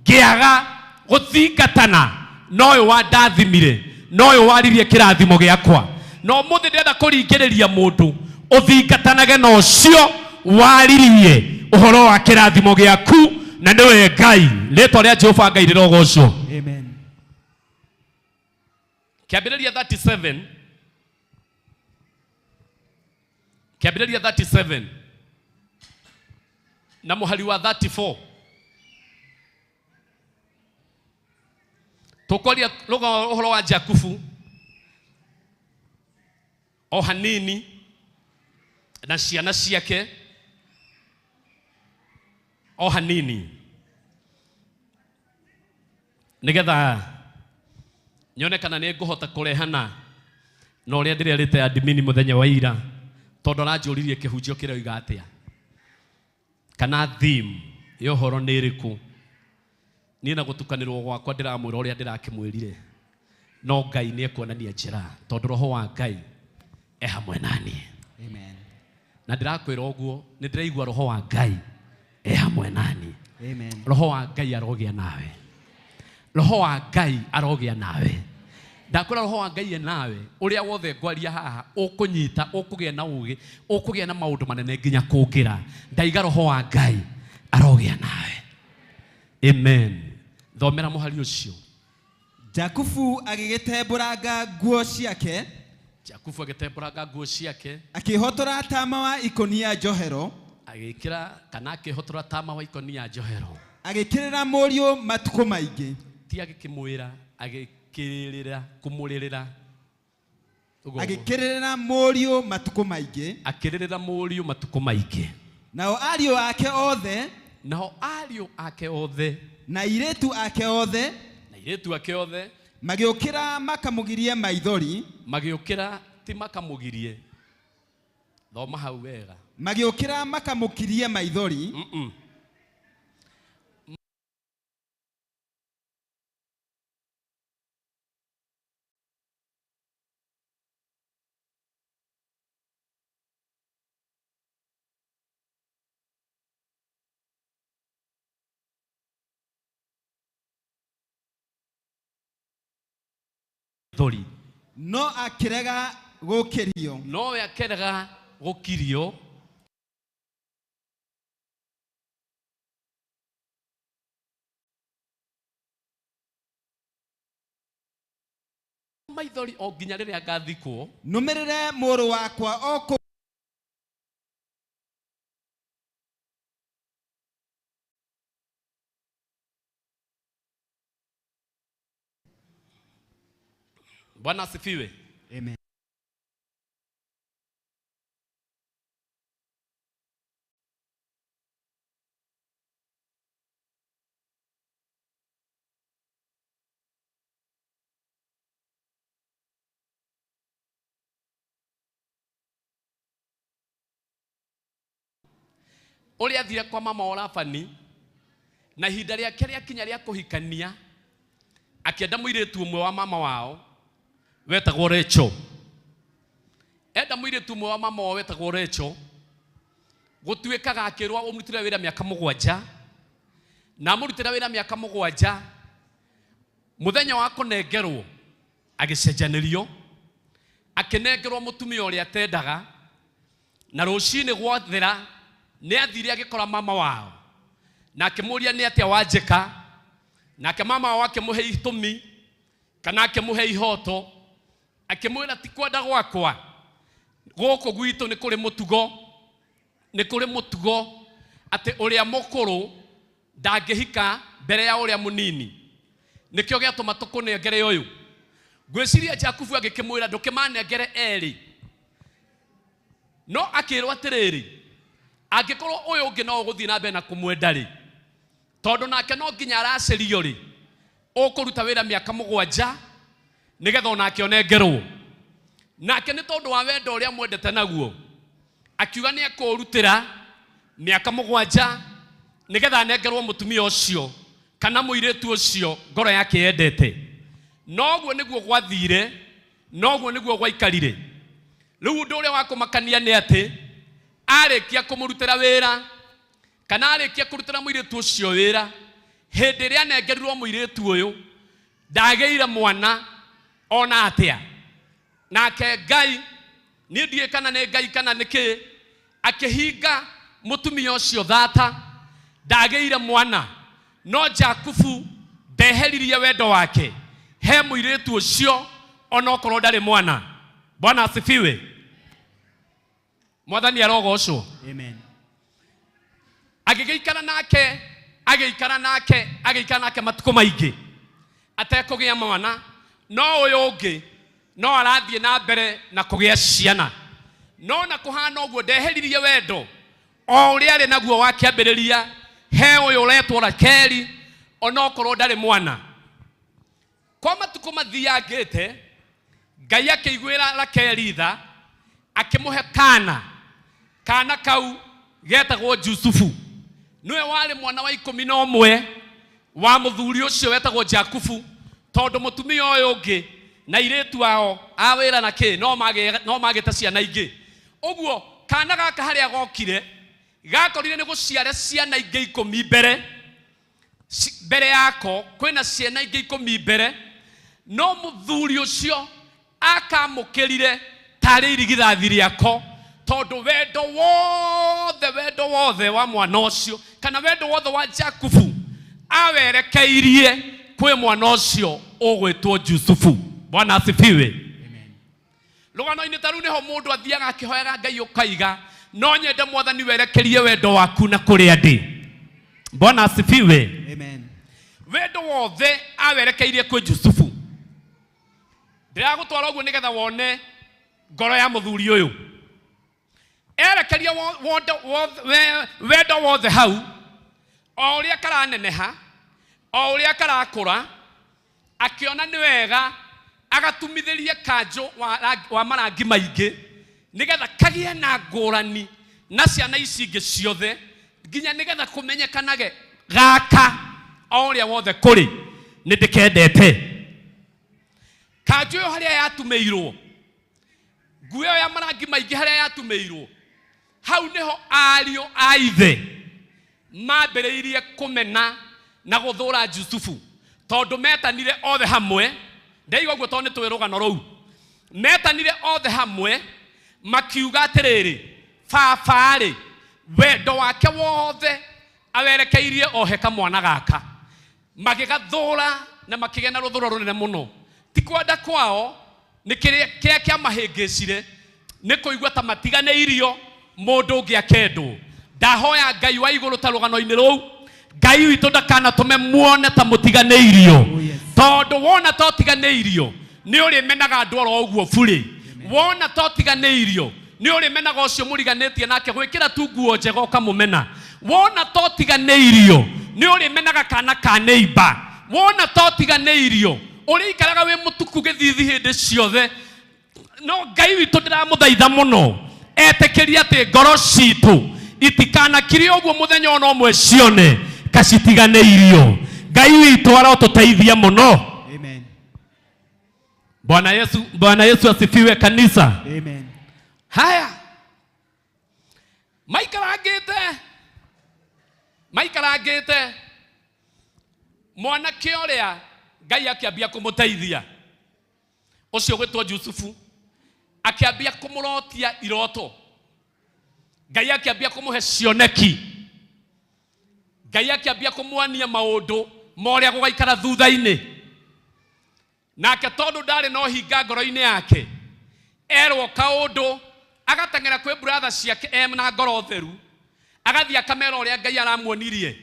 ngĩaga gũthingatana no ũyũ wandathimire, no ũyũ waririe kĩrathimo gĩakwa. No mũthĩ ndĩrenda kũringĩrĩria mũndũ ũthingatanage na ũcio waririe ũhoro wa kĩrathimo gĩaku, na nĩwe Ngai. Rĩĩtwa rĩa Jehova Ngai rĩrogocwo. Amen. Kĩambĩrĩria 37 Kĩambĩrĩria 37 na mũhari wa 34 tũkũria ũhoro wa Jakubu o hanini na ciana ciake o hanini nĩgetha nyone kana nĩ ngũhota kũrehana na ũrĩa ndĩrerĩte admin mũthenya wa ira, tondũ aranjũririe kĩhunjio kĩroiga atĩa kana theme ya ũhoro nĩ ĩrĩkũ. Niĩ na gũtukanĩrwo gwakwa ndĩramwĩra ũrĩa ndĩrakĩmwĩrire, no Ngai nĩ ekuonania njĩra tondũ roho wa Ngai e hamwe naniĩ. Amen. Na ndĩrakwĩra ũguo nĩ ndĩraigua roho wa Ngai e hamwe naniĩ. Amen. Roho wa Ngai arogĩa nawe, roho wa Ngai arogĩa nawe. Ndakwĩra roho wa Ngai e nawe, ũrĩa wothe ngwaria haha ũkũnyita, ũkũgĩa na ũgĩ, ũkũgĩa na maũndũ manene nginya kũngĩra. Ndaiga roho wa Ngai arogĩa nawe. Amen. Thomera mũhari ũcio. Jakubu agĩgĩtembũranga nguo ciake, Jakubu agĩtembũranga nguo ciake, akĩhotora tama wa ikũnia njohero, agĩkĩra kana akĩhotora tama wa ikũnia njohero, agĩkĩrĩra mũriũ matukũ maingĩ. Ti agĩkĩmwĩra, agĩkĩrĩra kũmũrĩrĩra, agĩkĩrĩra mũriũ matukũ maingĩ, akĩrĩrĩra mũriũ matukũ maingĩ. Nao ariũ ake othe, nao ariũ ake othe, na airĩtu ake othe, na airĩtu ake othe, magĩũkĩra makamũgirie maithori, magĩũkĩra ti makamũgirie, thoma hau wega, magĩũkĩra makamũkirie maithori, no akĩrega gũkĩrio, no we akĩrega gũkirio, maithori o nginya rĩrĩa ngathikwo, nũmĩrĩre mũrũ wakwa o Bwana asifiwe. Amen. Ũrĩa athire kwa mama wa Labani na ihinda rĩake rĩakinya rĩa kũhikania, akĩenda mũirĩtu ũmwe wa mama wao wetagwo Rachel. Enda mũirĩtu ũmwe wa mama wao wetagwo Rachel, gũtuĩkaga akĩrwo ũmũrutĩre wĩra mĩaka 7, na mũrutĩre wĩra mĩaka 7, mũthenya wa kũnengerwo agĩcenjanĩrio, akĩnengerwo mũtumia ũrĩa atendaga, na rũcinĩ gwathera nĩ athire agĩkora mama wao na akĩmũria nĩ atĩa wanjĩka, nake mama wao akĩmũhe itũmi kana akĩmũhe ihoto, akĩmwĩra ti kwenda gwakwa, gũkũ gwitũ nĩ kũrĩ mũtugo, nĩ kũrĩ mũtugo atĩ ũrĩa mũkũrũ ndangĩhika mbere ya ũrĩa mũnini, nĩkĩo gĩatũma tũkũnengere ũyũ. Ngwĩciria Jakubu agĩkĩmwĩra ndũkĩmanengere erĩ, no akirwa atiriri angikorwo uyu ungi no guthii na mbere na kumwenda ri tondu nake no nginya aracerio ri ukuruta wira miaka 7 nigetha onake onengerwo nake ni tondu wa wendo uria mwendete naguo akiuga ni akurutira miaka 7 nigetha anengerwo mutumia ucio kana muiretu ucio ngoro yake yendete noguo niguo gwathire noguo niguo gwaikarire riu ndu uria wakumakania ni ati arikia kumurutira wira kana arikia kurutira muiretu ucio wira hindi ria nengerirwo muiretu uyu ndageire mwana ona atia nake Ngai ni ndie kana ne Ngai kana niki akihinga mutumia ucio thata ndageire mwana no Jakubu ndeheririe wendo wake he muiretu ucio ona okorwo ndari mwana. Bwana asifiwe. Mwathani arogocwo. Amen. Agigeikara nake matuko maingi atekugia mwana no uyu ungi no arathie na mbere na kugia ciana no na kuhana uguo ndeheririe wendo o uria ari naguo wakiambiriria he uyu uretwo Rakeli ona okorwo ndari mwana. Kwa matuko mathiangite Ngai akĩiguĩra Rakeli tha akimuhe kana kau getagwo Jusufu niwe wari mwana wa 11 wa muthuri ucio wetagwo Jakubu tondu mutumia uyu ungi na iretu wao awira na ki no magita ciana ingi uguo kana gaka haria gokire gakorire ni guciara ciana ingi 10 mbere yako kwina ciana ingi 10 mbere no muthuri ucio akamukirire tari irigithathi riako tondu wendo wothe wa mwana ucio kana wendo wothe wa Jakubu awerekeirie kwi mwana ucio ugwitwo Jusufu. Bwana asifiwe. Amen. Rugano-ini taru niho mundu athiaga akihoyaga Ngai ukaiga no nyende Mwathani werekerie wendo waku na kuria ndi. Bwana asifiwe. Amen. Wendo wothe awerekeirie kwi Jusufu ndiragutwara uguo nigetha wone ngoro ya muthuri uyu erekeria wendo wothe hau o uria karaneneha o uria karakura akiona ni wega agatumithirie kanjo wa marangi maingi nigetha kagie na ngurani na ciana ici ingi ciothe nginya nigetha kumenyekanage gaka o uria wothe kuri ni ndikendete kanjo yo haria yatumeirwo nguo ya marangi maingi haria yatumeirwo hau niho ario aithe mambiriirie kumena na guthura Jusufu tondu metanire othe hamwe ndaiga guo tondu twi rugano rou metanire othe hamwe makiuga atiriri baba-ri wendo wake wothe awerekeirie oheka mwana gaka magigathura na makigena ruthuro runene muno tikwenda kwao ni kiria kia mahingicire ni kuigua ta matiganeirio mundu ungi akendwo ndahoya Ngai wa iguru ta rugano-ini rou Ngai witu ndakana tume muone ta mutiganeirio tondu wona to tiganeirio ni uri menaga ndwaro uguo buri wona to tiganeirio ni uri menaga ucio muriganetie nake gwikira tu nguo njega ukamumena wona to tiganeirio ni uri menaga kana ka neighbor wona to tiganeirio uri ikaraga we mutuku githithi hindi ciothe no Ngai witu ndiramuthaitha muno etekeria ati ngoro citu itikana kirio uguo muthenya ono mwe cione kacitiganeirio Ngai witu arotuteithia muno. Amen. Bwana Yesu asifiwe kanisa. Amen. Haya maikarangite mwanake uria Ngai akiambia kumuteithia ucio gwitwo Jusufu akiambia kumurotia iroto Ngai akiambia kumuhe cioneki Ngai akiambia kumuania maundu moria gugaikara thutha-ini nake tondu ndari no hinga ngoro-ini yake erwo kaundu agatengera kwi brother ciake na ngoro theru agathia akamera uria Ngai aramuonirie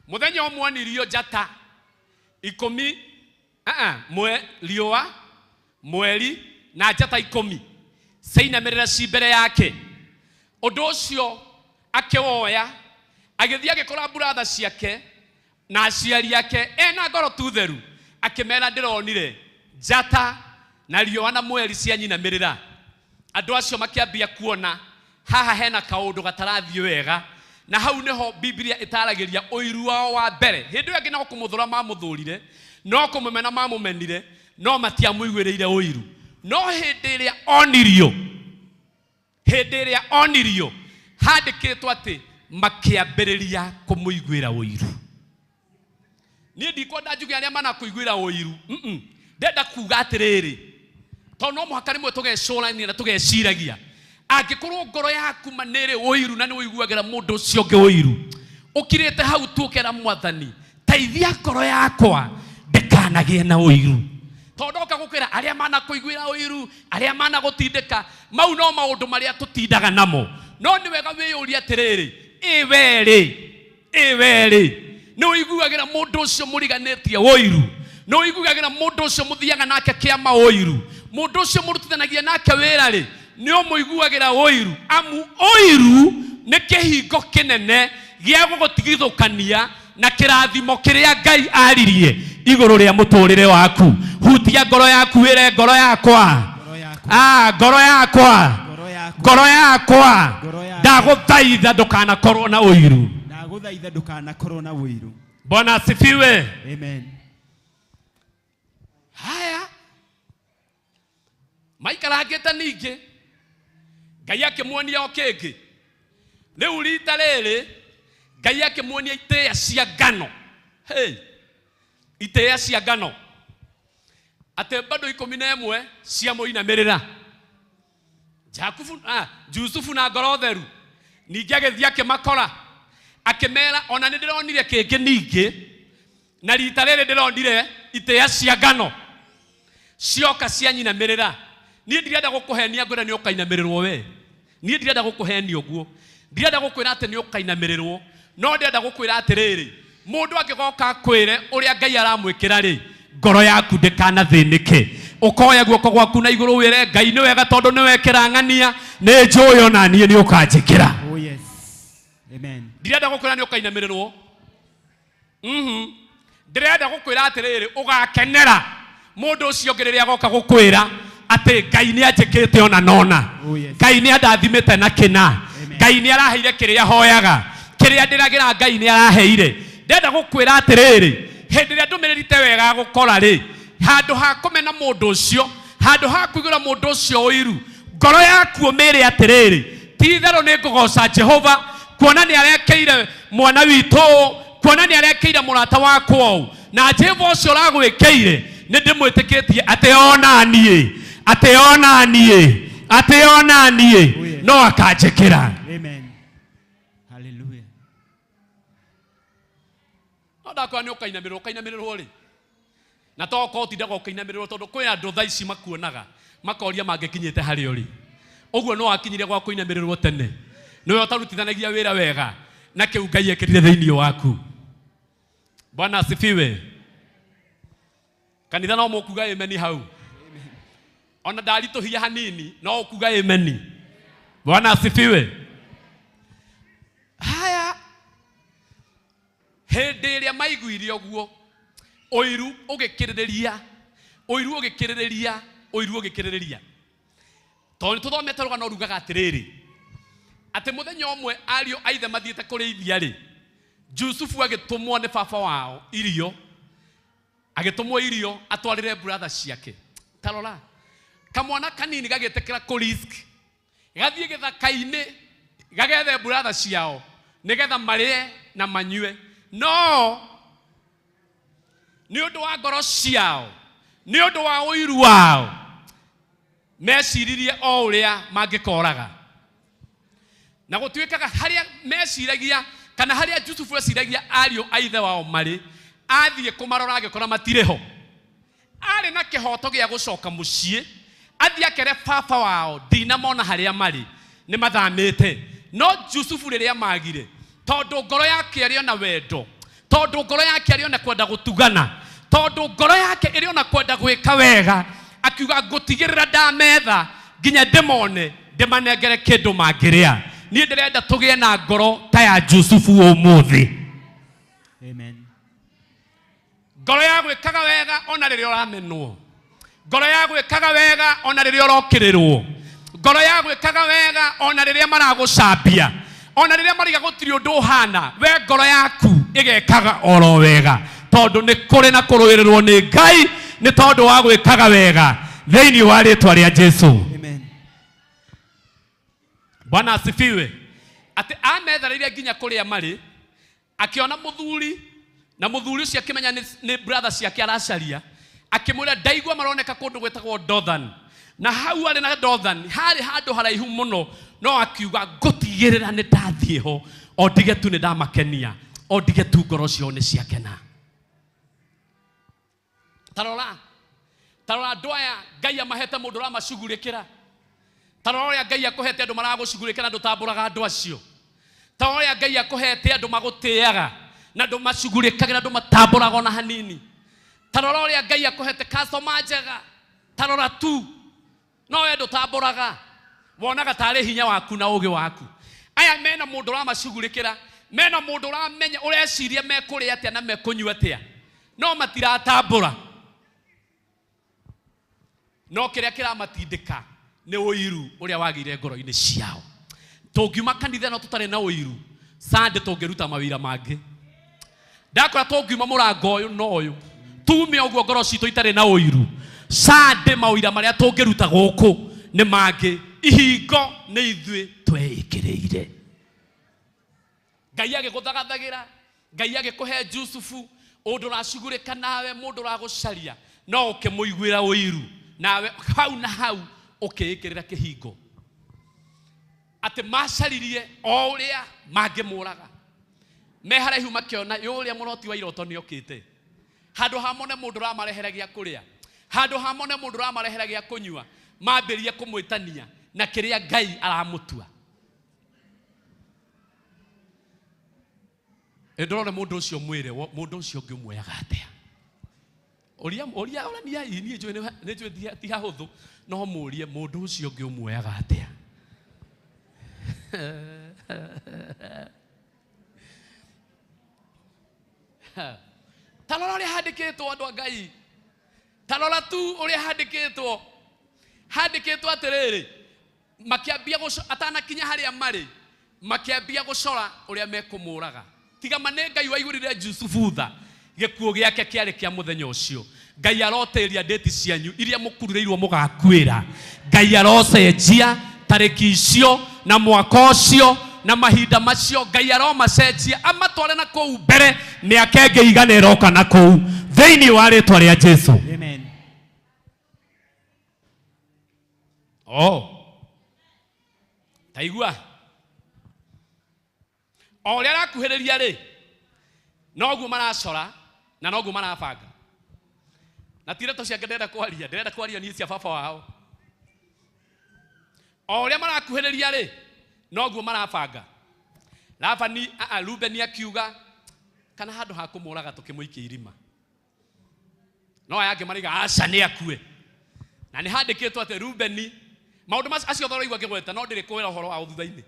muthenya omuonirio njata 10 riua mweri na njata 10 ciinamirira ci mbere yake Ũndũ ũcio akĩwoya agĩthiĩ agĩkora brother ciake na aciari ake ena ngoro tu theru, akĩmera ndĩronire njata na riũa na mweri cianyinamĩrĩra. Andũ acio makĩambia kuona haha hena kaũndũ gatarathiĩ wega, na hau nĩho Biblia ĩtaragĩria ũiru wao wa mbere. Hĩndĩ ĩyo ĩngĩ no kũmũthũra mamũthũrire, no kũmũmena mamũmenire, no matiamũiguĩrĩire ũiru. No hĩndĩ ĩrĩa onirio handĩkĩtwo atĩ makĩambĩrĩria kũmũiguĩra ũiru. Niĩ ndikwenda njuge arĩa manakũiguĩra ũiru, ndenda kuga atĩrĩrĩ, tondũ no mũhaka rĩmwe tũgecũrania na tũgeciragia. Angĩkorwo ngoro yaku manĩrĩ ũiru na nĩ ũiguagĩra mũndũ ũcio ũngĩ ũiru, ũkirĩte hau tuokera Mwathani, teithia ngoro yakwa ndĩkanagĩe na ũiru. Tondũ oka gũkwĩra arĩa manakũiguĩra ũiru, arĩa managũtindĩka, mau no maũndũ marĩa tũtindaga namo. No nĩ wega wĩyũrie atĩrĩrĩ, ĩwerĩ nĩ ũiguagĩra mũndũ ũcio mũriganĩtie ũiru, nĩ ũiguagĩra mũndũ ũcio mũthiaga nake kĩama ũiru, mũndũ ũcio mũrutithanagia nake wĩra-rĩ, nĩ ũmũiguagĩra ũiru. Amu ũiru nĩ kĩhingo kĩnene gĩa gũgũtigithũkania na kĩrathimo kĩrĩa Ngai aririe igũrũ rĩa mũtũrĩre waku. Hutia ngoro yaku wĩre ngoro yakwa, ngoro yakwa, ndagũthaitha ndũkanakorwo na ũiru. Ndagũthaitha ndũkanakorwo na ũiru. Bwana asifiwe. Amen. Haya, maikarangĩte ningĩ, Ngai akĩmuonia o kĩngĩ. Rĩu rita rĩrĩ Ngai akĩmuonia itĩĩa cia ngano. Itĩĩa cia ngano. Atĩ bado 11 cia mũinamĩrĩra. Jusufu na ngoro theru ningĩ agĩthiĩ akĩmakora, akĩmera ona nĩ ndĩronire kĩngĩ ningĩ, na rita rĩrĩ ndĩronire itĩĩa cia ngano cioka cianyinamĩrĩra. Niĩ ndirenda gũkũhenia ngwĩra nĩ ũkainamĩrĩrwo we. Niĩ ndirenda gũkũhenia ũguo. Ndirenda gũkwĩra atĩ nĩ ũkainamĩrĩrwo, no ndenda gũkwĩra atĩrĩrĩ, mũndũ angĩgoka kwĩre ũrĩa Ngai aramwĩkĩra-rĩ, ngoro yaku ndĩkanathĩnĩke. Ũkoya guoko gwaku na igũrũ wĩre Ngai nĩ wega tondũ nĩ wekĩra ng'ania, nĩ njũĩ ona niĩ nĩ ũkanjĩkĩra. Oh yes. Amen. Ndirenda gũkwĩra nĩ ũkainamĩrĩrwo. Ndirenda gũkwĩra atĩrĩrĩ, ũgakenera mũndũ ũcio ũngĩ rĩrĩa agoka gũkwĩra atĩ Ngai nĩ anjĩkĩte ona nona. Ngai nĩ andathimĩte na kĩna. Ngai nĩ araheire kĩrĩa hoyaga, kĩrĩa ndĩragĩra Ngai nĩ araheire. Ndenda gũkwĩra atĩrĩrĩ, hĩndĩ ĩrĩa ndũmĩrĩri te wega gũkora-rĩ, handũ ha kũmena mũndũ ũcio, handũ ha kũigĩra mũndũ ũcio ũiru, ngoro yaku ũmĩre atĩrĩrĩ, ti-itherũ nĩ ngũgoca Jehova, kuona nĩ arekeire mwana witũ, kuona nĩ arekeire mũrata wakwa ũũ, na Jehova ũcio ũragwĩkĩire nĩ ndĩmwĩtĩkĩtie atĩ ona niĩ no akanjĩkĩra. Amen. Hallelujah. No ndakwĩra nĩ ũkainamĩrĩrwo-rĩ, na to ko tindaga ũkainamĩrĩrwo tondũ kwĩ andũ thaa ici makuonaga makoria mangĩkinyĩte harĩa ũrĩ. Ũguo no akinyire gwa kũinamĩrĩrwo tene, nĩwe ũtarutithanagia wĩra wega na kĩu Ngai ekĩrire thĩinĩ waku. Bwana asifiwe. Kanitha no mũkuga amen hau. Ona ndaritũhia hanini no ũkuga amen. Bwana asifiwe. Haya, hĩndĩ ĩrĩa maiguire ũguo, ũiru ũgĩkĩrĩrĩria. Tondũ nĩ tũthomete rũgano rugaga atĩrĩrĩ, atĩ mũthenya ũmwe ariũ a ithe mathiĩte kũrĩithia-rĩ, Jusufu agĩtũmwo nĩ baba wao irio, atwarĩre brother ciake. Tarora, kamwana kanini gagĩtĩkĩra kũ-risk, gathiĩ gĩthaka-inĩ gagethe brother ciao nĩgetha marĩe na manyue. No nĩ ũndũ wa ngoro ciao, nĩ ũndũ wa ũiru wao, meciririe o ũrĩa mangĩkoraga. Na gũtuĩkaga harĩa meciragia, kana harĩa Jusufu eciragia ariũ a ithe wao marĩ, athiĩ kũmarora agĩkora matirĩ ho. Arĩ na kĩhoto gĩa gũcoka mũciĩ, athiĩ akere baba wao ndinamona harĩa marĩ, nĩ mathamĩte. No Jusufu rĩrĩa magire, tondũ ngoro yake arĩ ona wendo, tondũ ngoro yake arĩ ona kwenda gũtugana, tondũ ngoro yake ĩrĩ ona kwenda gwĩka wega, akiuga ngũtigĩrĩra ndametha nginya ndĩmone, ndĩmanengere kĩndũ mangĩrĩa. niĩ ndĩrenda tũgĩe na ngoro ta ya Jusufu ũmũthĩ. Amen. Ngoro ya gwĩkaga wega ona rĩrĩa ũramenwo, ngoro ya gwĩkaga wega ona rĩrĩa ũrokĩrĩrwo, ngoro ya gwĩkaga wega ona rĩrĩa maragũcambia, ona rĩrĩa mariga gũtirĩ ũndũ ũhana, we ngoro yaku ĩgekaga oro wega, tondũ nĩ kũrĩ na kũrũĩrĩrwo nĩ Ngai nĩ tondũ wa gwĩkaga wega thĩinĩ wa rĩĩtwa rĩa Jesũ. Amen. Bwana asifiwe. Atĩ ametharĩire nginya kũrĩa marĩ, akiona mũthuri, na mũthuri ũcio akĩmenya nĩ brother ciake aracaria, akĩmwĩra ndaigua maroneka kũndũ gwĩtagwo Dothan, na hau arĩ na Dothan harĩ handũ haraihu mũno, no akiuga ngũtigĩrĩra nĩ ndathiĩ ho, o ndige tu nĩ ndamakenia, o ndige tu ngoro ciao nĩ ciakena. Tarora andũ aya Ngai amahete mũndũ ũramacugurĩkĩra. Tarora ũrĩa Ngai akũhete andũ maragũcugurĩkĩra ndũtambũraga andũ acio. Tarora ũrĩa Ngai akũhete andũ magũtĩaga na andũ macugurĩkagĩra andũ matambũraga ona hanini. Tarora ũrĩa Ngai akũhete customer njega. Tarora tu no we ndũtambũraga, wonaga tarĩ hinya waku na ũgĩ waku. Aya mena mũndũ ũramacugurĩkĩra, mena mũndũ ũramenya ũreciria mekũrĩa atĩa na mekũnyua atĩa, no matiratambũra. No kĩrĩa kĩramatindĩka nĩ ũiru ũrĩa wagĩire ngoro-inĩ ciao. Tũngiuma kanitha no tũtarĩ na ũiru, Sunday tũngĩruta mawĩra mangĩ. Ndakora tũngiuma mũrango ũyũ no ũyũ, tume ũguo ngoro citũ itarĩ na ũiru, Sunday mawĩra marĩa tũngĩruta gũkũ nĩ mangĩ. Ihingo nĩ ithuĩ tweĩkĩrĩire. Ngai agĩgũthagathagĩra, Ngai agĩkũhe Jusufu, ũndũ ũracugurĩka nawe, mũndũ ũragũcaria, no ũkĩmũiguĩra ũiru, nawe hau na hau ũkĩĩkĩrĩra kĩhingo. Atĩ macaririe o ũrĩa mangĩmũraga, me haraihu makĩona ũrĩa mũroti wa iroto nĩ okĩte. Handũ hamone mũndũ ũramarehera gĩa kũrĩa, handũ hamone mũndũ ũramarehera gĩa kũnyua, mambĩrie kũmwĩtania na kĩrĩa Ngai aramũtua. Ndĩrona mũndũ ũcio mwĩre, mũndũ ũcio ũngĩmwoyaga atĩa? Ũria ũrania niĩ njũĩ ti hahũthũ, no mũrie mũndũ ũcio ũngĩmwoyaga atĩa? Tarora ũrĩa handĩkĩtwo andũ a Ngai, tarora tu ũrĩa handĩkĩtwo atĩrĩrĩ, makĩambia atanakinya harĩa marĩ, makĩambia gũcora ũrĩa mekũmũraga. Tiga nĩ Ngai waihũrire Jusufu tha, gĩkuũ gĩake kĩarĩ kĩa mũthenya ũcio. Ngai arotĩria ndĩti cianyu iria mũkurĩrĩirwo mũgakuĩra. Ngai arocenjia tarĩki icio na mwaka ũcio na mahinda macio. Ngai aromacenjia amatware na kũu mbere, mĩaka ĩngĩ igana ĩroka na kũu thĩinĩ wa rĩĩtwa rĩa Jesũ. Amen. Taigua o ũrĩa arakuhĩrĩria rĩ, noguo maracora na noguo marabanga. Na ti ndeto ciake ndĩrenda kwaria niĩ cia baba wao. O ũrĩa marakuhĩrĩria rĩ, noguo marabanga. Rubeni akiuga kana handũ ha kũmũraga tũkĩmũikia irima. No aya angĩ mariga aca nĩ akue. Na nĩ handĩkĩtwo atĩ Rubeni, maũndũ acio thoro ngĩgweta, no ndĩrĩ kwĩra ũhoro wa thutha-inĩ.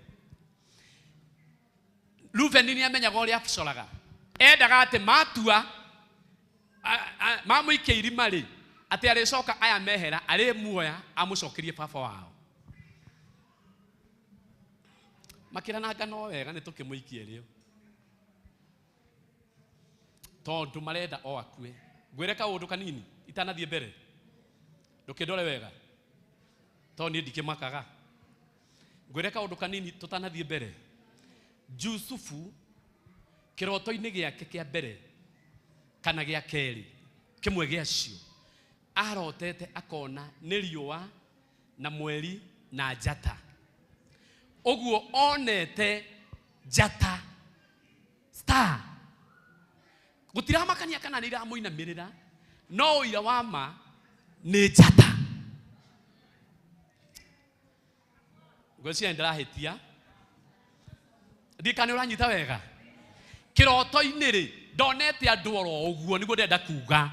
Rubeni nĩ amenyaga ũrĩa acoraga, endaga atĩ matua mamũikia irima rĩ, atĩ arĩcoka aya mehera arĩmuoya amũcokerie baba wao. Makĩrananga no wega nĩ tũkĩmũikia rĩo, tondũ marenda o akue. Ngwĩre kaũndũ kanini itanathiĩ mbere, ndũkĩndore wega tondũ niĩ ndikĩmakaga. Ngwĩre kaũndũ kanini tũtanathiĩ mbere. Jusufu kĩroto-inĩ gĩake kĩa mbere kana gĩa kerĩ, kĩmwe gĩacio, arotete akona nĩ riũa na mweri na njata. Ũguo onete njata, star. Gũtiramakania kana nĩ iramũinamĩrĩra, no ũira wa ma nĩ njata. Ngwĩciria nĩndĩrahĩtia, ndikane ũranyita wega. Kĩroto-inĩ rĩ, ndonete andũ oro ũguo, nĩguo ndenda kuga.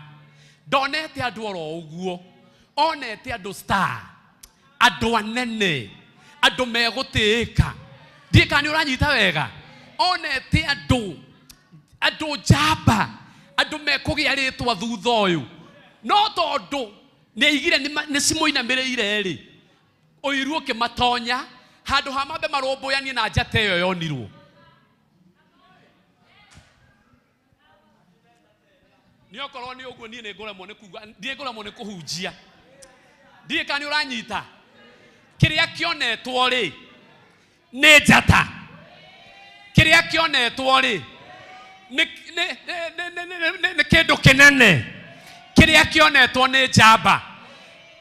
Ndonete andũ oro ũguo, onete andũ star, andũ anene, andũ megũtĩĩka, Ndika ni uranyita wega. Onete andu njamba, andu mekugia ritwa thutha uyu. No tondu ni igire ni cimuinamiriire ri. Uiru ukimatonya handu ha mambe maromboyanie na njata iyo yonirwo. Ni okorwo ni uguo nie ni ngoramo ni kuga ndie ngoramo ni kuhunjia. Ndika ni uranyita. Kiria kionetwo ri ni njata. Kiria kionetwo ri ni kindu kinene. Kiria kionetwo ni njamba.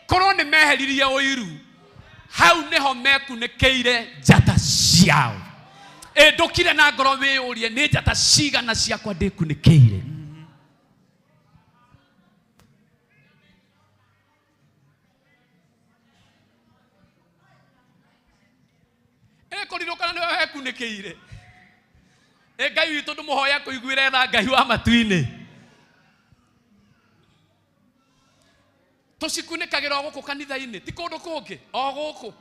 Korwo ni meheririe uiru, hau niho mekunekeire njata ciao. Ndukire na ngoro wiyurie ni njata cigana ciakwa ndikunekeire. Korirukana niwe hekunekeire. Ngai witu ndumuhoya kuiguire tha Ngai wa matuini. Tucikunikagira guku kanitha-ini ti kundu kungi o guku.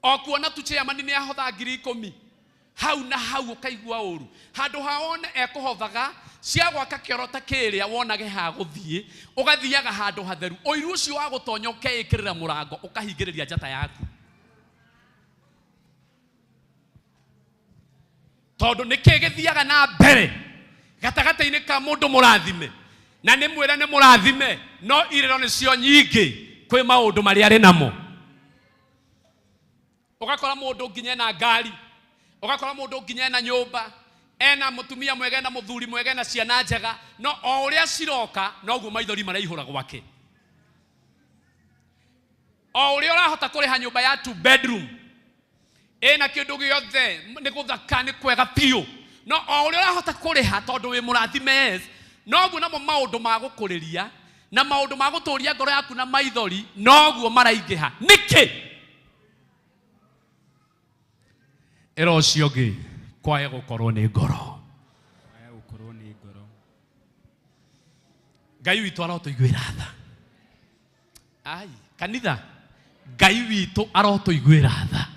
O kuona tucheyamani ni ahotha 10,000 hau na hau ukaigua uru. Handu haone ekuhothaga cia gwaka kiorota kiria wonage ha guthie ugathiaga handu hatheru. Uiru ucio wa gutonya ukeikirira murango ukahingiriria njata yaku. Tondu nikigithiaga na mbere gatagata-ini ka mundu murathime na ni mwira ni murathime no iriro ni cio nyingi kwi maundu mari ari namo. Ugakora mundu nginya na ngari, ugakora mundu nginya na nyumba, ena mutumia mwega na muthuri mwega na ciana njega, no o uria ciroka no guo maithori maraihura gwake. O uria urahota kuriha nyumba ya 2 bedroom ena kindu giothe ni guthaka ni kwega piu, no o uria urahota kuriha tondu wi murathime no guo namo maundu ma gukuriria na maundu ma guturia ngoro yaku na maithori no guo maraingiha. Niki ero ciongi kwae gukorwo ni ngoro. Ngai witu arotuiguira tha. Ai kanitha, Ngai witu arotuiguira tha.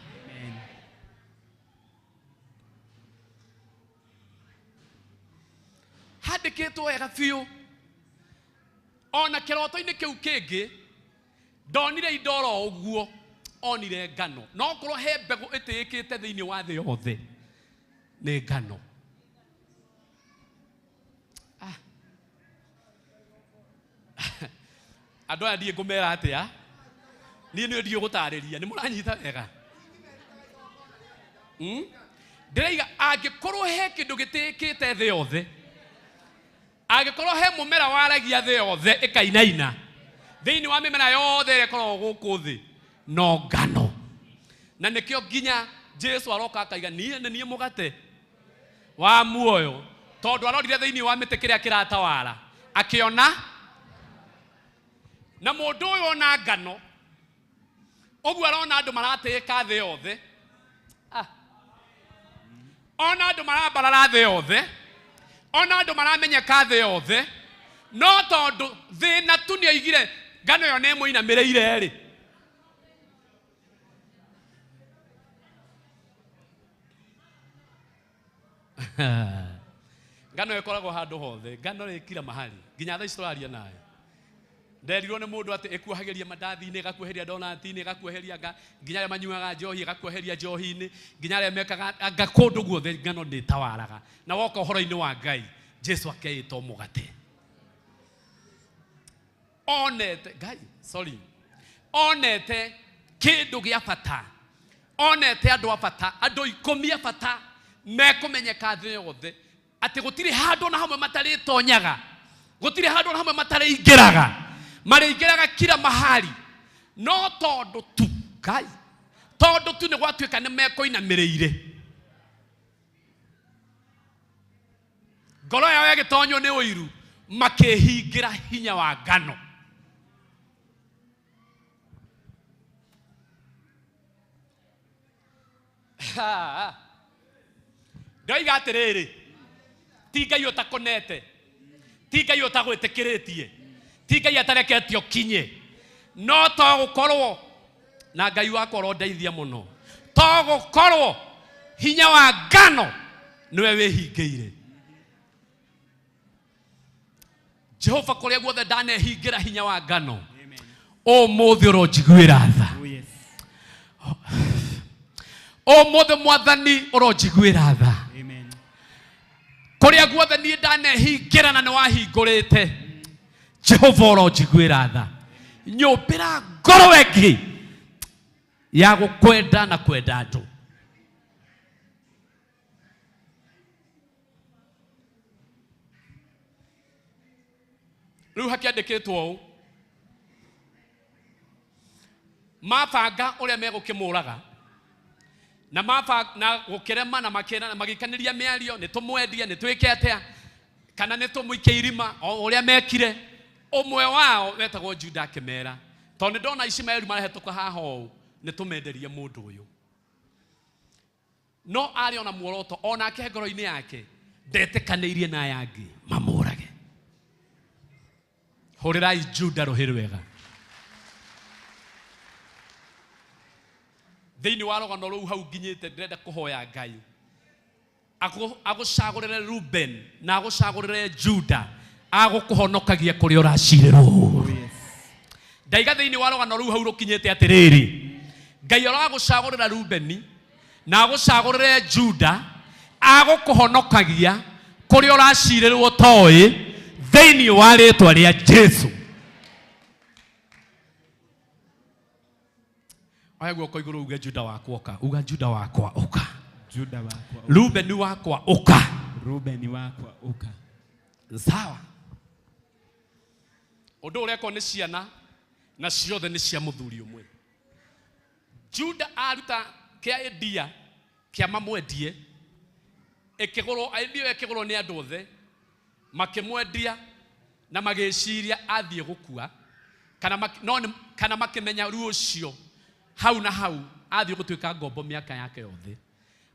Handikitwo wega biu. Ona kiroto-ini kiu kingi ndonire indoro uguo, onire ngano. No korwo he mbegu itiikite thiini wa thi yothe ni ngano. Andu aya ndie ngumera atia ni ndie gutariria ni muranyita wega. Ndireiga angikorwo he kindu gitiikite thi yothe, angikorwo he mumera waragia thi yothe ikainaina thiini wa mimera yothe ikorwo guku thi no ngano. Na nikio nginya Jesu aroka akaiga nie mugate wa muoyo tondu arorire thiini wa mite kiria kiratawara akiona na mundu uyu ona ngano uguo arona andu maratika thi yothe. Ona andu marabarara thi yothe, ona andu maramenyeka thi yothe, no tondu thina tu ni aigire ngano yo ne muinamiriire ri. Ngano ikoragwo handu hothe, ngano ri kila mahali nginya tha Australia nayo. Nderirwo ni mundu ati ikuhageria mandathi-ini, igakuheria donati-ini, igakuheria nginya ria manyuaga njohi, igakuheria njohi-ini, nginya ria mekaga kundu guothe ngano ni tawaraga. Na woka uhoro-ini wa Ngai Jesu akeitwo mugate. Onete Ngai, onete kindu gia bata, onete andu a bata, andu 10 a bata mekumenyeka thi yothe ati gutiri handu na hamwe matari tonyaga, gutiri handu na hamwe matari ingiraga, maraingiraga kila mahali. No tondu tu Ngai, tondu tu ni gwatuika ni mekoinamiriire, ngoro yao yagitonyo ni uiru, makihingira hinya wa ngano. Ndoiga atiriri, ti Ngai utakonete, ti Ngai utagwitikiritie, ti Ngai atareketio kinye, no to gukorwo na Ngai wakwa rondeithia muno togo korwo hinya wa ngano niwe wihingĩire. Jehova kũrĩa guothe ndanehingĩra hinya wa ngano, ũmũthĩ ũronjiguĩra tha. Ũmũthĩ Mwathani ũronjiguĩra tha. Kũrĩa guothe niĩ ndanehingĩra na nĩwahingũrĩte, Jehova ũronjiguĩra tha. Nyũmbĩra ngoro ĩngĩ ya gũkwenda na kwenda andũ. Rĩu hakĩandĩkĩtwo ũũ, mabanga ũrĩa megũkĩmũraga na gũkĩrema na magĩkanĩria mĩario, nĩtũmwendia, nĩtwĩke atĩa, kana nĩtũmũikie irima o ũrĩa mekire. Ũmwe wao wetagwo Juda akĩmera, tondũ ndona Ismaeli marahĩtũka haha ũũ, nĩtũmenderie mũndũ ũyũ. No arĩ ona muoroto, onake ngoro-inĩ yake ndetĩkanĩirie na aya angĩ mamũrage. Hũrĩrai Juda rũhĩ rwega. Thĩinĩ wa rũgano rũu hau nginyĩte ndĩrenda kũhoya Ngai agũcagũrĩre Ruben na agũcagũrĩre Juda, agũkũhonokagia kũrĩa ũracirĩrwo. Ndaiga thĩinĩ wa rũgano rũu hau rũkinyĩte atĩrĩrĩ, Ngai aragũcagũrĩra Rubeni na agũcagũrĩre Juda, agũkũhonokagia kũrĩa ũracirĩrwo toĩ, thĩinĩ wa rĩtwa rĩa Jesu. Oya guoko igũrũ uga Juda wakwa ũka. Uga Juda wakwa ũka. Juda wakwa. Rubeni wakwa ũka. Rubeni wakwa ũka. Sawa. Ũndũ ũrekwo nĩ ciana na ciothe nĩ cia mũthuri ũmwe. Juda aruta kĩa endia kĩa mamwendie, ĩkĩgũrwo nĩ andũ othe, makĩmwendia na magĩciria athiĩ gũkua, kana makĩmenya rucio hau na hau athiĩ gũtuĩka ngombo mĩaka yake yothe,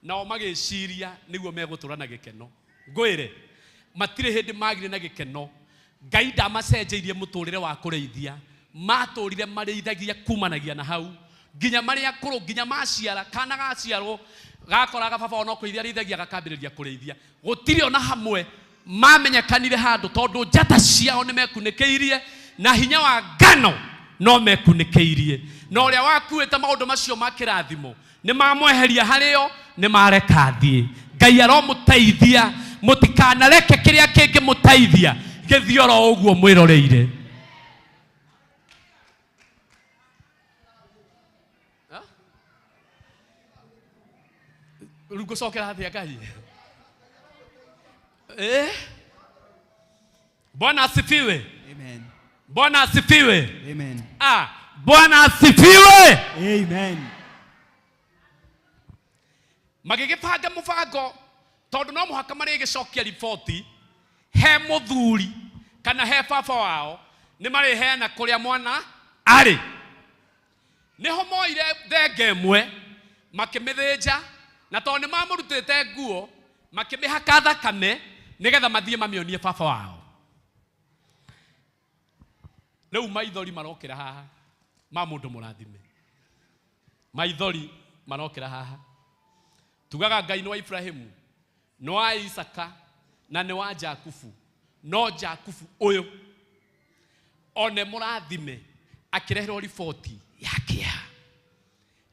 nao magĩciria nĩguo megũtũra na gĩkeno. Ngwĩre matirĩ hĩndĩ magire na gĩkeno. Ngai ndamacenjeirie mũtũrĩre wa kũrĩithia, matũrire marĩithagia kumanagia na hau nginya marĩa akũrũ, nginya maciara, kana gaciarwo gakoraga baba ona kũrĩithia rĩithagia gakambĩrĩria kũrĩithia. Gũtirĩ ona hamwe mamenyekanire handũ, tondũ njata ciao nĩ mekunĩkĩirie na hinya wa ngano no mekunĩkĩirie. Na ũrĩa wakuĩte maũndũ macio ma kĩrathimo nĩ mamweheria harĩo, nĩ mareka thiĩ. Ngai aromũteithia, mũtikanareke kĩrĩa kĩngĩ mũteithia gĩthiĩ oro ũguo mwĩroreire. Rĩu ngũcokera atĩa Ngai? Bwana asifiwe. Amen. Bwana asifiwe. Amen. Bwana asifiwe. Amen. Magĩgĩbanga mũbango, tondũ no mũhaka marĩgĩcokia riboti he mũthuri kana he baba wao, nĩ marĩheana kũrĩa mwana arĩ. Nĩho moire thenge ĩmwe makĩmĩthĩnja, na tondũ nĩ mamũrutĩte nguo makĩmĩhaka thakame nĩgetha mathiĩ mamĩonie baba wao. Rĩu maithori marokĩra haha ma mũndũ mũrathime. Maithori marokĩra haha. Tugaga Ngai nĩ wa Ibrahimu, nĩ wa Isaka na nĩ wa Jakubu. No Jakubu ũyũ one mũrathime akĩreherwo riboti ya kĩeha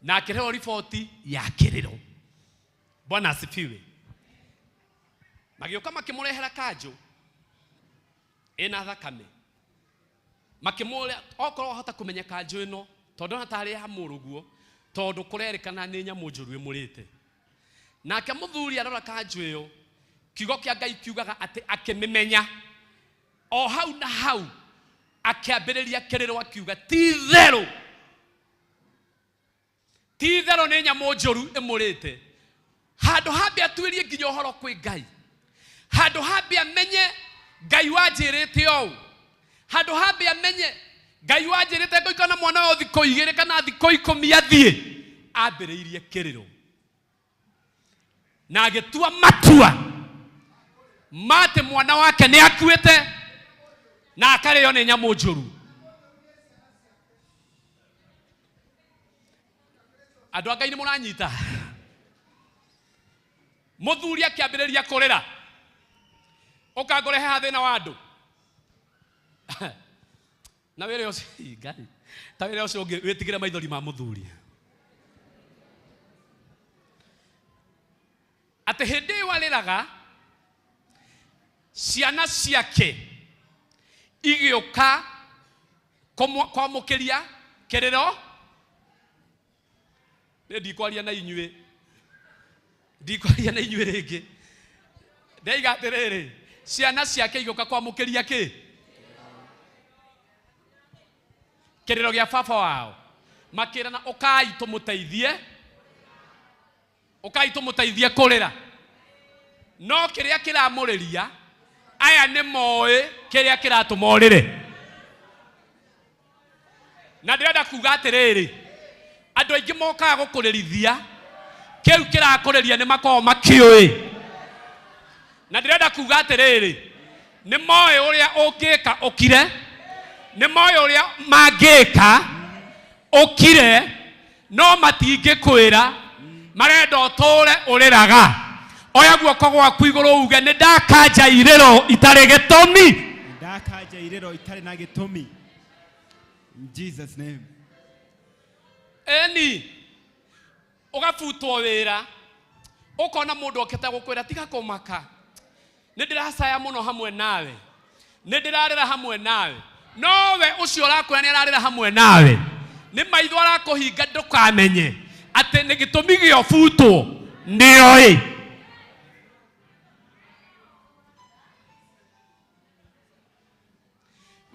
na akĩreherwo riboti ya kĩrĩro. Bwana asifiwe. Magĩũka makĩmũrehera kanjũ ĩna thakame, makĩmũria okorwo ahota kũmenya kanjũ ĩno, tondũ ona tarĩ ha mũrũguo, tondũ kũrerĩkana nĩ nyamũ njũru ĩmũrĩte. Nake mũthuri arora kanjũ ĩyo, kiugo kĩa Ngai kiugaga atĩ akĩmĩmenya o hau na hau, akĩambĩrĩria kĩrĩro akiuga ti-itherũ nĩ nyamũ njũru ĩmũrĩte. Handũ hambe atuĩrie nginya ũhoro kwĩ Ngai, handũ hambe amenye Ngai wanjĩrĩte ũũ, handũ hambe amenye Ngai wanjĩrĩte ngũikara na mwana wa thikũ 2 kana thikũ 10 athiĩ, ambĩrĩirie kĩrĩro na agĩtua matua mate mwana wake nĩ akuĩte na akarĩo nĩ nyamũ njũru. Andũ a Ngai nĩ mũranyita. Mũthuri akĩambĩrĩria kũrĩra. Ũkangũrehe thĩna wa andũ. Na wĩra ũcio Ngai. Ta wĩra ũcio ũngĩ wĩtigĩre maithori ma mũthuri. Atĩ hĩndĩ ĩyo arĩraga ciana ciake igĩũka kwamũkĩria kĩrĩro. Ndikwaria na inyuĩ. Ndikwaria na inyuĩ rĩngĩ. Ndaiga atĩrĩrĩ, ciana ciake igĩũka kwamũkĩria kĩ? Kĩrĩro gĩa baba wao. Makĩrana ũkai tũmũteithie. Ũkai tũmũteithie kũrĩra. No kĩrĩa kĩramũrĩria aya nĩ moĩ kĩrĩa kĩratũmorĩre. Na ndĩrenda kuga atĩrĩrĩ, andũ aingĩ mokaga gũkũrĩrithia, kĩu kĩrakũrĩria nĩ makoragwo makĩũĩ. Na ndĩrenda kuga atĩrĩrĩ, nĩ moĩ ũrĩa ũngĩka ũkire, nĩ moĩ ũrĩa mangĩka ũkire, no matingĩkwĩra, marenda ũtũũre ũrĩraga. Oya guoko gwaku igũrũ uge nĩ ndakanja irĩro itarĩ gĩtũmi. Ndakanja irĩro itarĩ na gĩtũmi. In Jesus name. Eni ũgabutwo wĩra, ũkona mũndũ okĩte gũkwĩra tiga kũmaka, nĩ ndĩracaya mũno hamwe nawe, nĩ ndĩrarĩra hamwe nawe. Nowe ũcio ũrakwĩra nĩ ararĩra hamwe nawe, nĩ maitho arakũhinga ndũkamenye atĩ nĩ gĩtũmi gĩa ũbutwo nĩoĩ.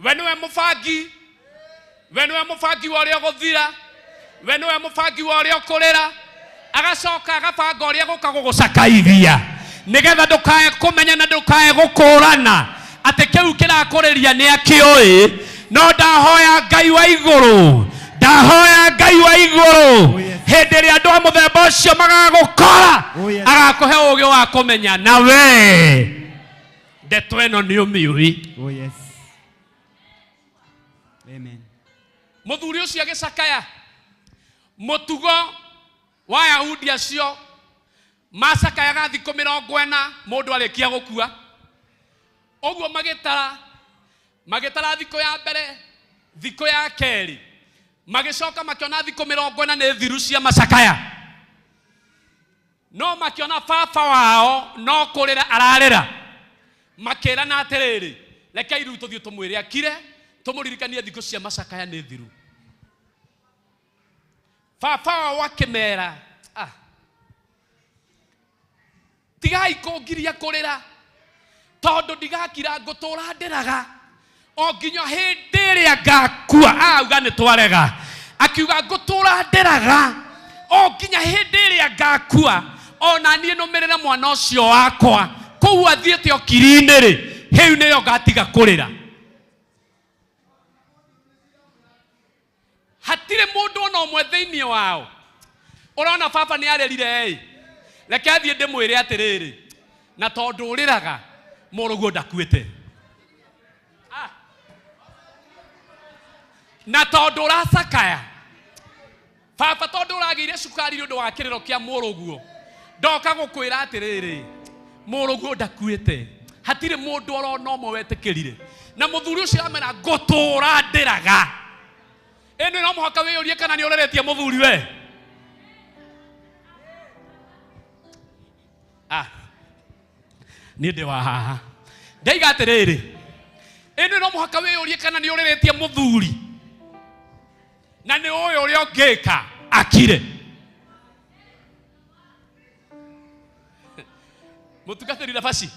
We nĩwe mũbangi, we nĩwe mũbangi wa ũrĩa gũthira, we nĩwe mũbangi wa ũrĩa kũrĩra, agacoka agabanga ũrĩa gũka gũgũcakaithia nĩgetha ndũkae kũmenya na ndũkae gũkũrana atĩ kĩu kĩrakũrĩria nĩ akĩũĩ. No ndahoya Ngai wa igũrũ, ndahoya Ngai wa igũrũ, hĩndĩ ĩrĩa andũ a mũthemba ũcio magagũkora agakũhe ũũgĩ wa kũmenya na we ndeto ĩno nĩ ũmĩũĩ. Oh yes. Amen. Mũthuri ũcio agĩcakaya mũtugo wa Ayahudi acio macakayaga thikũ 40 mũndũ arĩkia gũkua. Ũguo magĩtara thikũ ya mbere, thikũ ya kerĩ, magĩcoka makĩona thikũ 40 nĩ thiru cia macakaya. No makĩona baba wao no kũrĩra ararĩra, makĩrana atĩrĩrĩ, rekei rĩu tũthiĩ tũmwĩre akire, tũmũririkanie thikũ cia macakaya nĩ thiru. Baba wao akĩmera, tigai kũngiria kũrĩra, tondũ ndigakira ngũtũũra ndĩraga o nginya hĩndĩ ĩrĩa ngakua. Auga nĩ twarega, akiuga ngũtũũra ndĩraga o nginya hĩndĩ ĩrĩa ngakua, ona niĩ nũmĩrĩre mwana ũcio wakwa kũu athiĩte okiri-inĩ rĩ, hĩu nĩyo ngatiga kũrĩra. Hatirĩ mũndũ ona ũmwe thĩinĩ wao ũrona baba nĩ arerire, reke athiĩ ndĩmwĩre atĩrĩrĩ, na tondũ ũrĩraga mũrũguo ndakuĩte, na tondũ ũracakaya baba, tondũ ũragĩire cukari nĩ ũndũ wa kĩrĩro kĩa mũrũguo, ndoka gũkwĩra atĩrĩrĩ, mũrũguo ndakuĩte. Hatirĩ mũndũ orona ũmwe wetĩkĩrire, na mũthuri ũcio amera ngũtũũra ndĩraga. Ĩno no mũhaka wĩyũrie kana nĩ ũreretie mũthuri we. Niĩ ndĩ wa haha ndaiga atĩrĩrĩ, ĩno no mũhaka wĩyũrie kana nĩ ũreretie mũthuri na nĩ ũĩ ũrĩa ũngĩka akire. Mũtungatĩri nafasi,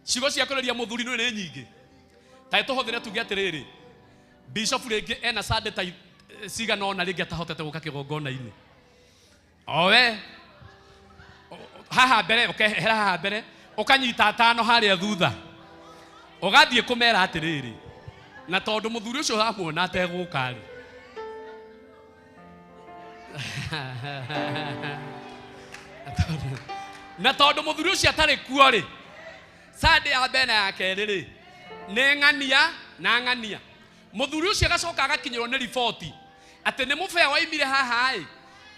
ciugo cia kũreria mũthuri nĩ nyingĩ. Kaĩ tũhũthĩre tuge atĩrĩrĩ, Bishop rĩngĩ ena Sunday ta cigana ona rĩngĩ atahotete gũka kĩgongona-inĩ. Owe haha mbere, ũkehera haha mbere, ũkanyita atano harĩa thutha, ũgathiĩ kũmera atĩrĩrĩ, na tondũ mũthuri ũcio ũramuona ategũka rĩ, na tondũ mũthuri ũcio atarĩ kuo rĩ, Sunday ya mbere na ya kerĩ rĩ, nĩ ng'ania na mũthuri ũcio agacoka agakinyĩrwo nĩ riboti atĩ nĩ mũbea waimire haha ĩ,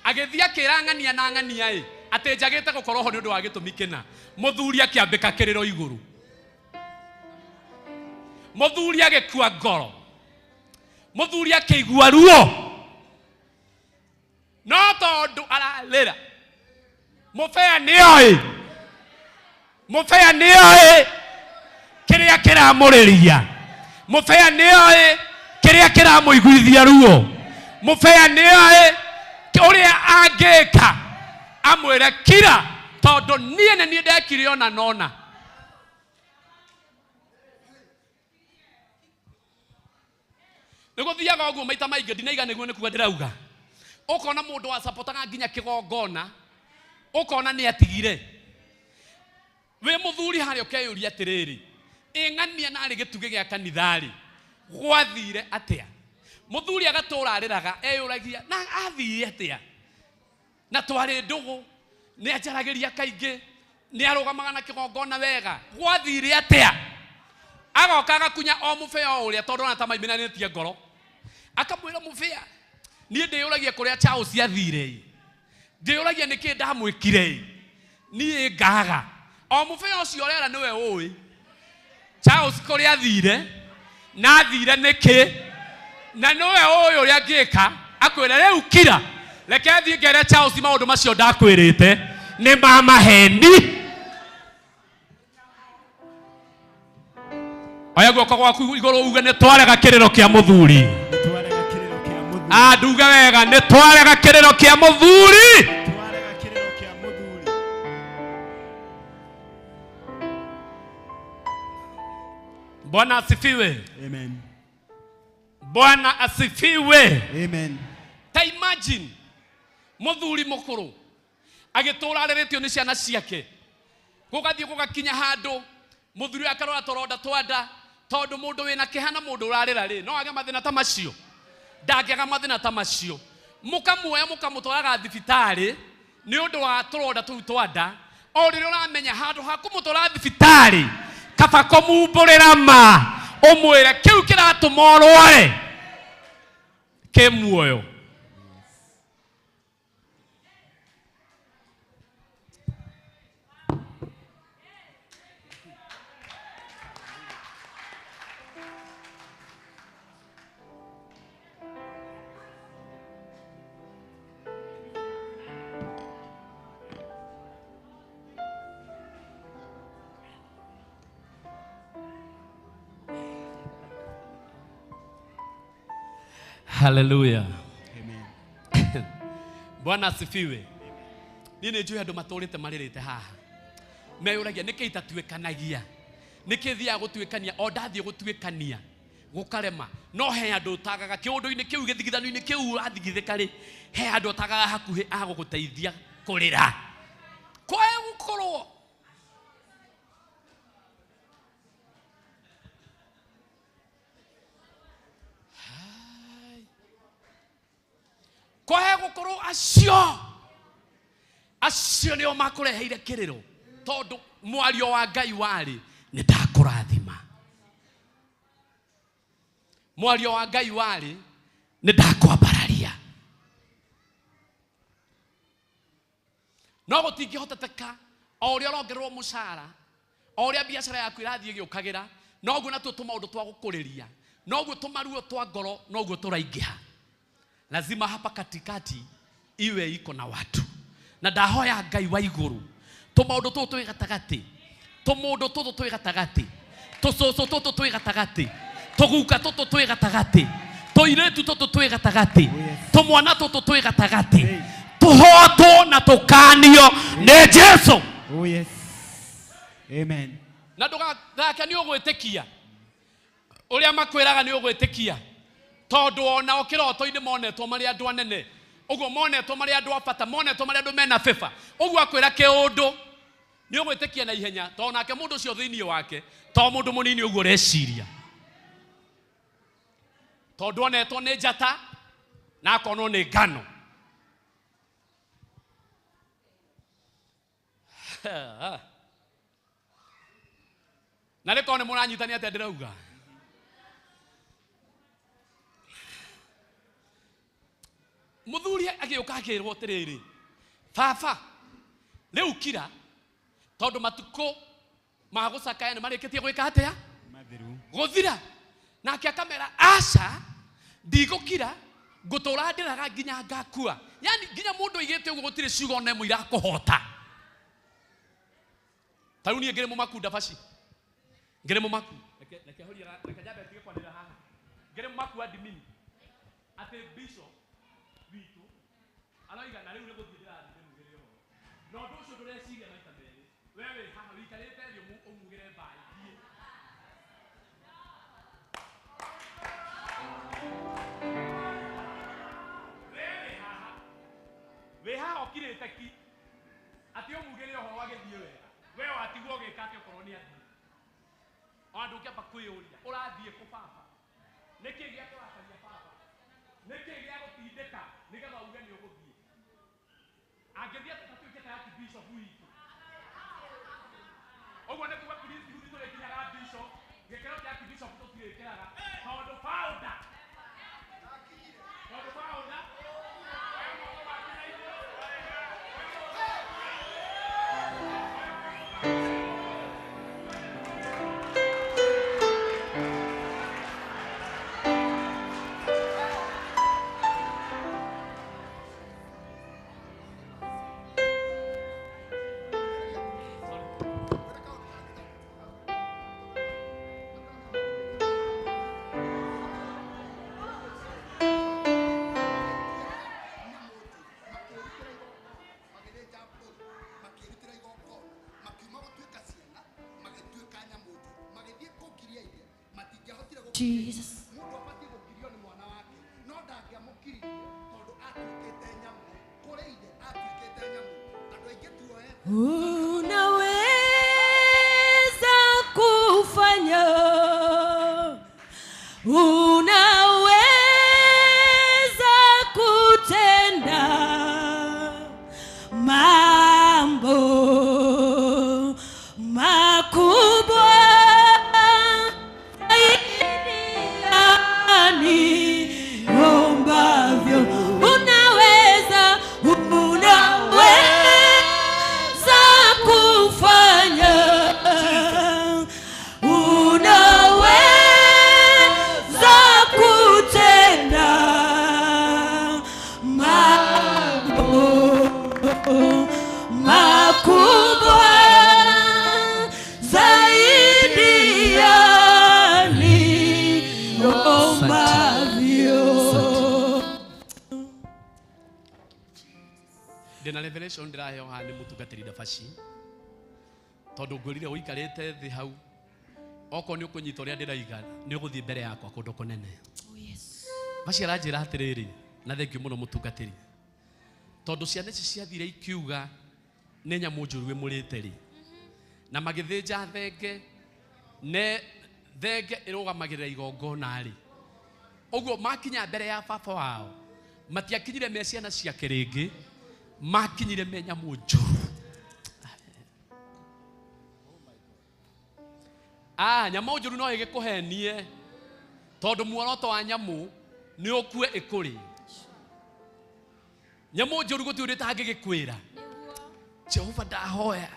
agithia kirangania na ngania ate njagite gukorwo ho ni undu wa gitumi kina muthuri akiambika kiriro iguru muthuri agikua ngoro muthuri akigua ruo no tondu aralira mufea ni oi kiria kiramuriria mufea ni oi kiria kiramuiguithia ruo mufea ni oi uria angika amwira kira tondu nie na nie ndekire ona nona niguthiaga oguo maita maingi ndinaiga niguo nikuga ndirauga ukona mundu wa supportaga nginya kigongona ukona ni atigire we muthuri hari ukeyuria atiriri ing'ania nari gituge gia kanithari gwathire atia muthuri agatura ariraga eyuragia na athire atia na twari ndugu ni ajaragiria kaingi ni arugamaga na kigongona wega gwathire atia agoka agakunya o mufea uria tondu na tamaimina netie ngoro akamwira mufea ni ndiyuragia kuria Charles athire ndiyuragia niki ndamwikire ni ngaga o mufea ucio rera niwe ui Charles kuria athire na athire niki na niwe ui uria ngika akwira riu kira reke athie ngere Charles maundu macio ndakwirite ni mamaheni aya guoko gwaku iguru uga ni twarega kiriro kia muthuri nduga wega ni twarega kiriro kia muthuri Bwana asifiwe. Amen. Bwana asifiwe. Amen. Ta imagine muthuri mukuru agitura areretio ni ciana ciake gugathie gugakinya handu muthuri akarora toronda twanda tondu mundu wina kihana mundu urarira ri no age mathina ta macio ndagiaga mathina ta macio mukamuoya mukamutwaraga thibitari ni undu wa toronda tu twanda o riri uramenya handu ha kumutwara thibitari kaba kumumburira ma umwire kiu kiratuma urware kemuoyo Hallelujah. Amen. Bwana asifiwe. Nini njui andu maturite maririte haha. Meyuragia niki itatuikanagia. Niki thia gutuikania o ndathie gutuikania. Gukarema. No he andu tagaga kiundu-ini kiu githigithanu-ini kiu athigithika ri. He andu tagaga hakuhi aguguteithia kurira. Kwa gukorwo kwa gukorwo acio nio makureheire kiriro tondu mwario wa Ngai wari ni ndakurathima mwario wa Ngai wari ni ndakwambararia no gutingihoteka o uria rongerwo mucara o uria biacara yaku irathie giukagira no guo natuo tumaundu twa gukuriria no guo tumaruo twa ngoro no guo turaingiha lazima hapa katikati iwe iko na watu na ndahoya Ngai wa iguru tumaundu tutu twi gatagati tumundu tutu twi gatagati tucucu tutu twi gatagati tuguka tutu twi gatagati tuiretu tutu twi gatagati tumwana tutu twi gatagati tuhoto na tukanio ni Jesu. Oh yes. Amen. Na ndugake ni ugwitikia uria makwiraga ni ugwitikia tondu ona okiroto-ini monetwo mari andu anene uguo monetwo mari andu abata monetwo mari andu mena fifa uguo akwira kiundu ni ugwitikia na ihenya tondu nake mundu ucio thiini wake to mundu munini uguo reciria tondu onetwo ni njata na akonwo ni ngano na riko ni muranyitania ate ndirauga muthuri agĩũka akĩrwo atĩrĩrĩ, baba rĩu kira tondũ matukũ ma gũcakaya nĩ marĩkĩtie gwĩka atĩa gũthira. Nake akamera aca ndigũkira ngũtũra ndĩraga nginya ngakua. Yani nginya mũndũ aigĩte ũguo gũtirĩ ciugo na ĩmwe irakũhota. Tarĩu niĩ ngĩrĩ mũmaku ndabaci, ngĩrĩ mũmaku reke horia reke nyambe tige kwanĩra haha, ngĩrĩ mũmaku admin atĩ bishop witũ aroiga na rĩu nĩ gũthiĩ ndĩrathiĩ ndĩmugĩre ũhoro na ũndũ ũcio ndũreciria maita merĩ. Wewe haha wĩikarĩte thĩ ũmugĩre mbaĩ thiĩ. We haha ũkirĩte ki atĩ ũmugĩre ũhoro wagĩthiĩ wega, we watigwo ũgĩka atĩ ũkorwo nĩ athiĩ. Andũ ũkĩamba kwĩyũria ũrathiĩ kũ baba, nĩkĩ gĩa kũrakaria baba, nĩkĩ gĩa gũtindĩka nĩgetha uge nĩ ũgũthiĩ. Angĩthiĩ atĩ tatuĩke ta bishop witũ, ũguo nĩ kuga priesthood tũrĩkinyaga bishop, gĩkĩro kĩa bishop tũtirĩkĩraga tondũ founder Jesus. Unaweza kufanya, unaweza kutenda mambo makubwa ombavyo. Unaweza kufanya, unaweza kutenda mambo makubwa zaidi ya niombavyo. Ndĩna revelation ndĩraheo haha nĩ mũtungatĩri ndabaci, tondũ ngũrire ũikarĩte thĩ hau, okorwo nĩ ũkũnyita ũrĩa ndĩraiga nĩ ũgũthiĩ mbere yakwa kũndũ kũnene. Baci aranjĩra atĩrĩrĩ, na thengiũ mũno mũtungatĩri, tondũ ciana ici ciathire ikiuga nĩ nyamũ njũru ĩmũrĩte rĩ, na magĩthĩnja thenge, ne thenge ĩrũgamagĩrĩra igongona rĩ, ũguo makinya mbere ya baba wao matiakinyire me ciana ciake rĩngĩ, makinyire me nyamũ njũru. Nyamũ njũru no ĩgĩkũhenie, tondũ muoroto wa nyamũ nĩ ũkue ĩkũrĩ. Nyamũ njũru gũtirĩ ũndũ ĩtangĩgĩkwĩra. Jehova ndahoya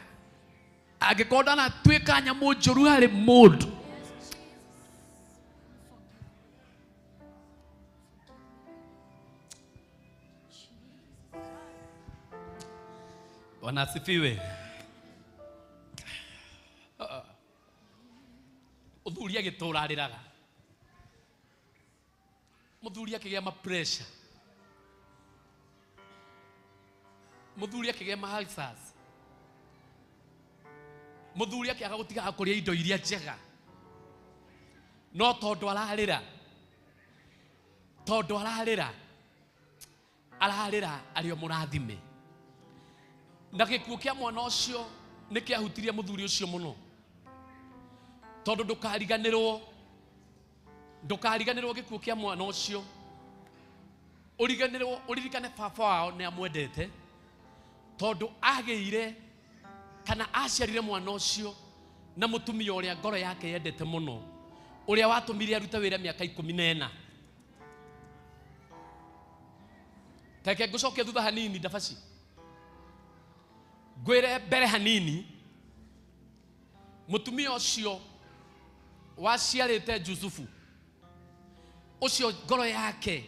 angĩkorwo ndanatuĩka nyamũ njũru harĩ mũndũ, Bwana asifiwe. Mũthuri agĩtũra arĩraga, mũthuri akĩgĩa ma pressure, mũthuri akĩgĩa ma ulcers, mũthuri akĩaga gũtiga kũrĩa indo iria njega, no tondũ ararĩra arĩ o mũrathime. Na gĩkuũ kĩa mwana ũcio nĩ kĩahutirie mũthuri ũcio mũno, tondũ ndũkariganĩrwo gĩkuũ kĩa mwana ũcio, ũririkane baba wao nĩ amwendete, tondũ agĩire kana aciarire mwana ũcio na mũtumia ũrĩa ngoro yake yendete mũno, ũrĩa watũmire arute wĩra mĩaka 14. Teke ngucoke thutha hanini ndabaci. Ngwire mbere hanini mutumia ucio waciarite Jusufu. Ucio ngoro yake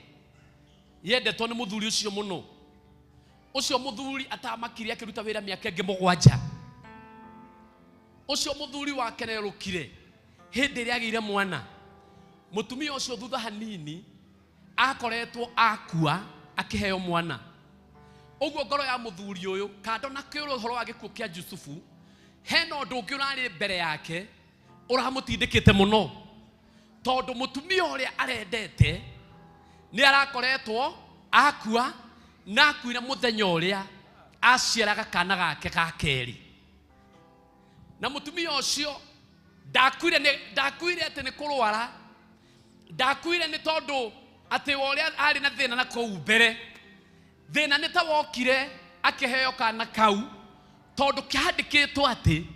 yendetwo ni muthuri ucio muno. Ucio muthuri atamakiri akiruta wira miaka ingi 7. Ucio muthuri wake nerukire hindi ria agire mwana. Mutumia ucio thutha hanini akoretwo akua akiheo mwana. Uguo ngoro ya muthuri uyu kando na kiuro horo wa gikuo kia Jusufu heno ndungi urari mbere yake uramutindikite muno tondu mutumia uria arendete ni arakoretwo akua na akuire muthenya uria aciaraga kana gake ka keri. Na mutumia ucio ndakuire ati ni kurwara, ndakuire ni tondu ati uria ari na thina na kou mbere. Thina ni ta wokire akiheo kana kau tondu kiandikitwo ati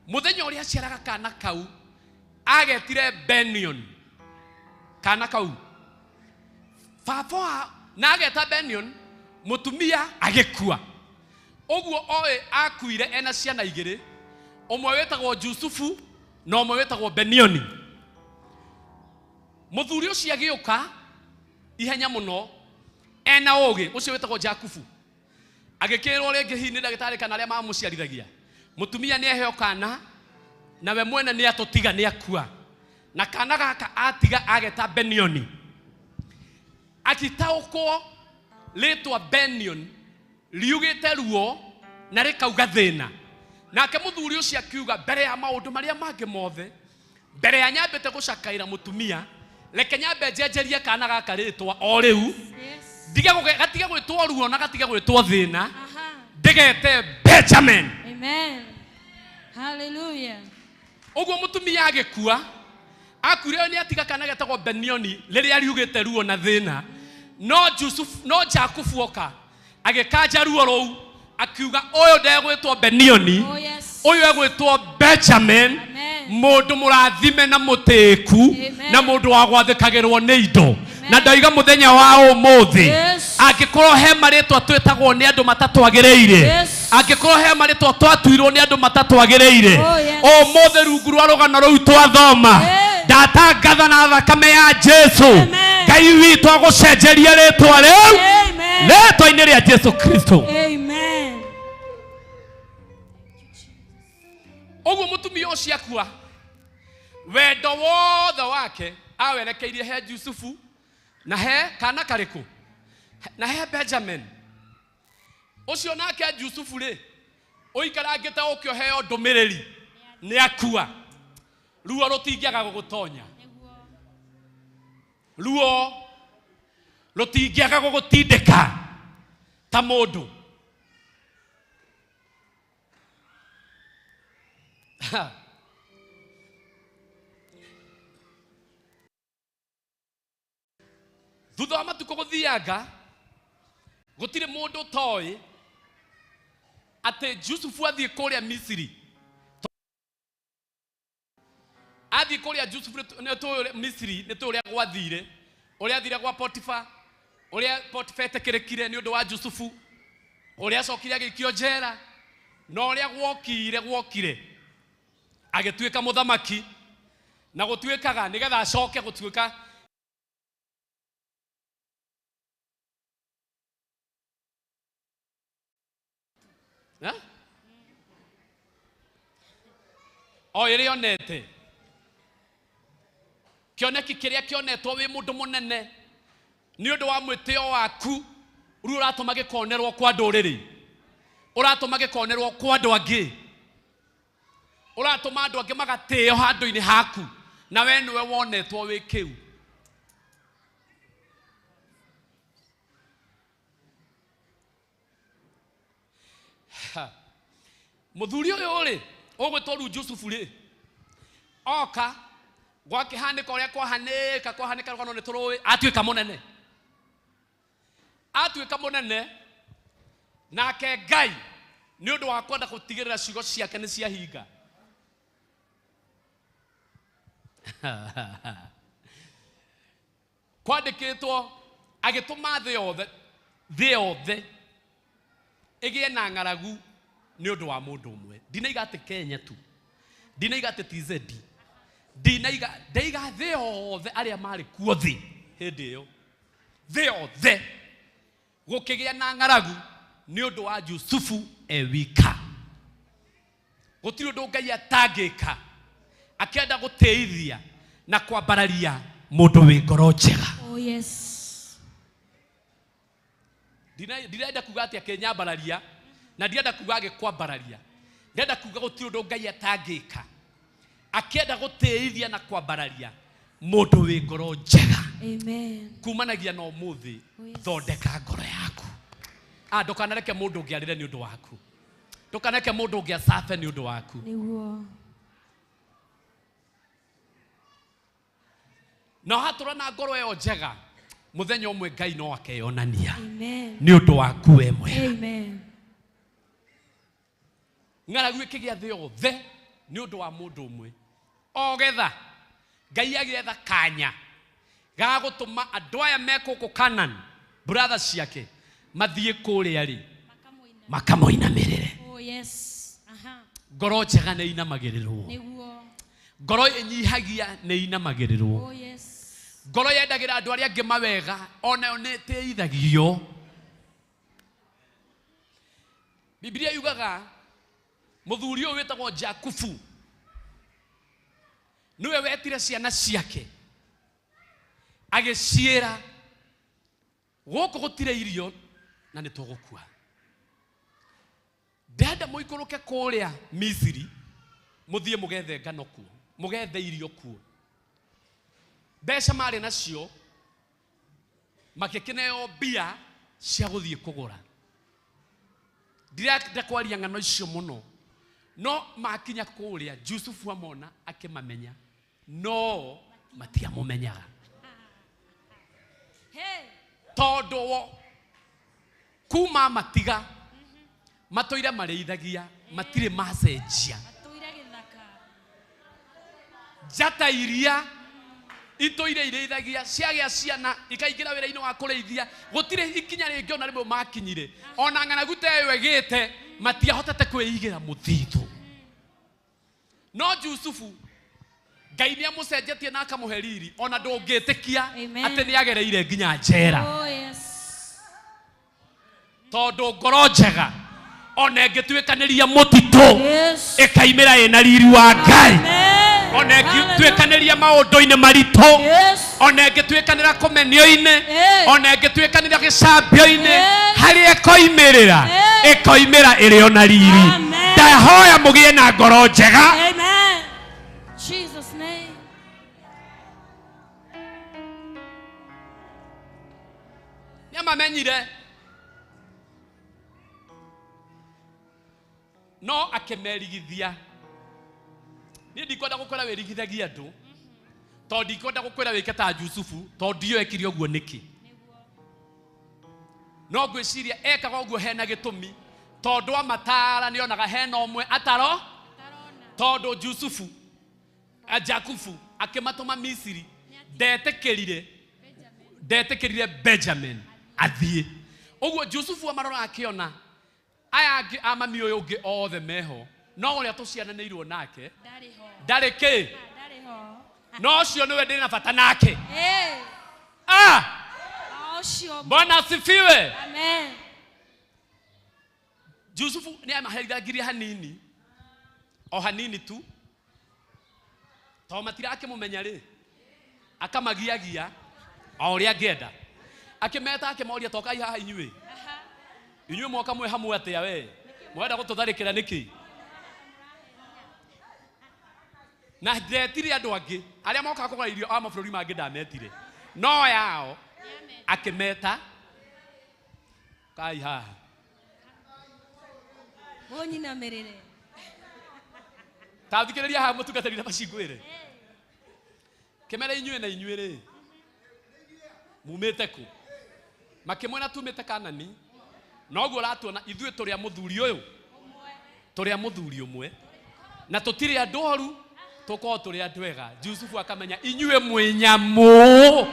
muthenya uria aciaraga kana kau agetire Benion. Kana kau baba na ageta Benion, mutumia agekua. Uguo oe akuire ena ciana igiri, umwe wetagwo Jusufu na umwe wetagwo Benioni. Muthuri ucio agiuka ihenya muno ena ugi ucio wetagwo Jakubu. Agikirwo ringi hini ndagitari kana aria mamuciarithagia. Mutumia ni eheo kana na we mwene ni atutiga ni akua. Na kana gaka atiga ageta Benioni. Akitaukwo letwa Benion liugite ruo na rikauga thina. Nake muthuri ucio akiuga mbere ya maundu maria mange mothe, mbere ya nyambete gucakaira mutumia, reke nyambe njenjerie kana gaka ritwa o riu. Gatige gwitwo ruo na gatige gwitwo thina. Ndigete Benjamin. Amen. Hallelujah. Uguo mutumia agikua akuire ni atiga kana getagwo Benioni riri ariugite ruo na thina. No Jakubu oka agikanja ruo rou akiuga uyu ndegwitwo Benioni, uyu egwitwo Benjamin, mundu murathime na mutiku na mundu wa gwathikagirwo ni indo. Na ndaiga muthenya wa umuthi angikorwo he maritwa twetagwo ni andu matatwagireire, angikorwo he maritwa twatuirwo ni andu matatwagireire, umuthi rungu rwa rugano ruu twathoma ndatangatha na thakame ya Jesu Ngai witũ agucenjeria ritwa riu ritwa-ini ria Jesu Kristo. Amen. Uguo mutumia ucio akua wendo wothe wake awerekeirie he Jusufu na he kana kariku na he Benjamin. Ucio nake Jusufu ri uikarangite ukioheo ndumiriri ni akua. Ruo rutingiaga gugutonya, ruo rutingiaga gugutindika ta mundu. Thutha wa matuko guthianga gutire mundu toi ati Jusufu athie kuria Misiri. Athie kuria Jusufu ne to Misiri ne to uria gwathire, uria athire gwa Potifa, uria Potifa etekerekire ni undu wa Jusufu, uria acokire agikio njera, no uria gwokire agituika muthamaki na gutuikaga nigetha acoke gutuika o iri onete kioneki kiria kionetwo wi mundu munene ni undu wa mwitio waku ru uratuma gikonerwo kwa nduriri, uratuma gikonerwo kwa andu angi, uratuma andu angi magatio handu-ini haku na we niwe wonetwo wi kiu. Muthuri uyu ri ugwitwo ru Jusufu ri oka gwakihanika uria kwahanika rugano ni turui atuika munene, nake Ngai ni undu wa kwenda gutigirira ciugo ciake ni ciahinga. Kwandikitwo agituma thi yothe thĩ yothe ĩgĩe na ng'aragu nĩ ũndũ wa mũndũ ũmwe. Ndinaiga atĩ Kenya tu, ndinaiga atĩ TZ, ndinaiga thĩ yothe arĩa marĩ kuo thĩ hĩndĩ ĩyo, thĩ yothe gũkĩgĩa na ng'aragu nĩ ũndũ wa Jusufu wika. Gũtirĩ ũndũ Ngai atangĩka akĩenda gũteithia na kwambararia mũndũ wĩ ngoro njega. Oh yes. Ndirenda kuga atĩ akĩnyambararia na ndirenda kuga agĩkwambararia. Ndirenda kuga gũtirĩ ũndũ Ngai atangĩka akĩenda gũteithia na kwambararia mũndũ wĩ ngoro njega. Amen. Kumanagia na ũmũthĩ thondeka ngoro yaku. Ndukanareke mũndũ ũngĩ arĩre nĩ ũndũ waku. Ndukanareke mũndũ ũngĩ acabe nĩ ũndũ waku. Nĩguo. Na hatura na ngoro ĩyo njega mũthenya ũmwe Ngai no akeyonania. Amen. Nĩ ũndũ waku we mwega. Amen. Ng'aragu ĩkĩgĩa thĩ yothe nĩ ũndũ wa mũndũ ũmwe. Ogetha Ngai agĩetha kanya ga gũtũma andũ aya me gũkũ Canaan, brothers ciake mathiĩ kũrĩa rĩ makamoinamĩrĩre. Oh yes. Aha. Ngoro njega nĩ inamagĩrĩrwo. Nĩguo. Ngoro ĩnyihagia nĩ inamagĩrĩrwo. Oh yes. Ngoro yendagĩra andũ arĩa angĩ mawega onayo nĩ ĩteithagio. Biblia yugaga mũthuri ũyũ wĩtagwo Jakubu niwe wetire ciana ciake agĩciĩra gũkũ gũtirĩ irio na nĩ tũgũkua. Ndenda mũikũrũke kũrĩa Misiri mũthiĩ mũgethe ngano kuo, mũgethe irio kuo. Mbeca marĩ nacio magĩkĩneo mbia cia gũthiĩ kũgũra. Ndirenda kwaria ng'ano icio mũno, no makinya kũrĩa Jusufu amona akĩmamenya, no matiamũmenyaga. Tondũ kuma matiga matũire marĩithagia matirĩ macenjia. Njata iria itũire irĩithagia ciagĩa ciana ikaingĩra wĩra-inĩ wa kũrĩithia gũtirĩ ikinya rĩngĩ ona rĩmwe makinyire. Ona ng'aragu ta ĩyo ĩgĩte matiahotete kwĩigĩra mũthithũ. No Jusufu Ngai nĩamũcenjetie na akamũhe riri ona ndũngĩtĩkia atĩ nĩagereire nginya njera. Oh yes. Tondũ ngoro njega ona ĩngĩtuĩkanĩria mũtitũ ĩkaimĩra ĩna riri wa Ngai. Ona ĩngĩtuĩkanĩria maũndũ-inĩ maritũ, ona ĩngĩtuĩkanĩra kũmenio-inĩ, ona ĩngĩtuĩkanĩria gĩcambio-inĩ, harĩa ĩkoimĩra ĩrĩ ona riri. Ndahoya mũgĩe na ngoro njega. Amen. Jesus name. Nĩamamenyire no akĩmerigithia. Niĩ ndikwenda gũkwĩra wĩrigithagia andũ, tondũ ndikwenda gũkwĩra wĩke ta Jusufu, tondũ ndiyo ekire ũguo nĩkĩ. No ngwĩciria ekaga ũguo hena gĩtũmi, tondũ amatara nĩonaga hena ũmwe ataro. Tondũ Jusufu Jakubu akĩmatũma Misiri ndetĩkĩrire Benjamin athiĩ. Ũguo Jusufu amarora akĩona aya angĩ a mami ũyũ ũngĩ othe meho, no ũrĩa tũciaranĩirwo nake ndarĩ kĩ, no ũcio nĩwe ndĩ na bata nake. Bwana asifiwe. Amen. Jusufu nĩamaherithagĩria hanini, o hanini tu, tondũ matirakĩmũmenya rĩ, akamagiagia o ũrĩa angĩenda. Akĩmeta akĩmoria tokai haha inyuĩ. Inyuĩ mwoka mwĩ hamwe atĩa we? Mwenda gũtũtharĩkĩra nĩkĩ? Na ndetire andũ angĩ arĩa mokaga kũgũra irio a mabũrũri mangĩ ndametire, no yao akĩmeta kai haha Mũnyinamĩrĩre. Ta thikĩrĩria haha mũtungatĩri na macingwĩre. Kĩmera inyuĩ na inyuĩ rĩ, mumĩte kũ? Makĩmwĩra tumĩte Kanani, noguo ũratuona ithuĩ tũrĩ a mũthuri ũyũ, tũrĩ a mũthuri ũmwe, na tũtirĩ andũ oru, tũkorwo tũrĩ andũ ega. Jusufu akamenya inyuĩ mwĩ nyamũ.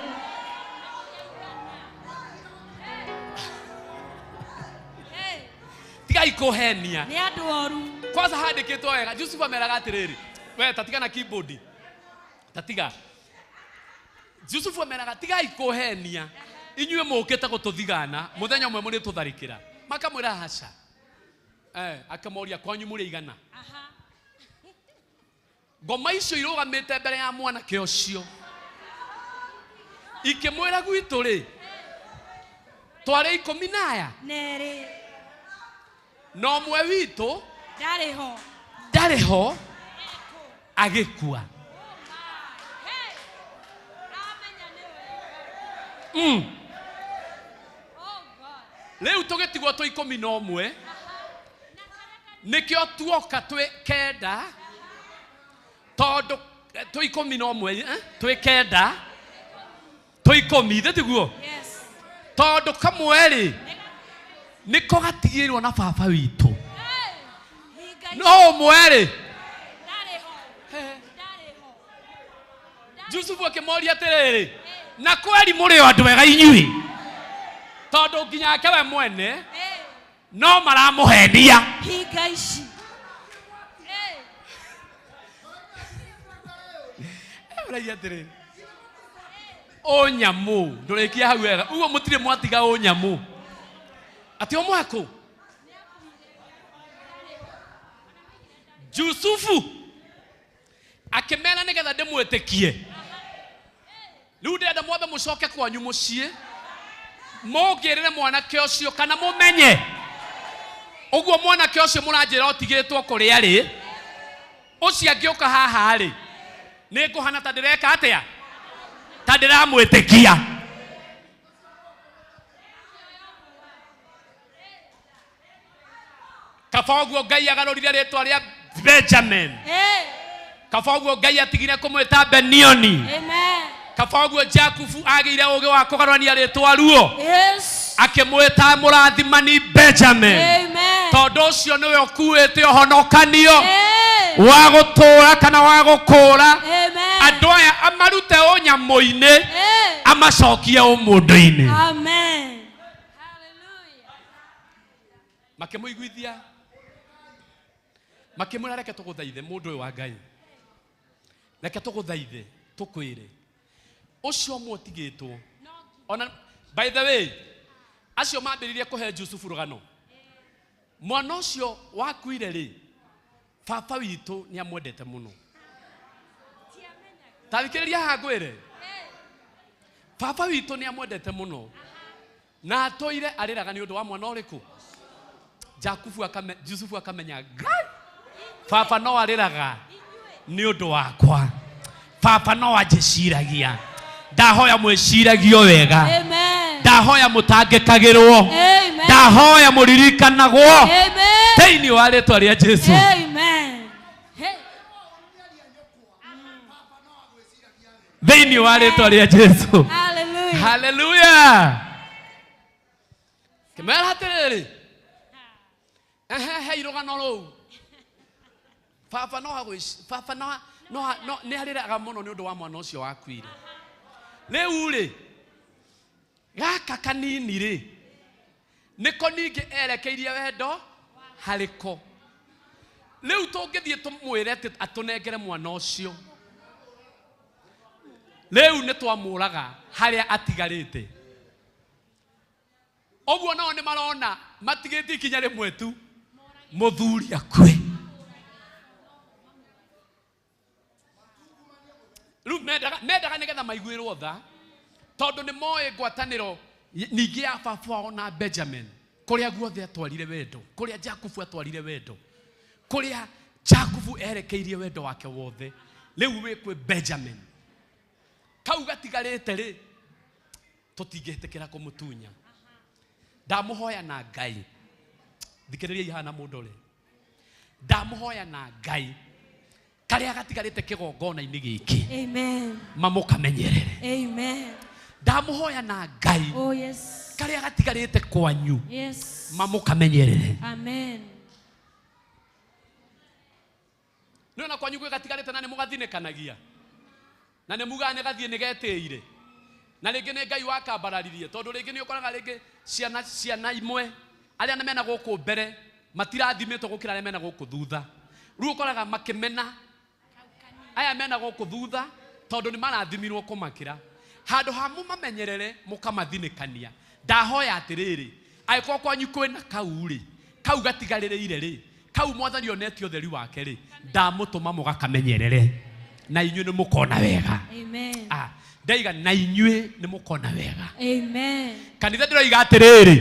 tigai kuhenia Nĩ andũ oru. kwanza handikitwo wega Yusufu ameraga atiriri we tatiga na keyboard tatiga Yusufu ameraga tigai kuhenia inyuĩ mũkĩte gũtũthigana mũthenya ũmwe mũrĩ tũtharĩkĩra makamwĩra haca akamoria kwanyu mũrĩ igana ngoma icio irũgamĩte mbere ya mwanake ũcio ikĩmwĩra gwitũ rĩ twarĩ 10 na aya Nerĩ. no mwe witũ Ndarĩ ho. agĩkua rĩu tũgĩtigwo twĩ 11 nĩkĩo tuoka twĩ 9 tondũ twĩ 11 twĩ 9 twĩ 10 thĩtiguo tondũ kamwe rĩ nĩko gatigĩrwo na baba witũ no ũmwe rĩ Yusufu akĩmoria atĩrĩrĩ na kweri mũrĩ o andũ ega inyuĩ tondũ nginya ake we mwene no maramũhenia Hinga ici. ũraiya atĩrĩrĩ ũnyamũ ndũrĩkia hau wega ũguo mũtirĩ mwatiga ũnyamũ atĩ ũmwakũ Yusufu akĩmena nĩgetha ndĩmwĩtĩkie rĩu ndĩrenda mwambe mũcoke kwanyu mũciĩ mũngĩrĩre mwanake ũcio kana mũmenye ũguo mwanake ũcio mũranjĩra ũtigĩtwo kũrĩa rĩ ũcio angĩũka haha rĩ nĩngũhana ta ndĩreka atĩa ta ndĩramwĩtĩkia kaba ũguo Ngai agarũrire rĩtwa rĩa Benjamin kaba ũguo Ngai atigire kũmwĩta Benioni kaba ũguo Jakubu agĩire ũgĩ wa kũgarũrania rĩtwa ruo akĩmwĩta mũrathimani Benjamin tondũ ũcio nĩwe ũkuĩte ũhonokanio wa gũtũũra kana wa gũkũũra andũ aya amarute ũnyamũ-inĩ amacokie ũmũndũ-inĩ makĩmũiguithia makĩmwĩra reke tũgũthaithe mũndũ ũyũ wa Ngai reke tũgũthaithe tũkwĩre ũcio mũtigĩtwo ona by the way acio mambĩrĩirie kũhe Yusufu rũgano mwana ũcio wakuire rĩ baba witũ nĩ amwendete mũno tarikĩrĩria haha ngwĩre baba witũ nĩ amwendete mũno na atũire arĩraga nĩ ũndũ wa mwana ũrĩkũ Yusufu akamenya Ngai baba no arĩraga nĩ ũndũ wakwa baba no anjĩciragia ndahoya mwĩciragio wega ndahoya mũtangĩkagĩrwo ndahoya mũririkanagwo thĩinĩ wa rĩtwa rĩa Jesu thĩinĩ wa rĩtwa rĩa Jesu haleluya kĩmera atĩrĩrĩ he irũgano rũu baba nĩ arĩraga mũno nĩ ũndũ wa mwana ũcio wakuire rĩu rĩ gaka kanini rĩ nĩko ningĩ erekeirie wendo harĩko rĩu tũngĩthiĩ tũmwĩre atũnengere mwana ũcio rĩu nĩ twamũraga harĩa atigarĩte ũguo nao nĩ marona matigĩtie ikinya rĩmwe tu mũthuri akue rĩu mendaga nĩgetha maiguĩrwo tha tondũ nĩ moĩ ngwatanĩro ningĩ ya baba wao na Benjamin kũrĩa guothe atwarire wendo kũrĩa Jakubu atwarire wendo kũrĩa Jakubu erekeirie wendo wake wothe rĩu wĩkwĩ Benjamin kau gatigarĩte rĩ tũtingĩhĩtĩkĩra kũmũtunya ndamũhoya na Ngai thikĩrĩriai haha na mũndũ rĩ ndamũhoya na Ngai karĩa gatigarĩte kĩgongona-inĩ gĩkĩ mamũkamenyerere ndamũhoya na Ngai karĩa gatigarĩte kwanyu mamũkamenyerere nĩona kwanyu gwĩ gatigarĩte na nĩ mũgathinĩkanagia na nĩ mugaga nĩ gathiĩ nĩ getĩire na rĩngĩ nĩ Ngai wakambararirie tondũ rĩngĩ nĩ ũkoraga rĩngĩ ciana imwe arĩa mena gũkũ mbere matirathimĩtwo gũkĩra arĩa mena gũkũ thutha. Rĩu ũkoraga makĩmena aya mena gũkũ thutha tondũ nĩ marathimirwo kũmakĩra. Handũ ha mũmamenyerere mũkamathinĩkania. Ndahoya atĩrĩrĩ, angĩkorwo kwanyu kwĩna kau rĩ, kau gatigarĩrĩire rĩ, kau Mwathani onete ũtheri wake rĩ, ndamũtũma mũgakamenyerere na inyuĩ nĩ mũkona wega. Amen. Ndaiga na inyuĩ nĩ mũkona wega. Amen. Kanitha ndĩroiga atĩrĩrĩ,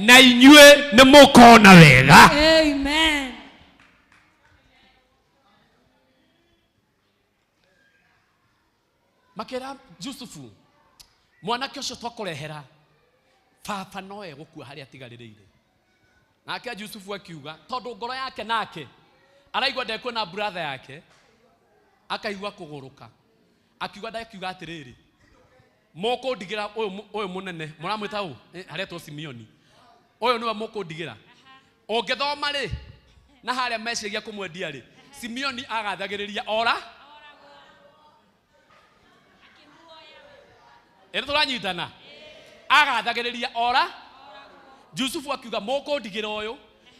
na inyuĩ nĩ mũkona wega. Amen. Makera Yusufu, mwanake ũcio twakũrehera baba no egũkua harĩa atigarĩrĩire. Nake Yusufu akiuga tondũ ngoro yake nake araigua ndekuona brother yake, akaigua kũgũrũka. Akiuga ndakiuga atĩrĩrĩ, mũkũndigĩra ũyũ mũnene mũramwĩta ũũ aretwo Simeoni, ũyũ nĩwe mũkũndigĩra. Ũngĩthoma rĩ na harĩa meciria kũmwendia rĩ, Simeoni agathagĩrĩria ora tũranyitana, agathagĩrĩria ora. Yusufu akiuga mũkũndigĩra ũyũ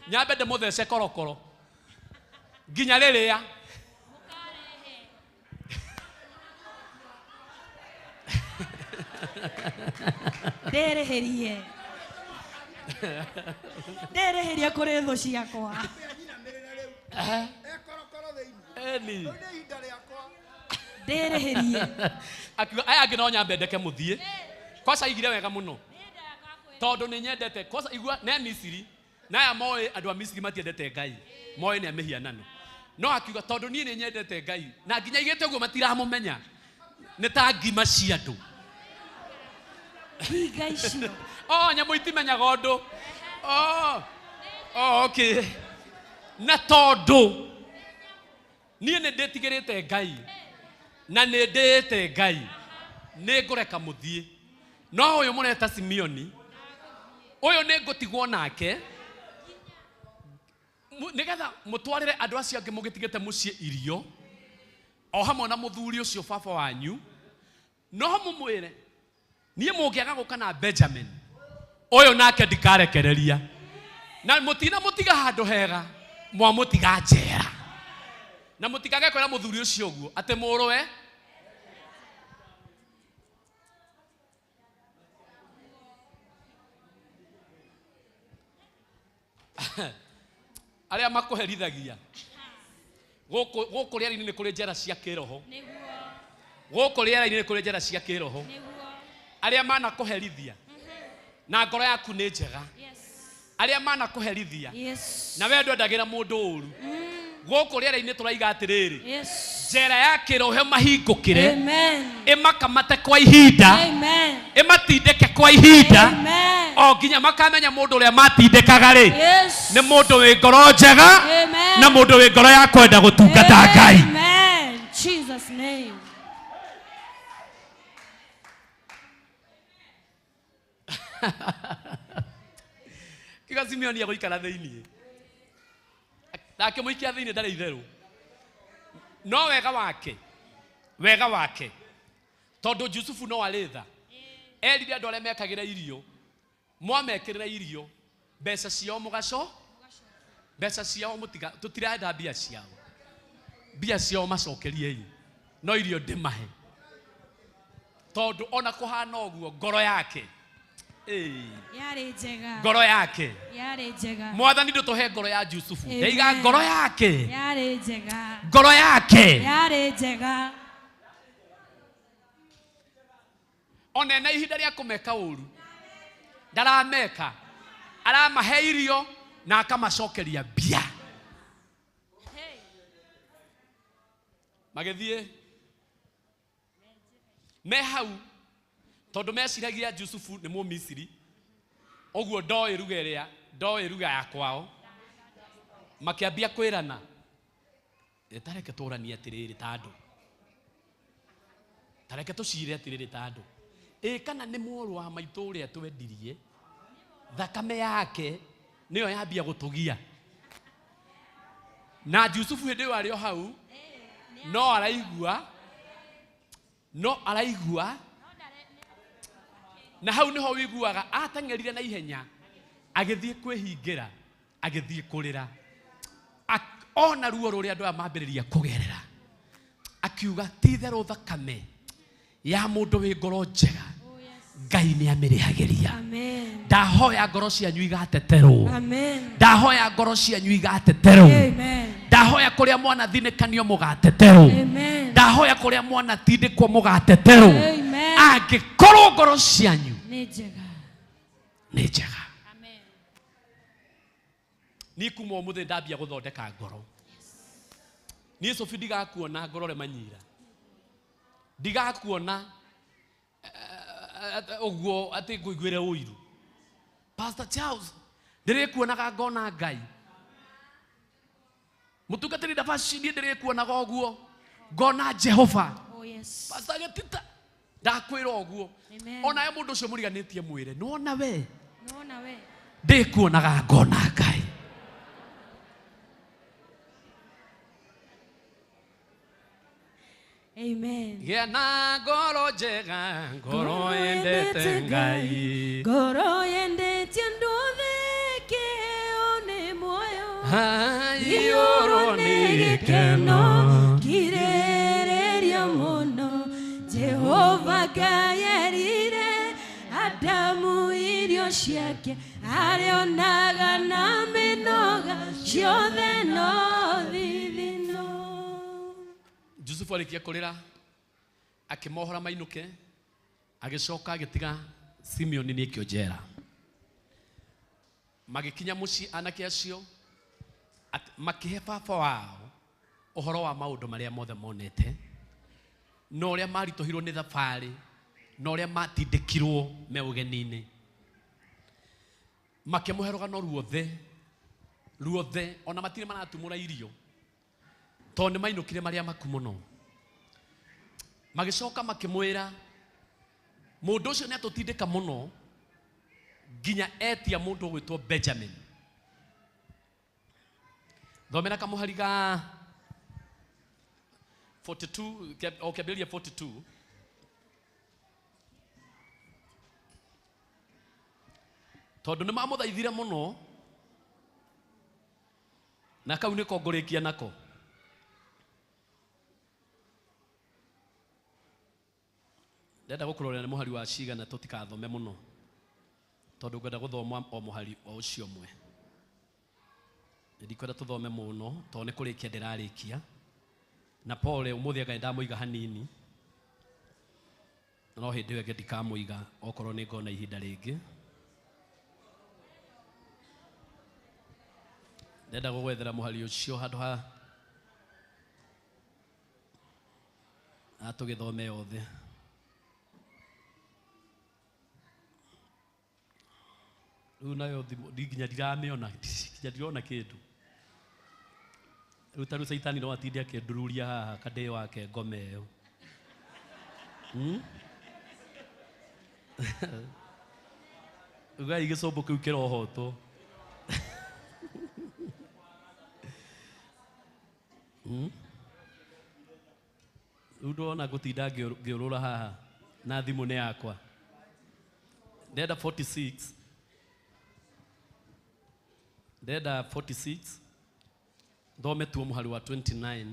nyambe ndĩmũthece korokoro nginya rĩrĩa ndereherie kũrĩ thũ ciakwa. Ndereherie. Akiuga aya angĩ no nyambe ndeke mũthiĩ. Kosa igire wega mũno tondũ nĩ nyendete kosa igua nĩ Misiri na aya moĩ andũ a Misiri matiendete Ngai, moĩ nĩ mĩhianano. No akiuga tondũ niĩ nĩ nyendete Ngai na nginya igĩte ũguo matiramũmenya nĩ ta ngima cia andũ. Hinga icio. Nyamũ itimenyaga ũndũ. Okay. Na tondũ niĩ nĩ ndĩtigĩrĩte Ngai na nĩ ndĩĩte Ngai nĩ ngũreka mũthiĩ. No ũyũ mũreta Simeoni ũyũ nĩ ngũtigwo nake nĩgetha mũtwarĩre andũ acio angĩ mũgĩtigĩte mũciĩ irio o hamwe na mũthuri ũcio baba wanyu. No mũmwĩre niĩ mũngĩaga gũka na Benjamin ũyũ nake ndikarekereria, na mũtina mũtiga handũ hega mwamũtiga njera, na mũtikage kwĩra mũthuri ũcio ũguo atĩ mũrũwe arĩa makũherithagia gũkũ rĩera-inĩ nĩ kũrĩ njĩra cia kĩroho. Gũkũ rĩera-inĩ nĩ kũrĩ njĩra cia kĩroho. Arĩa manakũherithia na ngoro yaku nĩ njega, arĩa manakũherithia na wee ndwendagĩra mũndũ ũru, gũkũ rĩera-inĩ tũraiga atĩrĩrĩ, njĩra ya kĩroho mahingũkĩre, ĩmakamate kwa ihinda, ĩmatindĩke kwa ihinda, o nginya makamenya mũndũ ũrĩa matindĩkaga rĩ nĩ mũndũ wĩ ngoro njega na mũndũ wĩ ngoro ya kwenda gũtungata Ngai. Amen. Jesus name. Kiga Simeoni agũikara thĩinĩ nake mũikia thĩinĩ ndarĩ itherũ. No wega wake tondũ Yusufu no arĩ tha, erire andũ arĩa mekagĩra irio mwamekĩrĩra irio mbeca ciao mbeca ciao mũtiga tũtirenda mbia ciao macokeriei, no irio ndĩmahe tondũ ona kũhana ũguo ngoro yake yarĩ njega, ngoro yake yarĩ njega. Mwathani ndũtũhe ngoro ya Yusufu, ndaiga ngoro yake yarĩ njega, ngoro yake yarĩ njega. Ona na ihinda rĩa kũmeka ũru ndarameka, aramahe irio na akamacokeria mbia. Magĩthiĩ me hau tondũ meciragia Yusufu nĩ Mũmisiri, ũguo ndoĩ ruga ya kwao, makĩambia kwĩrana tareke tũranie atĩrĩrĩ ta andũ, tareke tũcire atĩrĩrĩ ta andũ, kana nĩ mũrũ wa maitũ ũrĩa twendirie thakame yake nĩyo yambia gũtũgia. Na Yusufu hĩndĩ ĩyo arĩ o hau no araigua na hau niho wiguaga ateng'erire na ihenya agĩthiĩ kwĩhingĩra agithie kurira ona ruo ruria andu amambiriria kugerera akiuga tithero thakame ya mundu wi ngoro njega Ngai ni amirihagiria. Amen. Ndahoya ngoro cianyu igateterwo. Amen. Ndahoya ngoro cianyu igateterwo. Amen. Ndahoya kuria mwana thinikanio mugateterwo. Amen. Ndahoya kuria mwana tindikwo mugateterwo. Amen. Angikorwo ngoro cianyu ni njega. Ni njega. Amen. Ni kuma umuthe ndambia guthondeka ngoro. Ni Sophie ndigakuona ngoro re manyira. Ndigakuona oguo ati nguigwire uiru. Pastor Charles ndirikuonaga ngona Ngai. Mutungatiri ndabaci ndirikuonaga oguo ngona Jehova. Oh yes. Pastor Getita ndakwira oguo. Ona ye mundu ucio muriganitie mwire nona we. Nona we. Ndikuonaga ngona Ngai. Amen. Gena ngoro njega ngoro endete Ngai. Ngoro endete nduthi kione muoyo. Ioro ni gikeno kirererio muno. Jehova Ngai erire Adamu irio ciake arionaga na minoga ciothe no thithino. Yusufu alikia kurira akimohora mainuke agicoka agitiga Simeon ni kionjera magikinya muci anake acio makihe baba wao uhoro wa maundu maria mothe monete no uria maritohirwo ni thabari no uria matindikirwo me ugenini makimuheroga no ruothe ona matire manatumura irio tone mainukire maria maku muno magicoka makimwira mundu ucio ni atutindika muno ginya etia mundu gwitwo Benjamin. Thomera kamuhariga 42 Okebelia 42 tondu ni mamuthaithire muno na kau niko ngurikia nako. Ndenda gukurorera ni muhari wa ciga na tutikathome muno tondu ngwenda guthoma o muhari o ucio mwe. Ndikwenda tuthome muno tondu ni kurikia ndirarikia na Paul umuthi aga ndamuiga hanini no hindi ĩyo ndikamuiga okorwo ni ngona ihinda ringi. Ndenda gugwethera muhari ucio handu ha atugithome yothe. Unayo nginya ndirameona nginya ndirona kindu rutaru saitani no atinde akendururia haha kande wake ngome yo. Ugai gicombo kiu kirohotwo. Udona gutinda ngiurura haha na thimu ne yakwa. Ndenda 46 thome tu muhari wa 29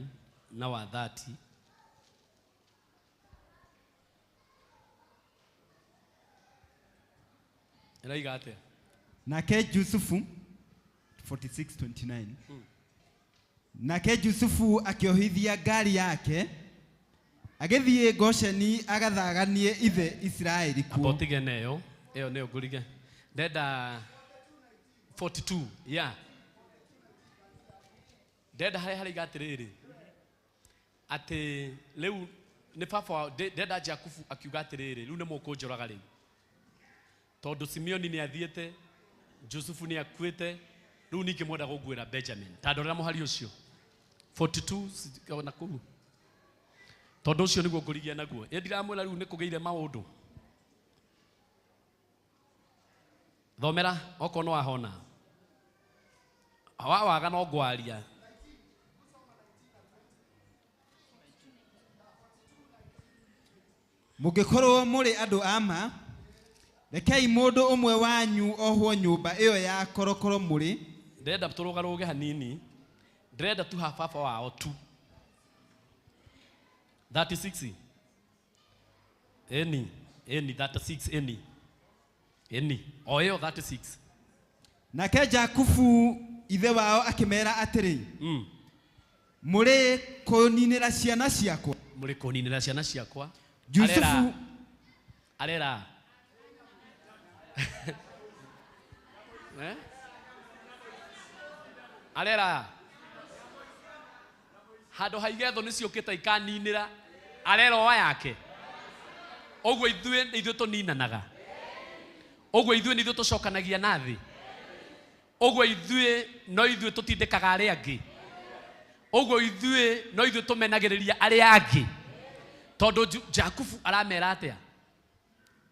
na wa 30. Eraiga atia nake Yusufu 46:29 nake Yusufu akiohithia ngari yake agithie Gosheni agathaganie ithe Israeli kuo. Abotigeneyo eyo neyo ngurige ndenda 42 yeah ndenda hari gatiriri ati leu ni papa ndenda Jakubu akiuga atiriri riu ni mukunjoraga riu tondu Simeoni ni athiete Yusufu ni akuite riu ningi mwenda gugwira Benjamin tandorera muhari ucio 42 na kuu tondu ucio niguo ngurigia naguo ndiramwira riu ni kugeire maundu. Thomera okono wahona waga no ngwaria. Mugikorwo muri andu ama rekei mundu umwe wanyu ohwo nyumba iyo ya korokoro muri ndenda turugaruge hanini, ndenda tu baba wao tu 36 eni 36 eni oyo 36 nake Jakubu ithe wao akimera atiri muri kuninira ciana ciakwa Jusufu arera arera hado haigetho niciukita ikaninira arera wa yake ogwo ithuĩ tũninanaga ogwo ithuĩ nithuĩ tũcokanagia nathi ogwo ithuĩ no ithuĩ tũtindĩkaga arĩa angĩ ogwo ithuĩ no ithuĩ tũmenagĩrĩria arĩa angĩ tondũ Jakubu aramera atĩa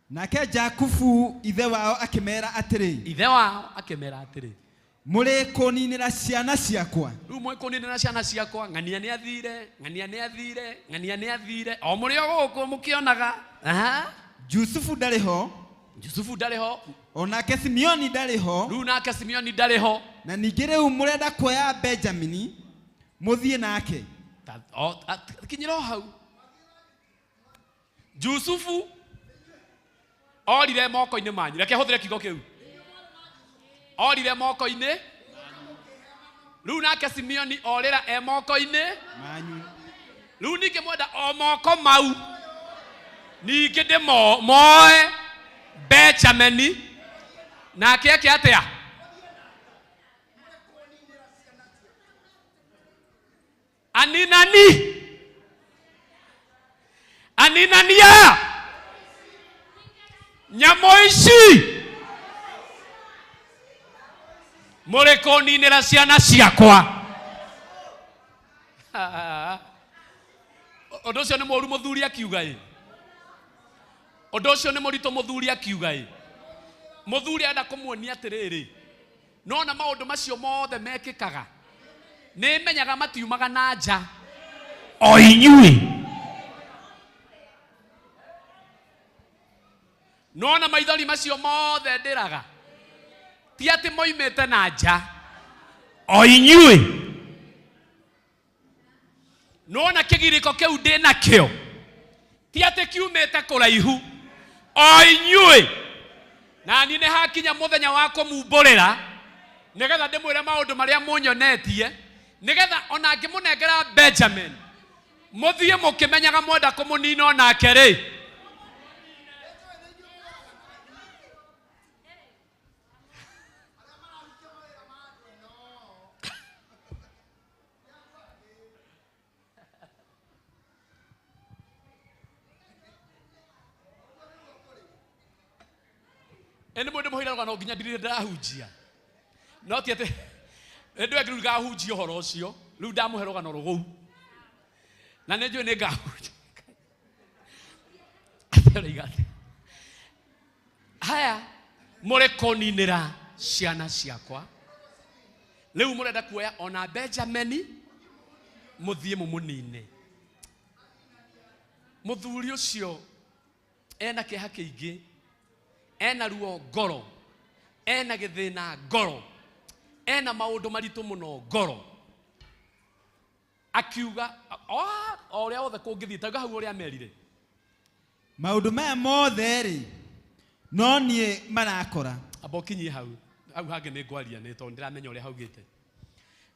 nake Jakubu ithe wao akimera atiri muri kuninira ciana ciakwa rĩu mwe kuninira ciana ciakwa ng'ania nĩ athire o mũrĩ o gũkũ mũkĩonaga Jusufu ndari ho onake Simeoni ndari ho rĩu nake Simeoni ndari ho na ningĩ rĩu mũrenda kuoya Benjamini mũthiĩ nake kinyĩra o hau Jusufu orire moko-inĩ manyu reke hũthĩre kiugo kĩu orire moko-inĩ rĩu nake Simeoni orĩra moko-inĩ manyu rĩu ningĩ mwenda o moko mau ningĩ ndĩmoe Benjamini nake eke atĩa aninania nyamũ ici mũrĩ kũninĩra ciana ciakwa ũndũ ũcio nĩ mũru mũthuri akiuga ũndũ ũcio nĩ mũritũ mũthuri akiuga mũthuri enda kũmuonia atĩrĩrĩ nona maũndũ macio mothe mekĩkaga nĩ menyaga matiumaga na nja o inyuĩ nona maithori macio mothe ndĩraga ti atĩ moimĩte na nja o inyuĩ nona kĩgirĩko kĩu ndĩ nakĩo ti atĩ kiumĩte kũraihu o inyuĩ na niĩ nĩ hakinya mũthenya wa kũmumbũrĩra nĩgetha ndĩmwĩre maũndũ marĩa mũnyonetie nĩgetha ona ngĩmũnengera Benjamin mũthiĩ mũkĩmenyaga mwenda kũmũnina onake rĩ ene mwende mũhĩra rũgano nginya ndirire ndahunjia no ti atĩ ndĩ wengĩ rĩu ngahunjia ũhoro ũcio rĩu ndamũhe rũgano rũgũu na nĩ njũĩ nĩ ngahunjia haya mũrĩ kũninĩra ciana ciakwa rĩu mũrenda kuoya ona Benjamini mũthiĩ mũmũnine mũthuri ũcio ena kĩeha kĩingĩ ena ruo ngoro ena gĩthĩna ngoro ena maũndũ maritũ mũno ngoro akiuga o ũrĩa wothe kũngĩthiĩ tauga hau ũrĩa merire maũndũ maya mothe rĩ no niĩ marakora amba ũkinyie hau hangĩ nĩ ngwaria nĩ tondũ ndĩramenya ũrĩa haugĩte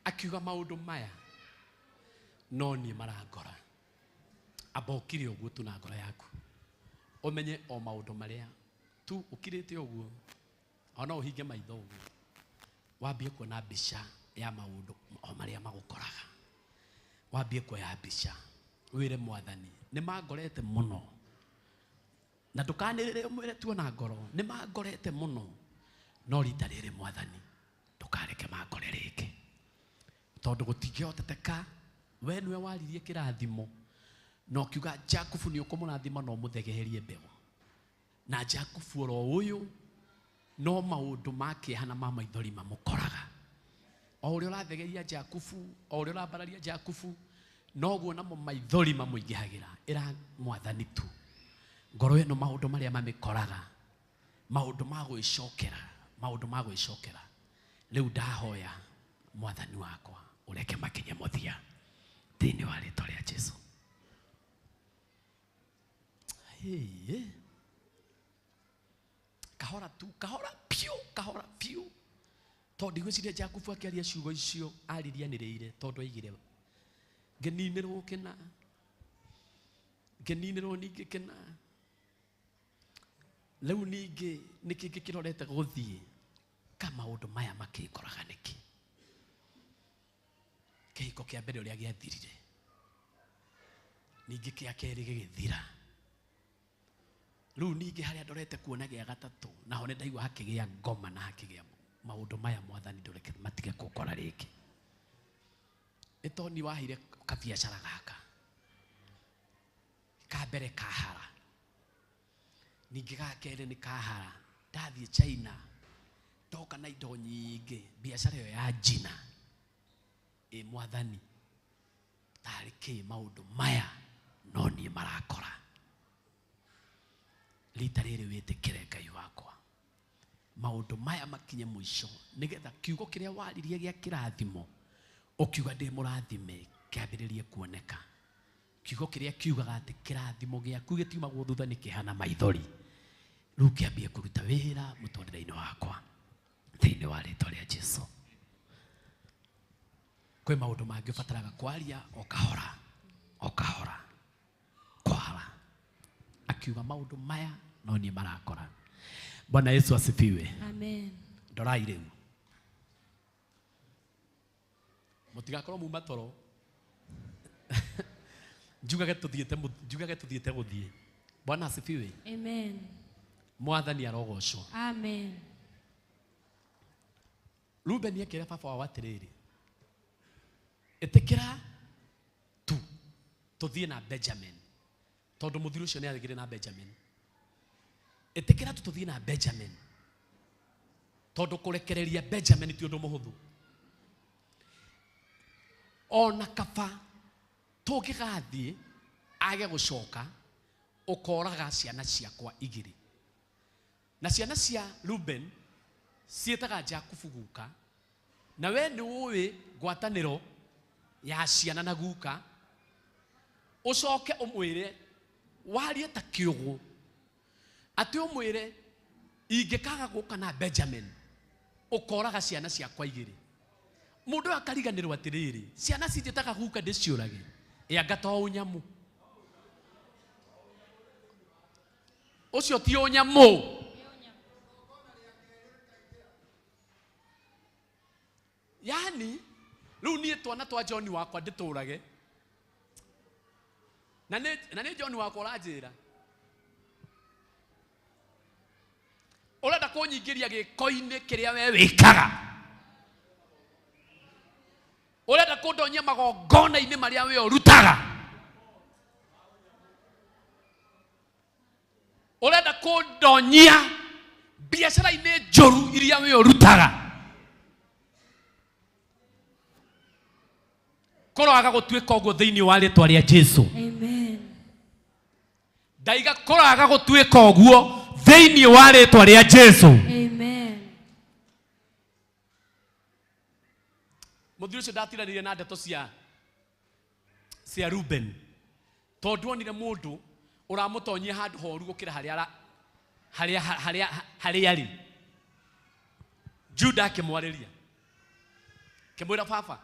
akiuga maũndũ maya no niĩ marangora amba ũkire ũguo tu na ngoro yaku ũmenye o maũndũ marĩa tu ukirite ũguo ona ũhinge maitho ũguo wambie kuona mbica ya maũndũ o marĩa magũkoraga wambie kuoya mbica wĩre Mwathani nĩ mangorete mũno na ndũkanĩrĩre mwĩre tu ona ngoro nĩ mangorete mũno no rita rĩrĩ Mwathani ndũkareke mangore rĩngĩ tondũ gũtingĩhoteteka we nĩwe waririe kĩrathimo no kiuga Jakubu nĩ ũkũmũrathima no mũthegeherie mbeũ na Jakubu oro ũyũ no maũndũ makĩeha na maithori mamũkoraga o ũrĩa ũrathegeria Jakubu o ũrĩa ũrambararia Jakubu noguo namo maithori mamũingĩhagĩra ĩra Mwathani tu ngoro ĩno maũndũ marĩa mamĩkoraga maũndũ ma gwĩcokera Leu ndahoya mwathani wakwa ureke makinye muthia thiini wa ritwa ria Jesu. Kahora tu, kahora piu. Tondu gwiciria Jakubu akiaria ciugo icio aririanireire tondu aigire ngeninirwo kena ningi kena. Leu ningi niki kirorete guthie kama maundu maya makikoraga niki kihiko kia mbere uria giathirire ningi kia keri gigithira. Riu ningi haria ndorete kuona gia gatatu naho ni ndaigua hakigia ngoma na hakigia maundu maya mwathani ndoreke matige gukora riki. Itoni wahire kabiacara gaka ka mbere kahara ningi ga keri ni kahara ndathie China toka na indo nyingi biacara yo ya jina mwathani tariki maundu maya no ni marakora rita riri witikire Ngai wakwa maundu maya makinye mwisho nigetha kiugo kiria waririe gia kirathimo ukiuga ndi murathime kiambiririe kuoneka. Kiugo kiria kiugaga ati kirathimo giaku gitiumagwo thutha ni kihana maithori riu kiambie kuruta wira mutondera-ini wakwa thiini wa ritwa ria Jesu. Kwe maundu mangi ubataraga kwaria okahora kwara akiuga maundu maya no ni marakora. Bwana Yesu asifiwe. Amen. Ndorai riu mutigakorwo muma toro njugage tuthiete guthie. Bwana asifiwe. Amen. Mwathani arogocwo. Amen. Ruben akira baba wa watiriri etekera tu tuthie na Benjamin tondu muthiru ucio ni athigire na Benjamin. Etekera tu tuthie na Benjamin tondu kurekereria Benjamin ti undu muhuthu. Ona kaba tungigathie age gucoka ukoraga ciana ciakwa igiri na ciana cia Ruben cietaga Jakubu guka na we ni uwi ngwataniro ya ciana na guka ucoke umwire warie ta kiugo ati umwire ingikaga guka na Benjamin ukoraga ciana ciakwa igiri. Mundu akariganirwo atiriri ciana citetaga guka ndiciurage ngata unyamu ucio ti unyamu. Yani riu nie twana twa John wakwa nditurage na ni John wakwa uranjira urenda kunyingiria giko-ini kiria we wikaga urenda kundonyia magongona-ini maria we urutaga urenda kundonyia biacara-ini njuru iria we urutaga koroaga gutuika uguo thiini wa ritwa ria Jesu. Amen. Ndaiga koroaga gutuika uguo thiini wa ritwa ria Jesu. Amen. Muthiru ucio ndatiranirie na ndeto cia Ruben tondu onire mundu uramutonyia handu horu gukira haria ari. Juda akimwariria kimwira baba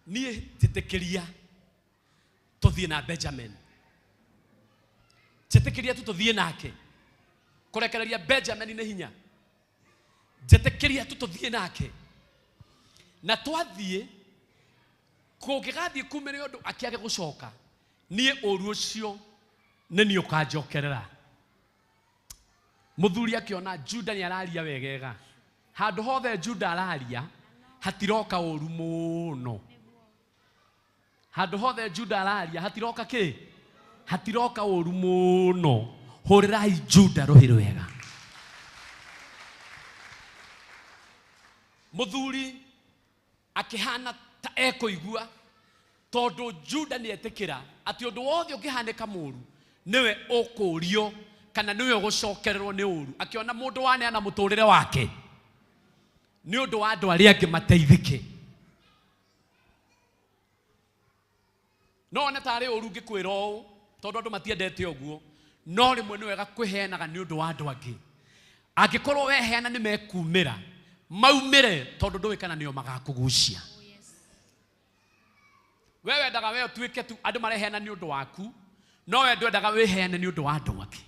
nie titekeria tuthie na Benjamin titekeria tuthie nake kurekereria Benjamin ni hinya titekeria tuthie nake na twathie kungigathie kumire undu akiage gucoka nie uru ucio ni ni ukanjokerera. Muthuri akiona Juda ni araria wegega handu hothe Juda araria hatiroka uru muno handu hothe Juda araria hatiroka ki hatiroka uru muno. Hurirai Juda ruhiru wega. Muthuri akihana ta ekoigua tondu Juda ni etikira ati undu wothe ungihanika muru niwe ukurio kana niwe ugucokererwo ni uru. Akiona mundu waneana muturire wake nĩ ũndũ wa andũ arĩa angĩ mateithĩke. No nĩ tarĩ ũru ngĩkwĩra ũũ tondũ andũ matiendete ũguo, no rĩmwe nĩ wega kwĩheanaga nĩ ũndũ wa andũ angĩ. Angĩkorwo weheana nĩ mekumĩra maumĩre tondũ ndũĩ kana nĩo magakũgucia. Wewe wendaga we ũtuĩke tu andũ mareheana nĩ ũndũ waku, no we ndwendaga wĩheane nĩ ũndũ wa andũ angĩ.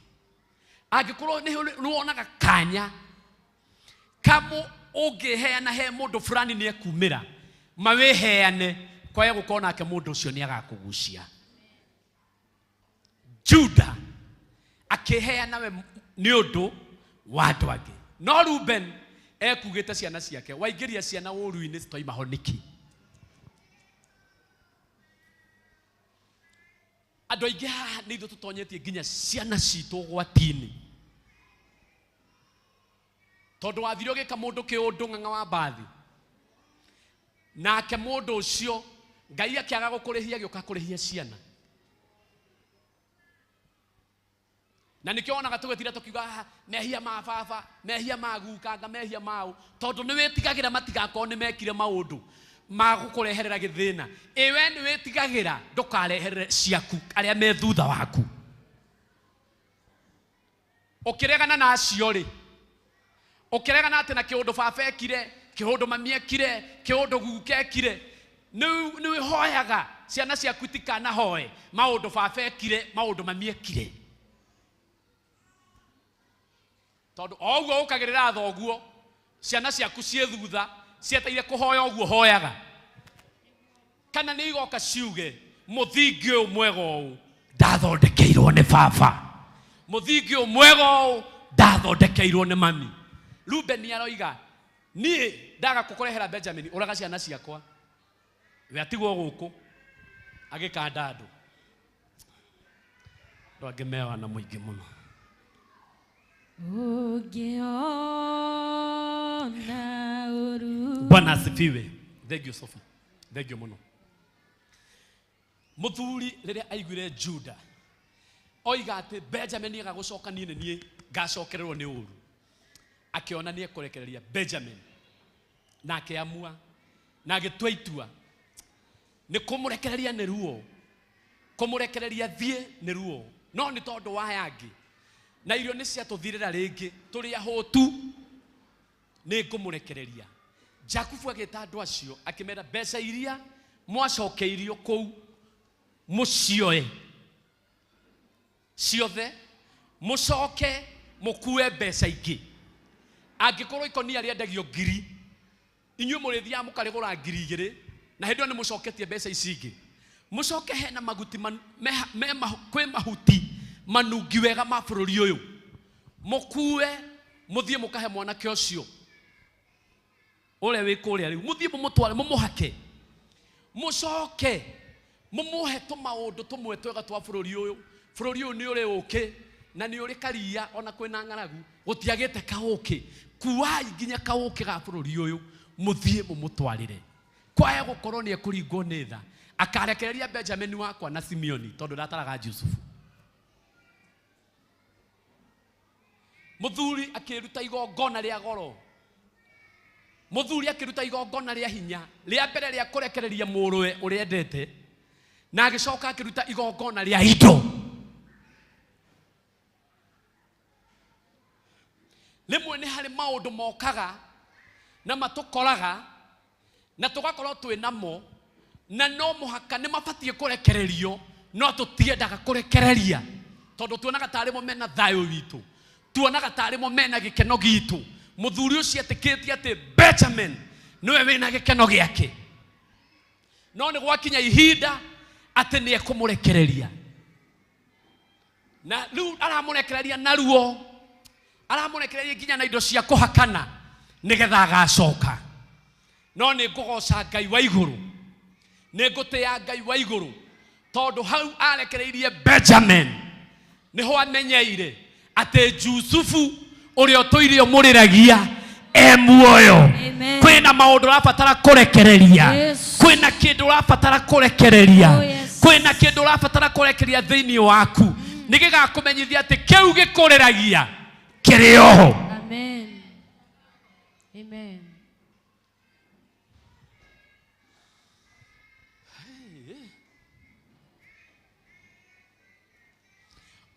Angĩkorwo nĩ wonaga kanya kamo ũngĩheana he mũndũ fulani nĩ ekumĩra, mawĩheane kwaya gũkorwo nake mũndũ ũcio nĩ agakũgucia. Juda akĩheana we nĩ ũndũ wa andũ angĩ. No Ruben ekugĩte ciana ciake, waingĩria ciana ũru-inĩ citoima ho nĩkĩ? Andũ aingĩ haha nĩ ithuĩ tũtonyetie nginya ciana citũ ũgwati-inĩ. Tondũ wathire ũgĩka mũndũ kĩũndũ ng'ang'a wa mbathi, nake mũndũ ũcio Ngai akĩaga gũkũrĩhia gĩũka kũrĩhia ciana. Na nĩkĩo wonaga tũgĩtira tũkiuga mehia ma baba, mehia ma gukanga, mehia mau, tondũ nĩ wĩtigagĩra matigakorwo nĩ mekire maũndũ ma gũkũreherera gĩthĩna. We nĩ wĩtigagĩra ndũkareherere ciaku arĩa me thutha waku. Ũkĩregana na acio rĩ, ũkĩregana atĩ na kĩũndũ baba ekire, kĩũndũ mami ekire, kĩũndũ guka ekire, nĩ wĩhoyaga ciana ciaku itikanahoe maũndũ baba ekire, maũndũ mami ekire. Tondũ o ũguo ũkagĩrĩra thoguo, ciana ciaku ciĩ thutha cieteire kũhoya ũguo hoyaga. Kana nĩ igoka ciuge mũthingi ũyũ mwega ũũ ndathondekeirwo nĩ baba, mũthingi ũyũ mwega ũũ ndathondekeirwo nĩ mami. Ruben aroiga niĩ ndaga kũkũrehera Benjamin ũraga ciana ciakwa, we atigwo gũkũ agĩkanda andũ. Andũ angĩ mewa na mũingĩ mũno. Bwana asifiwe. Thank you Sophie. Thank you mũno. Mũthuri rĩrĩa aiguire Juda oiga atĩ Benjamin agagũcoka niĩ ngacokererwo nĩ ũru, akĩona nĩ ekũrekereria Benjamin na akĩamua na agĩtua itua nĩ kũmũrekereria nĩ ruo, kũmũrekereria thiĩ nĩ ruo, no nĩ tondũ wa yangĩ na irio nĩ ciatũthirĩra rĩngĩ tũrĩ ahũtu nĩ ngũmũrekereria. Jakubu agĩta andũ acio akĩmera mbeca iria mwacokeirio kũu mũcioe ciothe mũcoke mũkue mbeca ingĩ. Angĩkorwo ikonia rĩendagio ngiri, inyuĩ mũrĩthiaga mũkarĩgũra ngiri igĩrĩ na hĩndĩ ĩyo nĩ mũcoketie mbeca ici ingĩ, mũcoke hena maguti kwĩ mahuti manungi wega ma bũrũri ũyũ, mũkue mũthiĩ mũkahe mwanake ũcio ũrĩa wĩ kũrĩa rĩu, mũthiĩ mũmũtware mũmũhake, mũcoke mũmũhe tũmaũndũ tũmwe twega twa bũrũri ũyũ. Bũrũri ũyũ nĩ ũrĩ ũkĩ na nĩ ũrĩ karia, ona kwĩna ng'aragu gũtiagĩte kaũkĩ. Kuai nginya kaũkĩ ga bũrũri ũyũ mũthiĩ mũmũtwarĩre. Kwaya gũkorwo nĩ ekũringwo nĩ tha, akarekereria Benjamin wakwa na Simeoni tondũ ndataraga Jusufu. Mũthuri akĩruta igongona rĩa goro, mũthuri akĩruta igongona rĩa hinya rĩa mbere rĩa kũrekereria mũrũwe ũrĩa endete, na agĩcoka akĩruta igongona rĩa indo. Rĩmwe nĩ harĩ maũndũ mokaga na matũkoraga na tũgakorwo twĩ namo na no mũhaka nĩ mabatiĩ kũrekererio, no tũtiendaga kũrekereria tondũ tuonaga tarĩ mo mena thayũ witũ, tuonaga tarĩ mo mena gĩkeno gitũ. Mũthuri ũcio etĩkĩtie atĩ Benjamin nĩwe wĩna gĩkeno gĩake, no nĩ gwakinya ihinda atĩ nĩ ekũmũrekereria, na rĩu aramũrekereria na ruo, aramũrekereria nginya na indo cia kũhakana nĩgetha agacoka. No nĩ ngũgoca Ngai wa igũrũ, nĩ ngũtĩya Ngai wa igũrũ tondũ hau arekereirie Benjamin nĩho amenyeire atĩ Jusufu ũrĩa ũtũire ũmũrĩragia muoyo. Kwĩna maũndũ ũrabatara kũrekereria, kwĩna kĩndũ ũrabatara kũrekereria, kwĩna kĩndũ ũrabatara kũrekereria thĩinĩ waku nĩgĩgakũmenyithia atĩ kĩu gĩkũrĩragia kĩrĩ oho. Amen. Amen.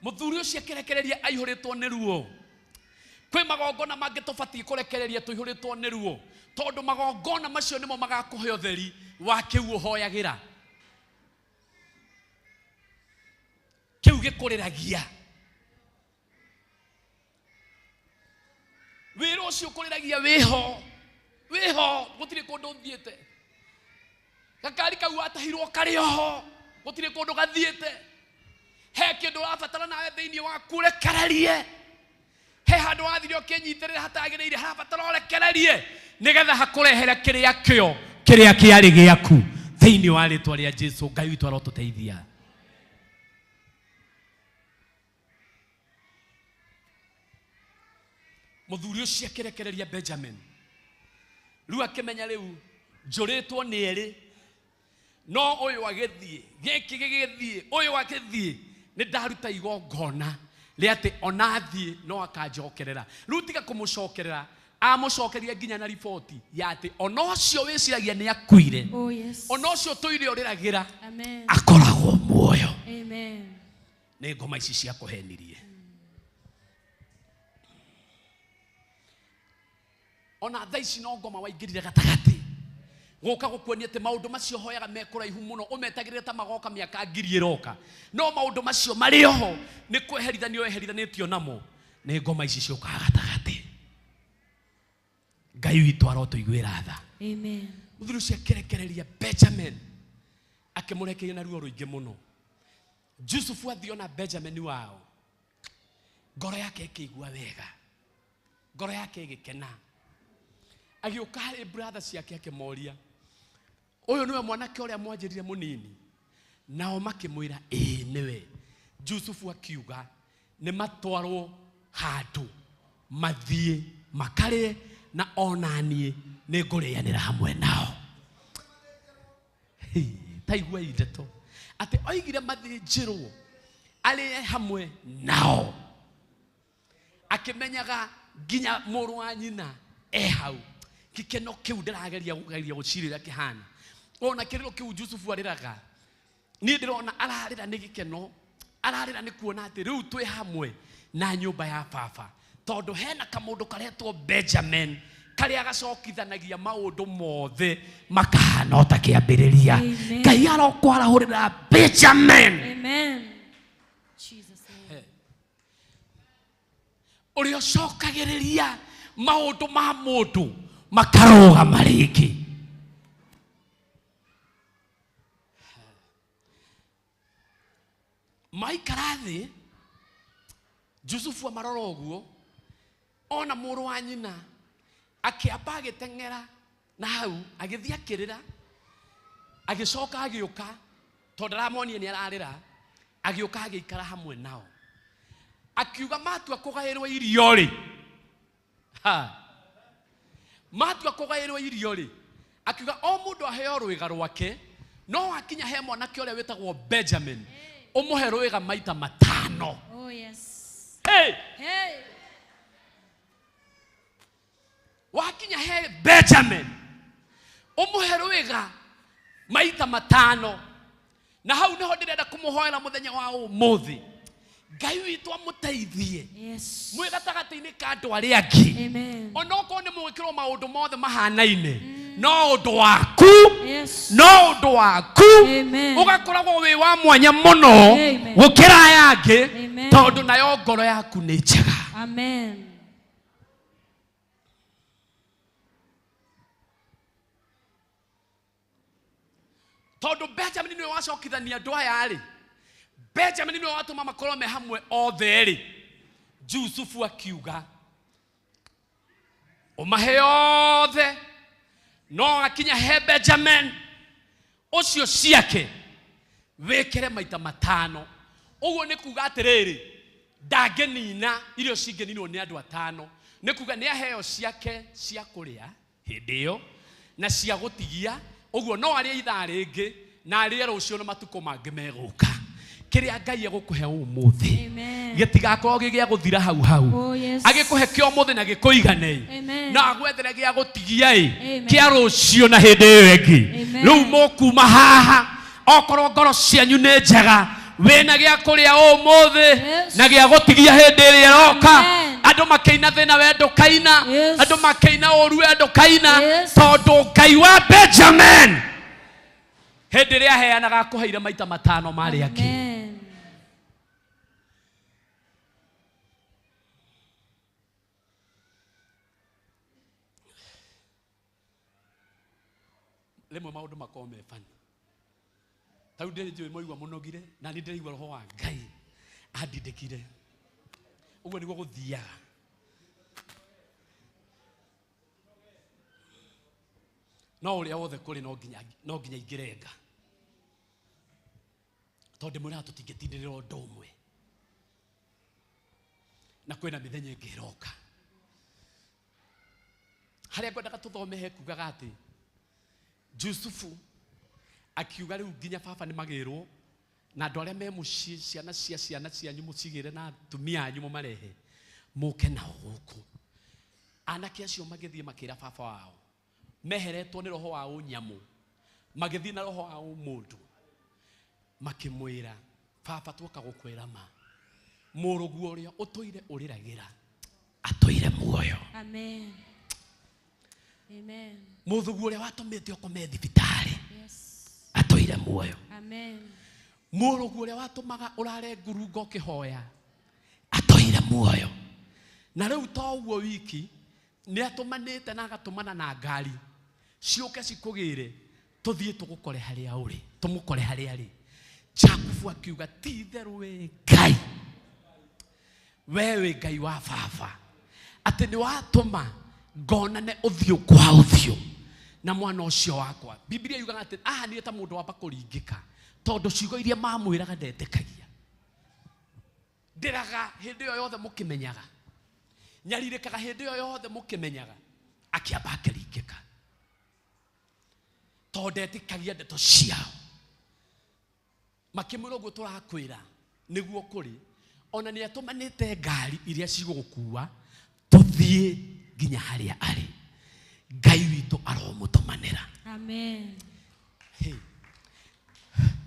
muthuri ucio kerekereria aihuritwo ni ruo kwi magongona mangi tubati kurekereria tuihuritwo ni ruo tondu magongona macio nimo magakuhe utheri wa kiu uhoyagira kiu gikuriragia wira ucio kuriragia wiho gutire kundu thiete gakari kau atahirwo kari oho gutire kundu gathiete he kindu rabatara nawe thiini waku rekererie he handu wathire ukinyitirira hatagiriire harabatara urekererie nigetha hakurehere kiria kio kiria kiari giaku thiini wa ritwa ria Jesu. Ngai witu arotuteithia. Muthuri ucio akirekereria Benjamin riu akimenya riu njuritwo ni eri no uyu agithie giki gigithie uyu agithie ni ndaruta igongona ri ati onathie no akanjokerera riu tiga kumucokerera amucokeria nginya na riboti ya ati onocio wiciragia ni akuire onocio tuire uriragira akoragwo muoyo. Amen. Ni ngoma ici cia kuhenirie ona thaici no ngoma waingirire gatagati goka gukuonia ati maundu macio hoyaga mekuraihu muno umetagirira ta magoka miaka ngiri iroka no maundu macio mari oho ni kweherithanio eherithanitio namo ni ngoma ici ciokaga gatagati. Ngai witu arotuiguira tha. Amen. Muthuri ucio akirekereria Benjamin akimurekeria na ruo ruingi muno. Jusufu athiona Benjamin wao ngoro yake ikigua wega ngoro yake igikena agioka harĩ brother ciake akimoria uyu niwe mwanake uria mwanjirire munini nao makimwira niwe. Jusufu akiuga ni matwarwo handu mathie makare na onanie ni ngurianira hamwe nao. Taigua indeto ati oigire mathinjirwo ari hamwe nao akimenyaga nginya muru wa nyina hau kikeno kiu ndirageria gucirira kihana ona kiriro kiu Jusufu ariraga ni ndirona ararira ni gikeno ararira ni kuona ati riu twi hamwe na nyumba ya baba tondu hena kamundu karetwo Benjamin karia gacokithanagia maundu mothe makahana ota kiambiriria. Ngai arokwarahurira Benjamin. Amen. Jesus name. Urio cokagiriria maundu ma mundu makaroga mariki. Maikarathi Jusufu amarora uguo ona muru wa nyina akiamba agiteng'era na hau agithia kirira agicoka agiuka tondu aramonia ni ararira agiuka agikara hamwe nao akiuga matua kugairwo irio ri matua kugairwo irio ri akiuga o mundu aheo rwiga rwake no akinya he mwanake uria witagwo Benjamin umuhe rwiga maita 5. Oh yes. Hey. Wakinya he Benjamin umuhe rwiga maita 5 na hau niho ndirenda kumuhoera muthenya wa umuthi. Ngai witu amuteithie. Yes. Mwe gatagati-ini ka andu aria angi. Amen. Onoko ni mwikirwo maundu mothe mahanaine. No undu waku. Yes. No undu waku. Amen. Ugakoragwo wi wa mwanya muno gukira aya angi tondu nayo ngoro yaku ni njega. Amen. Tondu Benjamin niwe wacokithania andu aya ri Benjamin niwe watuma makorwo me hamwe othe ri Jusufu akiuga umahe othe no akinya he Benjamin ucio ciake wekere maita 5. Uguo ni kuga atiriri ndagenina irio cingeninwo ni andu 5 ni kuga ni aheo ciake cia kuria hindi iyo na cia gutigia. Uguo no aria ithaa ringi na aria rucio na matuko mangi meguka. Kiria Ngai egukuhe umuthi gitigakorwo gigia guthira hau hau. Agikuhe kio muthi na gikuigane na agwethere gia gutigia kia rucio na hindi iyo ingi. Riu mukuma haha okorwo ngoro cianyu ni njega wena gya kuria umuthi na gya gutigia hindi iri roka andu makeina thina wendo kaina andu makeina oru wendo kaina tondu Ngai wa Benjamin hindi ria heanaga kuheire maita matano mari aki lemwe maundu makome fani tau ndiri njui moigwa munogire na ni ndiri roho wa Ngai andindikire uguo niguo guthiaga no uria wothe kuri no nginya ingirenga tondu mwira tutingitindirira undu umwe na kwina mithenya ingiroka haria ngwendaga tuthome he kugaga ati Jusufu akiuga riu nginya baba ni magirwo na andu aria me mucii ciana cianyu mucigire na atumia anyu mumarehe muke nao guku anake acio magithie makira baba wao meheretwo ni roho wa unyamu magithie na roho wa umundu makimwira baba twoka gukwira ma muruguo uria utoire uriragira atoire muoyo Amen. Amen. muthugu uria watumite okome thibitari atoire muoyo Amen. murugu uria watumaga urare ngurungo kihoya atoire muoyo na riu toguo wiki ni atumanite na agatumana na ngari ciuke cikugire tuthie tugukore haria uri tumukore haria ari Jakubu akiuga ti theru we Ngai wewe Ngai wa baba ati ni watuma ngonane uthio kwa uthio na mwana ucio wakwa Biblia yugaga ati ni ta mundu wamba kuringika tondu ciugo iria mamwiraga ndetekagia ndiraga hindi yo yothe mukimenyaga nyaririkaga hindi yo yothe mukimenyaga akiamba akiringika tondu ndetekagia ndeto ciao makimwira guo turakwira niguo kuri ona ni atumanite ngari iria cigukua tuthie nginya haria ari Ngai witu aromutumanira Amen. Hey.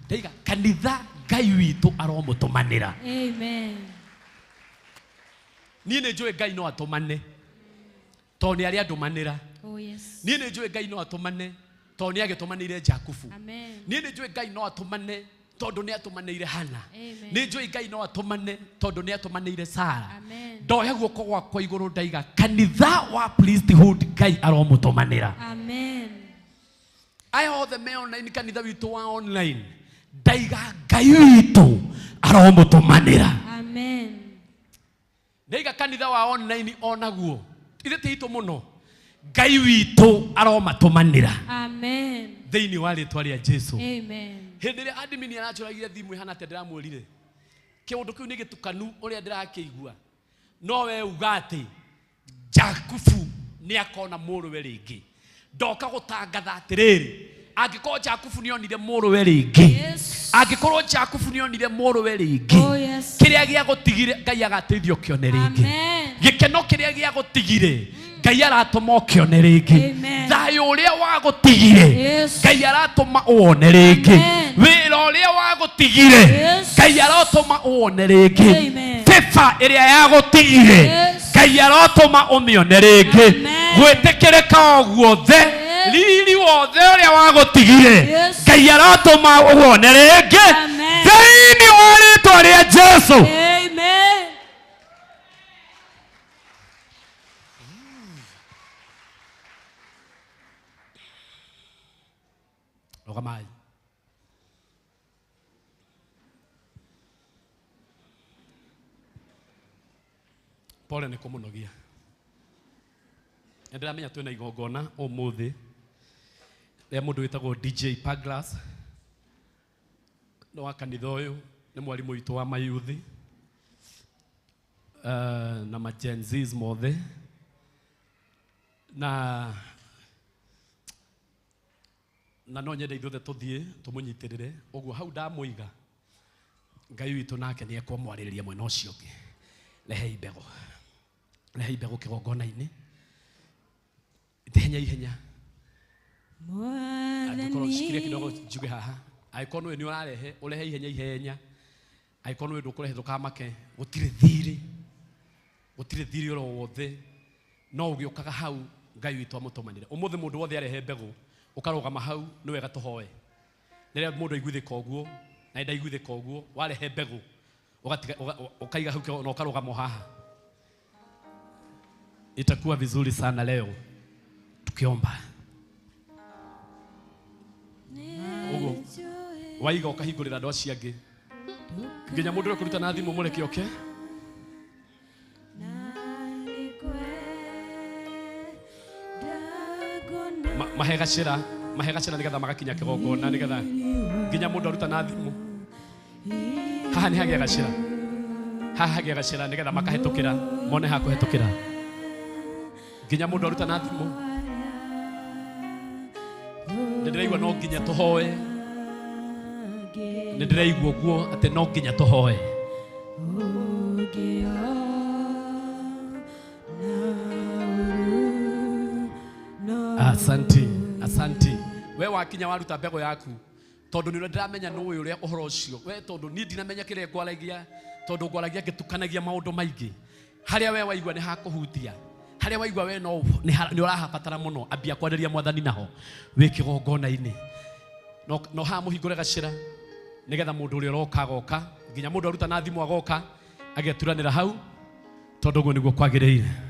Daiga kanitha Ngai witu aromutumanira Amen. Ni ne njui Ngai no atumane to ni aria ndumanira Oh yes. ni ne njui Ngai no atumane to ni agitumanire Jakubu Amen. ni ne njui Ngai no atumane tondu ni atumanire Hana Amen. ni njui Ngai no atumane tondu ni atumanire Sara Amen. ndoya guoko gwakwa iguru ndaiga kanitha wa priesthood Ngai aromutumanira Amen. aya othe me online kanitha witu wa online ndaiga Ngai witu aromutumanira Amen. ndaiga kanitha wa online onaguo ithe tiito muno Ngai witu aromatumanira Amen. thiini wa ritwa ria Jesu Amen. hindi ria admin arachoragire thimu ihana te ndiramwirire kiundu kiu ni gitukanu uria ndirakiigua no we uga ati Jakubu ni akona muruwe ringi ndoka gutangatha atiriri angikorwo Jakubu ni onire muruwe ringi angikorwo Jakubu ni onire muruwe ringi kiria gia gutigire Ngai agateithio kione ringi gikeno kiria gia gutigire Ngai aratuma ukione ringi thayo uria wagutigire Ngai aratuma uone ringi wira uria wagutigire Ngai aratuma uone ringi fifa iria yagutigire Ngai aratuma umione ringi gwitikirika guothe riri wothe uria wagutigire Ngai aratuma uone ringi thiini wa ritwa ria Jesu. Amen. Rogamai. Pole ni kumunogia. Ndiramenya twina igongona umuthi. Ria mundu witagwo DJ Paglas. No wakanitha uyu ni mwalimu witu wa mayuthi. Na ma Gen Zs mothe. Na no nyende ithuothe tuthie tumunyitirire uguo hau ndamuiga Ngai witu nake ni ekwamwaririria mwena ucio ungi rehei mbego kigongona-ini ihenya angĩkorwo cikirie kidogo njuge haha angĩkorwo nĩ ũrarehe ũrehe ihenya Aikono we ndukore hethuka make gutire thiri oro wothe no ugiukaga hau Ngai witu amutumanire umuthe mundu wothe arehe mbegu ukarugama hau ni wega tuhoe niria mundu aiguthika uguo na ndaiguthika uguo warehe mbegu ukaiga hau na ukarugama haha itakuwa vizuri sana leo tukiomba uguo waiga ukahingurira ndo ciangi nginya mundu ekuruta na thimu mureke oke mahegacira nigetha magakinya kigongona nigetha nginya mundu aruta na thimu haha ni hagia gacira nigetha makahetukira mone ha kuhetukira nginya mundu aruta na thimu ndiraigua no nginya tuhoe ndiraigua guo ate no nginya tuhoe Asante we wakinya waruta mbego yaku tondu ni ndiramenya no uyu uria uhoro ucio we tondu ni ndinamenya kire ngwaragia tondu ngwaragia ngitukanagia maundu maingi haria we waigua ni hakuhutia haria waigua we no ni urahabatara muno ambia kwanderia mwathani naho wikigongona-ini no ha muhingure gacira nigetha mundu uria uroka goka nginya mundu aruta na thimu agoka ageturanira hau tondu guo niguo kwagiriire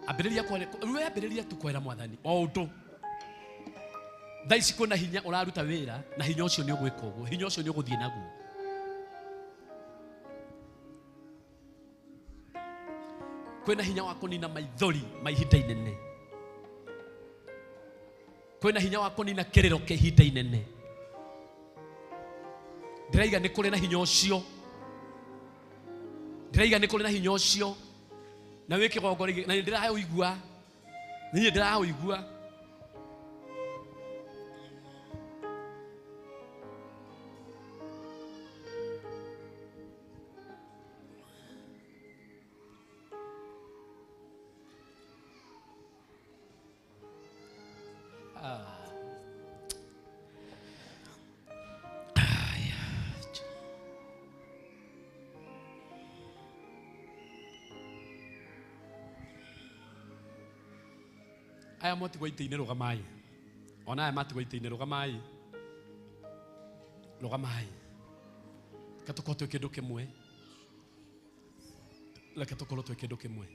ambiriria tu kwera mwathani o undu thaici kuna hinya uraruta wira na hinya ucio ni ugwika uguo hinya ucio ni uguthie naguo kwina hinya wa kunina maithori maihinda inene kwina hinya wa kunina kiriro ke ihinda inene ndiraiga ni kuri na hinya ucio na wiki gongori na ndiraigua ni ndiraigua aya moti gwaite-ini rugamai ona aya mati gwaite-ini rugamai katukorwo twi kindu kimwe reke tukorwo twi kindu kimwe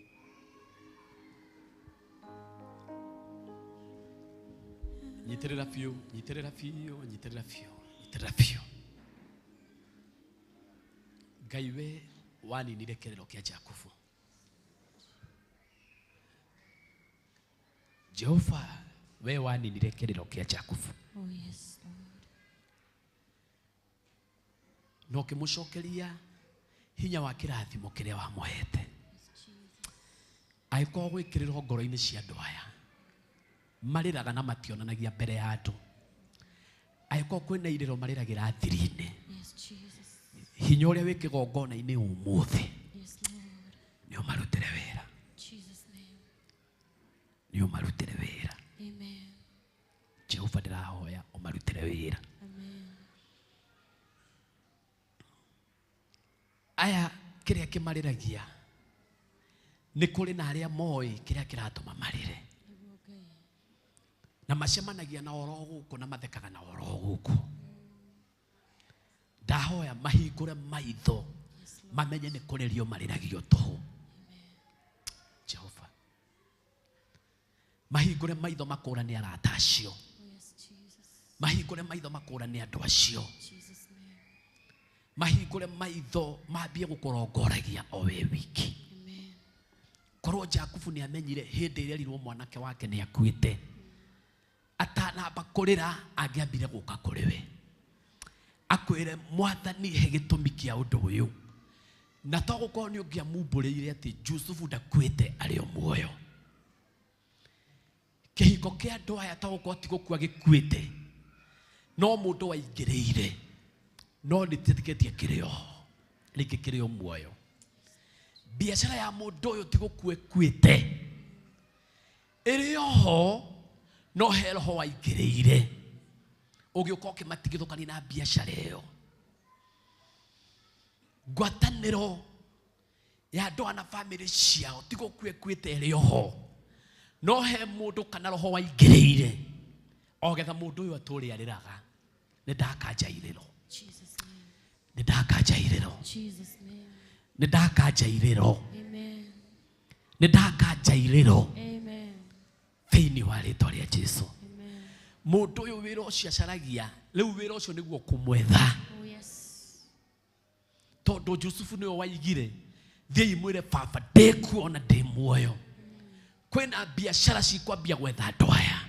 nyitirira fiu Ngai we waninire kiriro kia Jakubu Jehova we waninire kiriro kia Jakubu Oh yes Lord no kimucokeria hinya wa kirathimo kiria wamuhete aiko gwikiriro ngoro-ini cia andu aya mariraga na mationanagia mbere ya andu aiko kwina iriro mariragira thiri-ini hinya uria wikigongona-ini umuthi ni umarutire wira ni umarutire wira Jehova ndirahoya umarutire wira aya kiria kimariragia ni kuri na aria moi kiria kiratuma marire na macemanagia na oro guku na mathekaga na oro guku ndahoya mahingure maitho mamenye ni kuririo mariragio tuhu Jehova mahingure maitho makurani arata acio mahingure maitho makurani andu acio mahingure maitho mambie gukurongoragia o we wiki korwo Jakubu ni amenyire hindi iria rirwo mwanake wake ni akuite atanamba kurira angiambire guka kuri we akwire mwathani he gitumi kia undu uyu na to gukorwo ni ungia mumburiire ati Jusufu ndakuite ari o muoyo kihiko kia andu aya to gukorwo ti gukua gikuite no mundu waingiriire no ndititikitie kirio riki kirio muoyo biashara ya mundu uyu ti gukua ekuite iri oho no heroho waingiriire ũgĩũka ũkĩmatigithũkania na biacara ĩyo. Ngwatanĩro ya andũ na family ciao ti gũkuĩkuĩte ĩrĩ oho, no he mũndũ kana roho waingĩrĩire ogetha mũndũ ũyũ atũre arĩraga. Nĩ ndakanjairĩro, nĩ ndakanjairĩro, nĩ ndakanjairĩro, nĩ ndakanjairĩro thĩinĩ wa rĩĩtwa rĩa Jesũ. Mũndũ ũyũ wĩra ũcio acaragia, rĩu wĩra ũcio nĩguo kũmwetha. Tondũ Jusufu nĩwe waigire, thiĩ mwĩre baba ndĩkuona ndĩ muoyo. Kwĩna biacara cikwambia gwetha andũ aya.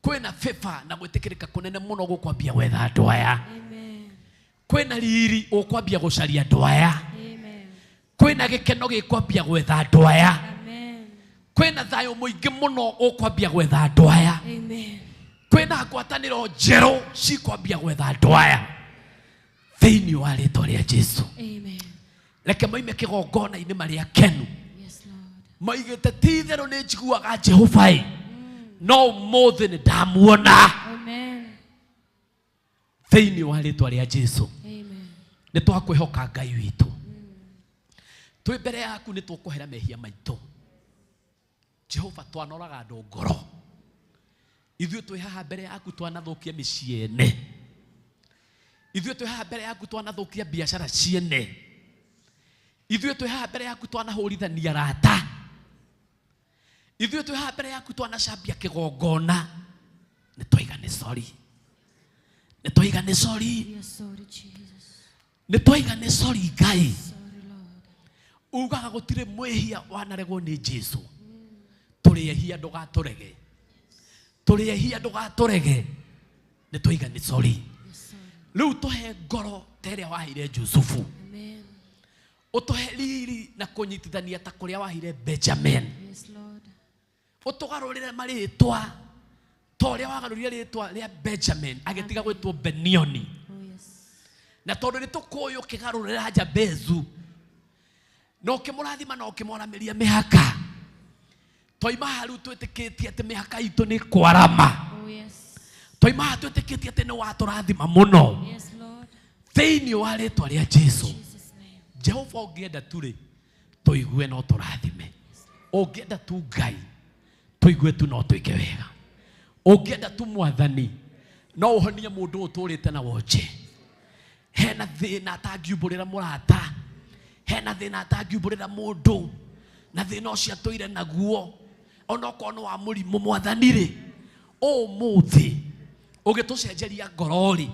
Kwĩna favor na gwĩtĩkĩrĩka kũnene mũno gũkwambia gwetha andũ aya. Kwĩna riri ũkwambia gũcaria andũ aya. Kwĩna gĩkeno gĩkwambia gwetha andũ aya. Kwĩna thayũ mũingĩ mũno ũkwambia gwetha andũ aya. Kwĩna ngwatanĩro njerũ cikwambia gwetha andũ aya thĩinĩ wa rĩĩtwa rĩa Jesũ. Reke moime kĩgongona-inĩ marĩa kenu, maigĩte ti itherũ nĩ njiguaga Jehova no ũmũthĩ nĩ ndamuona thĩinĩ wa rĩĩtwa rĩa Jesũ. Nĩ twakwĩhoka Ngai witũ, twĩ mbere yaku nĩ tũkũhera mehia maitũ. Jehova, twanoraga andũ ngoro, ithuĩ twĩ haha mbere yaku twanathũkia mĩciĩ ene, ithuĩ twĩ haha mbere yaku twanathũkia biacara ciene, ithuĩ twĩ haha mbere yaku twanahũrithania arata, ithuĩ twĩ haha mbere yaku twanacambia kĩgongona. Nĩ twoiga nĩ sorry, nĩ twoiga nĩ sorry, nĩ twoiga nĩ sorry Ngai. Ugaga gũtirĩ mwĩhia wanaregwo nĩ Jesũ. Tũrĩehia ndũgatũrege, tũrĩehia ndũgatũrege, nĩ twoiga nĩ sorry. Rĩu tũhe ngoro ta ĩrĩa waheire Jusufu, ũtũhe riri na kũnyitithania ta kũrĩa waheire Benjamin. Ũtũgarũrĩre marĩtwa ta ũrĩa wagarũrire rĩtwa rĩa Benjamin agĩtiga gwĩtwo Benioni. Na tondũ nĩ tũkũyũ ũkĩgarũrĩra Jabezu na ũkĩmũrathima na ũkĩmũramĩria mĩhaka, twaima haru twĩtĩkĩtie atĩ mĩhaka itũ nĩ kwarama. Twaima haru twĩtĩkĩtie atĩ nĩ watũrathima mũno thĩinĩ wa rĩĩtwa rĩa Jesũ. Jehova, ũngĩenda tu-rĩ tũigue no tũrathime, ũngĩenda tu Ngai tũigue tu no twĩke wega, ũngĩenda tu Mwathani no ũhonie mũndũ ũtũrĩte na wonje. Hena thĩna atangiumbũrĩra mũrata, hena thĩna atangiumbũrĩra mũndũ, na thĩna ũcio atũire naguo onokorwo nĩ wa mũrimũ. Mwathani-rĩ, ũmũthĩ ũgĩtũcenjeria ngoro-rĩ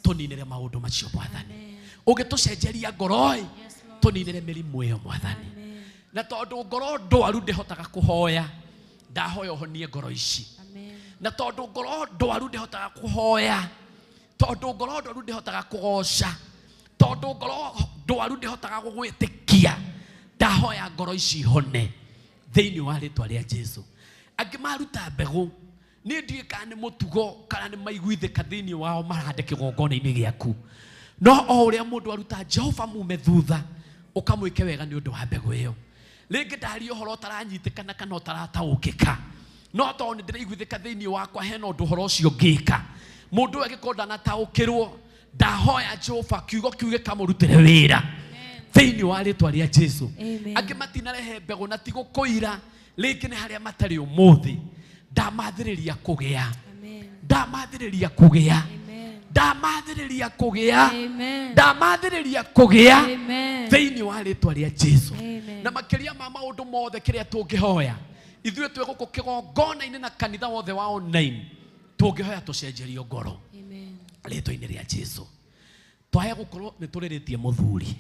tũninĩre maũndũ macio Mwathani, ũgĩtũcenjeria ngoro-rĩ tũninĩre mĩrimũ ĩyo Mwathani. Na tondũ ngoro ndwaru ndĩhotaga kũhoya, ndahoya ũhonie ngoro ici. Na tondũ ngoro ndwaru ndĩhotaga kũhoya, tondũ ngoro ndwaru ndĩhotaga kũgoca, tondũ ngoro ndwaru ndĩhotaga gũgwĩtĩkia, ndahoya ngoro ici ihone thĩinĩ wa rĩĩtwa rĩa Jesũ. Angĩ maruta mbegũ, niĩ ndiũĩ kana nĩ mũtugo kana nĩ maiguithĩka thĩinĩ wao marande kĩgongona-inĩ gĩaku, no o ũrĩa mũndũ aruta, Jehova, mume thutha ũkamwĩke wega nĩ ũndũ wa mbegũ ĩyo. Rĩngĩ ndaria ũhoro ũtaranyitĩkana kana ũtarataũkĩka, no tondũ nĩ ndĩraiguithĩka thĩinĩ wakwa hena ũndũ ũhoro ũcio ngĩka, mũndũ ũyũ angĩkorwo ndanataũkĩrwo, ndahoya Jehova kiugo kiu gĩkamũrutĩre wĩra thĩinĩ wa rĩĩtwa rĩa Jesũ. Angĩ matinarehe mbegũ na ti gũkũira, rĩngĩ nĩ harĩa matarĩ ũmũthĩ, ndamathĩrĩria kũgĩa, ndamathĩrĩria kũgĩa, ndamathĩrĩria kũgĩa, ndamathĩrĩria kũgĩa thĩinĩ wa rĩĩtwa rĩa Jesũ. Na makĩria ma maũndũ mothe kĩrĩa tũngĩhoya, ithuĩ twĩ gũkũ kĩgongona-inĩ na kanitha wothe wa online, tũngĩhoya tũcenjerio ngoro rĩĩtwa-inĩ rĩa Jesũ. Twaya gũkorwo nĩ tũrĩrĩtie mũthuri,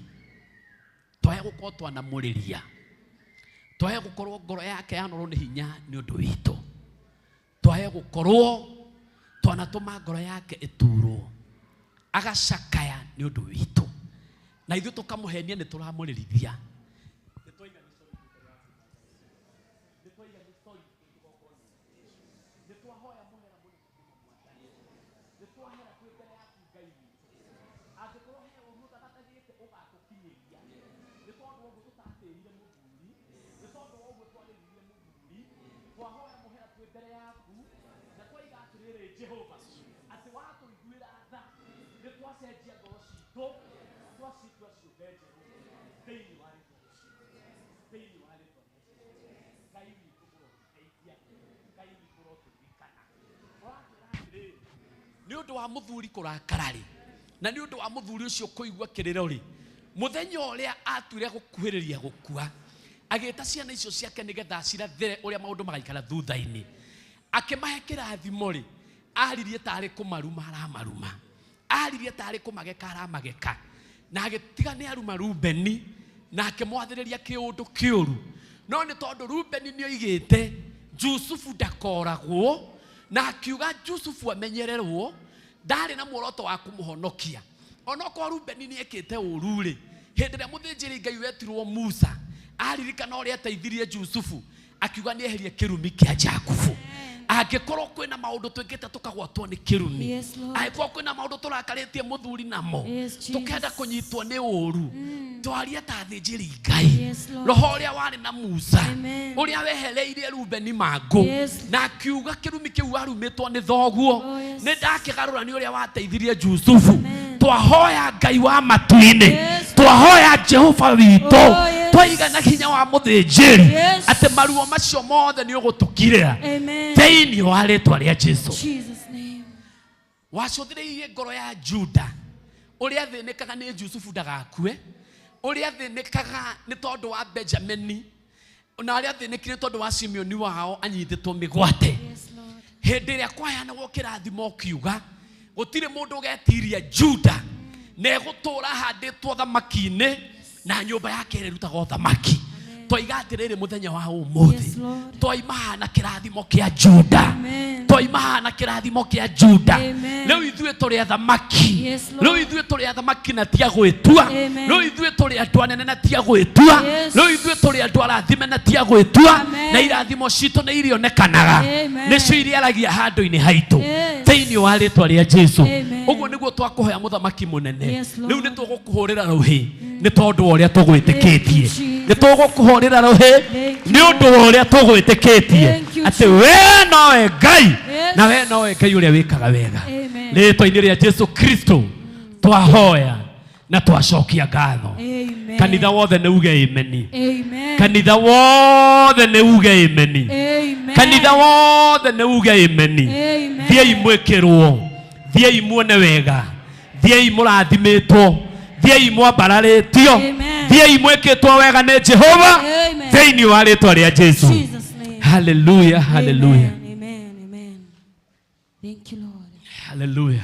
twaya gũkorwo twanamũrĩria, twaya gũkorwo ngoro yake yanorwo nĩ hinya nĩ ũndũ witũ, twaya gũkorwo twanatũma ngoro yake ĩturwo agacakaya nĩ ũndũ witũ, na ithuĩ tũkamũhenia nĩ tũramũrĩrithia. twacenjia ngoro citũ twacitua ciũmbe njerũ thĩinĩ wa thĩinĩ wa rĩtwa Ngai witũ mũrotũteithia Ngai witũ mũrotũririkana ũratwĩra atĩrĩrĩ nĩ ũndũ wa mũthuri kũrakara rĩ na nĩ ũndũ wa mũthuri ũcio kũigua kĩrĩro rĩ mũthenya ũrĩa atuire gũkuhĩrĩria gũkua agĩta ciana icio ciake nĩgetha cirathĩre ũrĩa maũndũ magaikara thutha-inĩ akĩmahe kĩrathimo rĩ aririe tarĩ kũmaruma aramaruma aririe tarĩ kũmageka aramageka na agĩtiga nĩ aruma Rubeni na akĩmwathĩrĩria kĩũndũ kĩũru no nĩ tondũ Rubeni nĩoigĩte Jusufu ndakoragwo na akiuga Jusufu amenyererwo ndarĩ na muoroto wa kũmũhonokia onokorwo Rubeni nĩekĩte ũru rĩ hĩndĩ ĩrĩa mũthĩnjĩri Ngai wetirwo Musa aririkana ũrĩa ateithirie Jusufu akiuga nĩeherie kĩrumi kĩa Jakubu angĩkorwo kwĩna maũndũ twĩkĩte tũkagwatwo nĩ kĩrumi angĩkorwo kwĩna maũndũ tũrakarĩtie mũthuri namo tũkenda kũnyitwo nĩ ũru twaria ta thĩnjĩri Ngai roho ũrĩa warĩ na Musa ũrĩa wehereirie Rubeni mangũ na akiuga kĩrumi kĩu warumĩtwo nĩ thoguo nĩ ndakĩgarũra nĩ ũrĩa wateithirie Jusufu twahoya Ngai wa matu-inĩ twahoya Jehova witũ twaiga na hinya wa mũthĩnjĩri atĩ maruo macio mothe nĩ ũgũtũkirĩra thĩinĩ wa rĩtwa rĩa Jesũ wacũthĩrĩirie ngoro ya Juda ũrĩa athĩnĩkaga nĩ Jusufu ndagakue ũrĩa athĩnĩkaga nĩ tondũ wa Benjamini na ũrĩa athĩnĩkire tondũ wa Simeoni wao anyitĩtwo mĩgwate hĩndĩ ĩrĩa kwaheanagwo kĩrathimo kiuga gũtirĩ mũndũ ũgetiria Juda na egũtũũra handĩtwo thamaki-inĩ na nyũmba yake ĩrutaga thamaki twa'iga atĩrĩrĩ mũthenya wa ũmũthĩ twaima na kĩrathimo kĩa Juda twaima na kĩrathimo kĩa Juda rĩu ithuĩ tũrĩ athamaki rĩu ithuĩ tũrĩ athamaki na tia gwĩtua rĩu ithuĩ tũrĩ andũ anene na tia gwĩtua rĩu ithuĩ tũrĩ andũ arathime na tia gwĩtua na irathimo citũ nĩ irionekanaga nĩcio iriaragia handũ-inĩ haitũ thĩinĩ wa rĩtwa rĩa Jesũ ũguo nĩguo twakũhoya mũthamaki mũnene rĩu nĩ tũgũkũhũrĩra rũhĩ nĩ tondũ wa ũrĩa tũgwĩtĩkĩtie nĩ tũgũkũhũrĩra rũhĩ nĩ ũndũ wa ũrĩa tũgwĩtĩkĩtie atĩ we nowe Ngai na we nowe Ngai ũrĩa wĩkaga wega rĩtwa-inĩ rĩa Jesũ Kristo twahoya na twacokia ngatho kanitha wothe nĩ uge ameni kanitha wothe nĩ uge ameni kanitha wothe nĩ uge ameni thiĩi mwĩkĩrwo thiĩi muone wega thiĩi mũrathimĩtwo thiĩi mwambararĩtio thiĩi mwĩkĩtwo wega nĩ Jehova thĩinĩ wa rĩtwa rĩa Jesũ haleluya haleluya Thank you, Lord. haleluya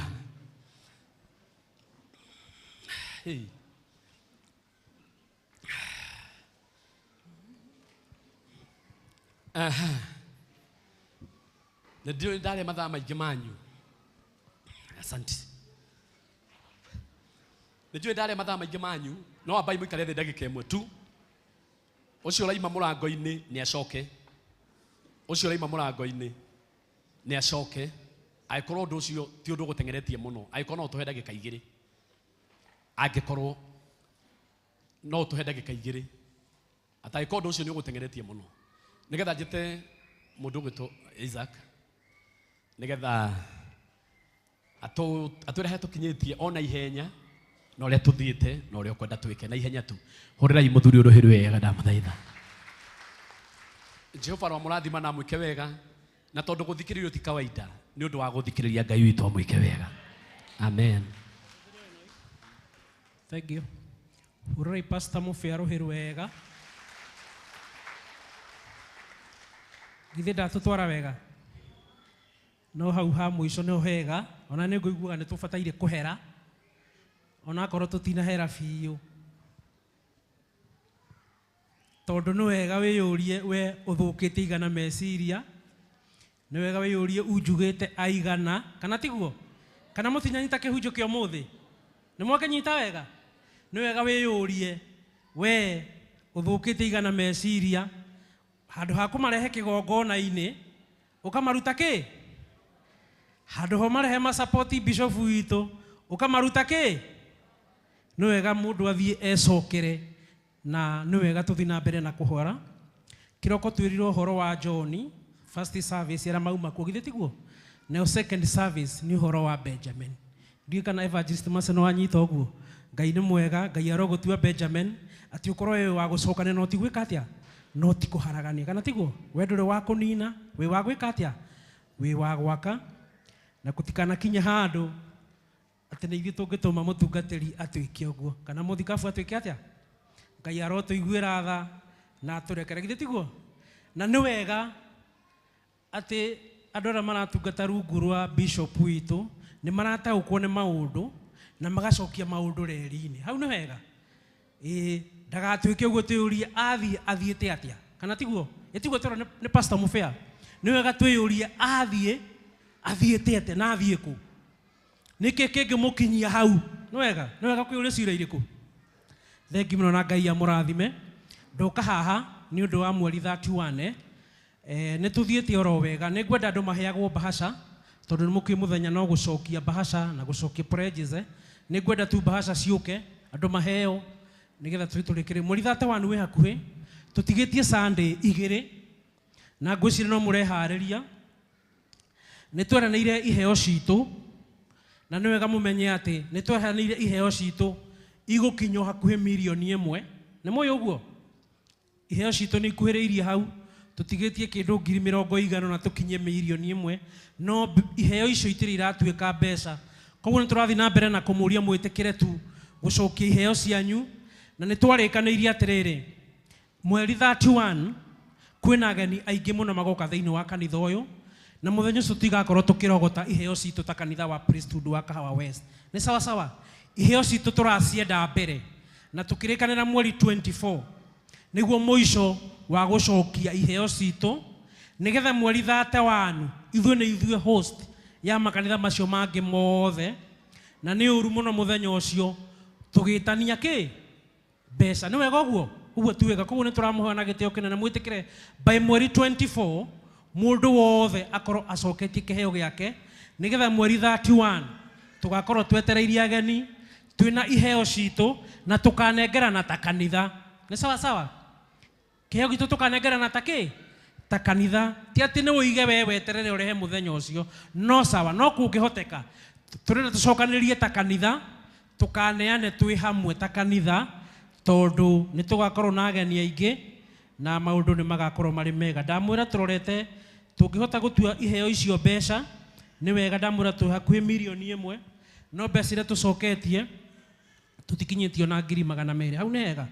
hey. Ndio ndale mathaa maingĩ manyu asante ndio ndale mathaa maingĩ manyu no abai mũikare thĩ ndagĩka ĩmwe tu ũcio ũraima mũrango-inĩ nĩ acoke ũcio ũraima mũrango-inĩ nĩ acoke angĩkorwo ũndũ ũcio ti ũndũ ũgũtengeretie mũno angĩkorwo no tũhe ndagĩka igĩrĩ angĩkorwo no tũhe ndagĩka igĩrĩ atangĩkorwo ũndũ ũcio nĩ ũgũtengeretie mũno nĩgetha njĩte mũndũ ũgwĩtwo Isaac nĩgetha atwĩrehe tũkinyĩtie ona ihenya na ũrĩa tũthiĩte na ũrĩa ũkwenda twĩke na ihenya tu hũrĩrai mũthuri ũrũhĩ wega ndamũthaitha Jehova wa mũrathima na mwĩke wega na tondũ gũthikĩrĩrio ti kawaida nĩ ũndũ wa gũthikĩrĩria Ngai witũ amwĩke wega amen Thank you. Hũrĩrai pastor mũbĩa rũhĩ wega githĩ ndatũtwara wega no hau ha mũico nĩ hega ona nĩ ngũiguaga nĩ tũbataire kũhera ona akorwo tũtinahera biũ tondũ nĩ wega wĩyũrie we ũthũkĩte igana meciria nĩ wega wĩyũrie unjugĩte aigana kana tiguo kana mũtinyanyita kĩhunjio kĩa ũmũthĩ nĩ mwakĩnyita wega nĩ wega wĩyũrie we ũthũkĩte igana meciria handũ ha kũmarehe kĩgongona-inĩ ũkamaruta kĩ handũ ho marehe macapoti bishop witũ ũkamaruta kĩ nĩ wega mũndũ athiĩ ecokere na nĩ wega tũthiĩ na mbere na kũhora kĩroko twĩrirwo ũhoro wa John first service arĩa mauma kuo githĩ tiguo nayo second service nĩ ũhoro wa Benjamin Ndiye kana evangelist Maseno wanyita uguo. Ngai nĩ mwega, Ngai arogotua Benjamin, ati ukorwo wewe wa gucokana no ti gwika atia? No ti kuharagania kana tiguo? We ndũrĩ wa kũnina, we wa gwika atia? We wa gwaka na kutikana kinya handu ati nĩ ithuĩ tũngĩtũma mũtungatĩri atuĩke ũguo kana mũthikabu atuĩke atia? Ngai arotũiguĩra tha na atũrekere githĩ tiguo? Na nĩ wega ati andũ arĩa maratungata rungu rwa bishop witũ nĩ marataũkwo nĩ maũndũ na magacokia maũndũ reri-inĩ. Hau nĩ wega. Ndagatuĩke ũguo twĩyũrie athiĩte atia kana tiguo? Tiguo tũrona nĩ pastor Mũbĩa. Nĩ wega twĩyũrie athiĩte atia na athiĩ kũ? Nĩkĩ kĩngĩmũkinyia hau? Nĩ wega kwĩyũria ciira irĩkũ? Thengi mũno na Ngai amũrathime. Ndoka haha nĩ ũndũ wa mweri 31 nĩ tuthiĩte oro wega. Nĩ ngwenda andũ maheagwo bahasha tondũ nĩ mũkĩ mũthenya no gũcokia bahasha na gũcokia pledges. Nĩ ngwenda tu bahasha ciũke andũ maheo nigetha tũtũrĩkĩre. Mweri 31 wĩ hakuhĩ, tũtigĩtie Sunday 2 na ngwĩciria no mũreharĩria. Nĩ tweranĩire iheo citũ na nĩ wega mũmenye atĩ nĩ tweranĩire iheo citũ igũkinywo hakuhĩ milioni 1. Nĩ mũĩ ũguo? Iheo citũ nĩ ikuhĩrĩirie hau, tũtigĩtie kĩndũ 50,000 na tũkinye milioni 1. No iheo icio itirĩ iratuĩka mbeca. Koguo nĩ tũrathiĩ na mbere na kũmũria mwĩtĩkĩre tu gũcokia iheo cianyu. Na nĩ twarĩkanĩirie atĩrĩrĩ, mweri 31 kwĩna ageni aingĩ mũno magoka thĩinĩ wa kanitha ũyũ, na mũthenya ũcio tũtigakorwo tũkĩrogota iheo citũ ta kanitha wa Priesthood wa Kahawa West. Nĩ sawa sawa? Iheo citũ tũracienda mbere na tũkĩrĩkanĩra mweri 24 nĩguo mũico wa gũcokia iheo citũ, nĩgetha mweri 31 ithuĩ nĩ ithuĩ host ya makanitha macio mangĩ mothe. Na nĩ ũru mũno mũthenya ũcio tũgĩtania kĩ? Mbeca. Nĩ wega ũguo? Ũguo ti wega. Koguo nĩ tũramũhoya na gĩtĩo kĩnene mwĩtĩkĩre by mweri 24 mũndũ wothe akorwo acoketie kĩheo gĩake, nĩgetha mweri 31 tũgakorwo twetereirie ageni twĩna iheo citũ na tũkanengerana ta kanitha. Nĩ sawa sawa? Kĩheo gitũ tũkanengerana ta kĩ? Ta kanitha. Ti atĩ nĩ ũige wewe weterere ũrehe mũthenya ũcio. No sawa, no kũngĩhoteka tũrenda tũcokanĩrĩrie ta kanitha, tũkaneane twĩ hamwe ta kanitha, tondũ nĩ tũgakorwo na ageni aingĩ na maũndũ nĩ magakorwo marĩ mega. Ndamwĩra tũrorete tũngĩhota gũtua iheo icio mbeca nĩ wega. Ndamwĩra tũ hakuhĩ milioni 1, no mbeca iria tũcoketie tũtikinyĩtio na 200,000. Hau nĩ hega.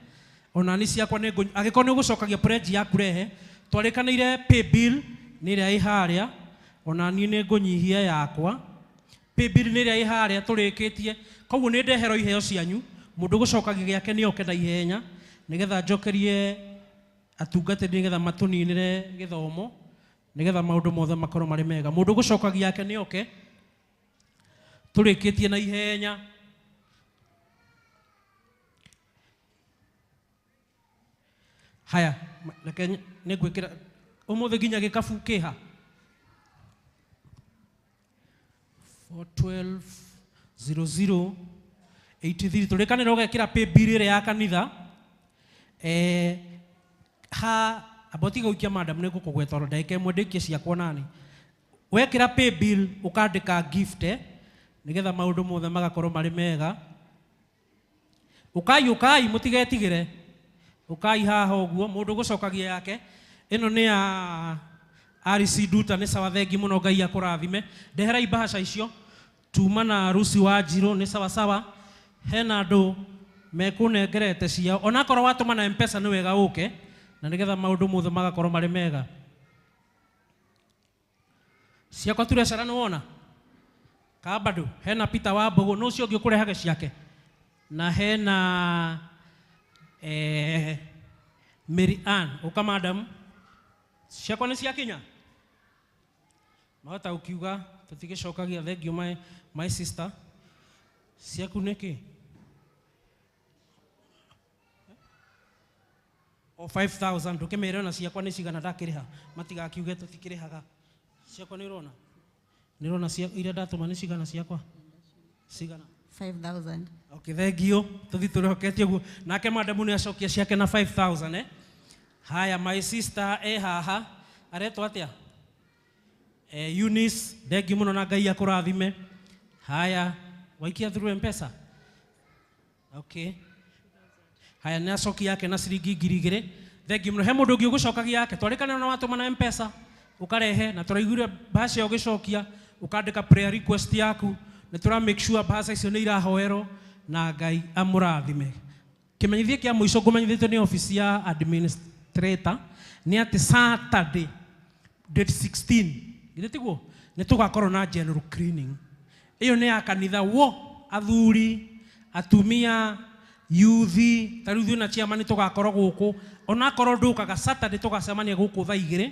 Ona ni ciakwa nĩ angĩkorwo nĩ ũgũcokagia pledge yaku rehe. Twarĩkanĩire pay bill nĩ ĩrĩa ĩ harĩa, ona niĩ nĩ ngũnyihia yakwa. Pay bill nĩ ĩrĩa ĩ harĩa tũrĩkĩtie. Koguo nĩ ndehero iheo cianyu, mũndũ gũcokagia gĩake nĩ oke na ihenya, nĩgetha njokerie atungatĩri nĩgetha matũninĩre gĩthomo, nĩgetha maũndũ mothe makorwo marĩ mega. Mũndũ gũcokagia yake nĩ oke, tũrĩkĩtie na ihenya. Haya, reke nĩ ngwĩkĩra ũmũthĩ nginya gĩkabu kĩha 4120083. Tũrĩkanĩra ũgekĩra pay bill ĩrĩa ya kanitha. Ha abotiga gũikia madam nĩ ngũkũgweta oro ndagĩka ĩmwe ndĩkie ciakwa nani. Wekĩra pay bill ũkandĩka gift, nĩgetha maũndũ mothe magakorwo marĩ mega. Ũkai mũtigetigĩre. Ũkai haha ũguo, mũndũ gũcokagia yake. Ĩno nĩ ya RC Duta. Nĩ sawa, thengi mũno, Ngai akũrathime. Ndehera ibahasha icio tuma na Rusi wa Njiro. Nĩ sawa sawa. Hena andũ mekũnengerete ciao. Ona akorwo watũma na M-Pesa nĩ wega ũke, na nĩgetha maũndũ mothe magakorwo marĩ mega. Ciakwa turecera nĩ wona? Ka bado hena Peter wa Mbogo, no ũcio ũngĩ ũkũrehage ciake. Na hena Mary Ann, ũka madam. Ciakwa nĩ ciakinya? Mahota ũkiuga tũtigĩcokagia. Thank you my sister. Ciaku nĩkĩ? O 5,000 ndũkĩmere ona ciakwa nĩ cigana ndakĩrĩha. Matigakiuge tũtikĩrĩhaga. Ciakwa nĩ ũrona? Nĩ ũrona iria ndatũma nĩ cigana ciakwa? Cigana? 5,000. Okay, thank you. Tũthi tũrĩhoketie ũguo. Nake madamu nĩ acokia ciake na 5,000. Haya, my sister haha aretwo atĩa? Eunice, thengi mũno na Ngai akũrathime. Haya, waikia through M-Pesa? Okay. Haya nä acoki yake na ciringi 2,000. Thengi må no. He må ndå å ngä å gå cokagia yake twarä na watå mana M-Pesa å karehe na tå raiguire mbaca ä yo å gä cokia å kandä ka prayer request yaku nä tå ra make sure mbaca icio nä irahoerwo na Ngai amå rathime. Kä menyithie kä a må ico ngå menyithä two nä obici ya administrator nä atä Saturday date 16 githä tiguo nä tå gakorwo na general cleaning. Ĩyo nĩ ya kanitha wo athuri atumia yuthi ta rĩu na chairman tugakorwo guku ona korwo ndukaga Saturday tugacemania guku thaa 2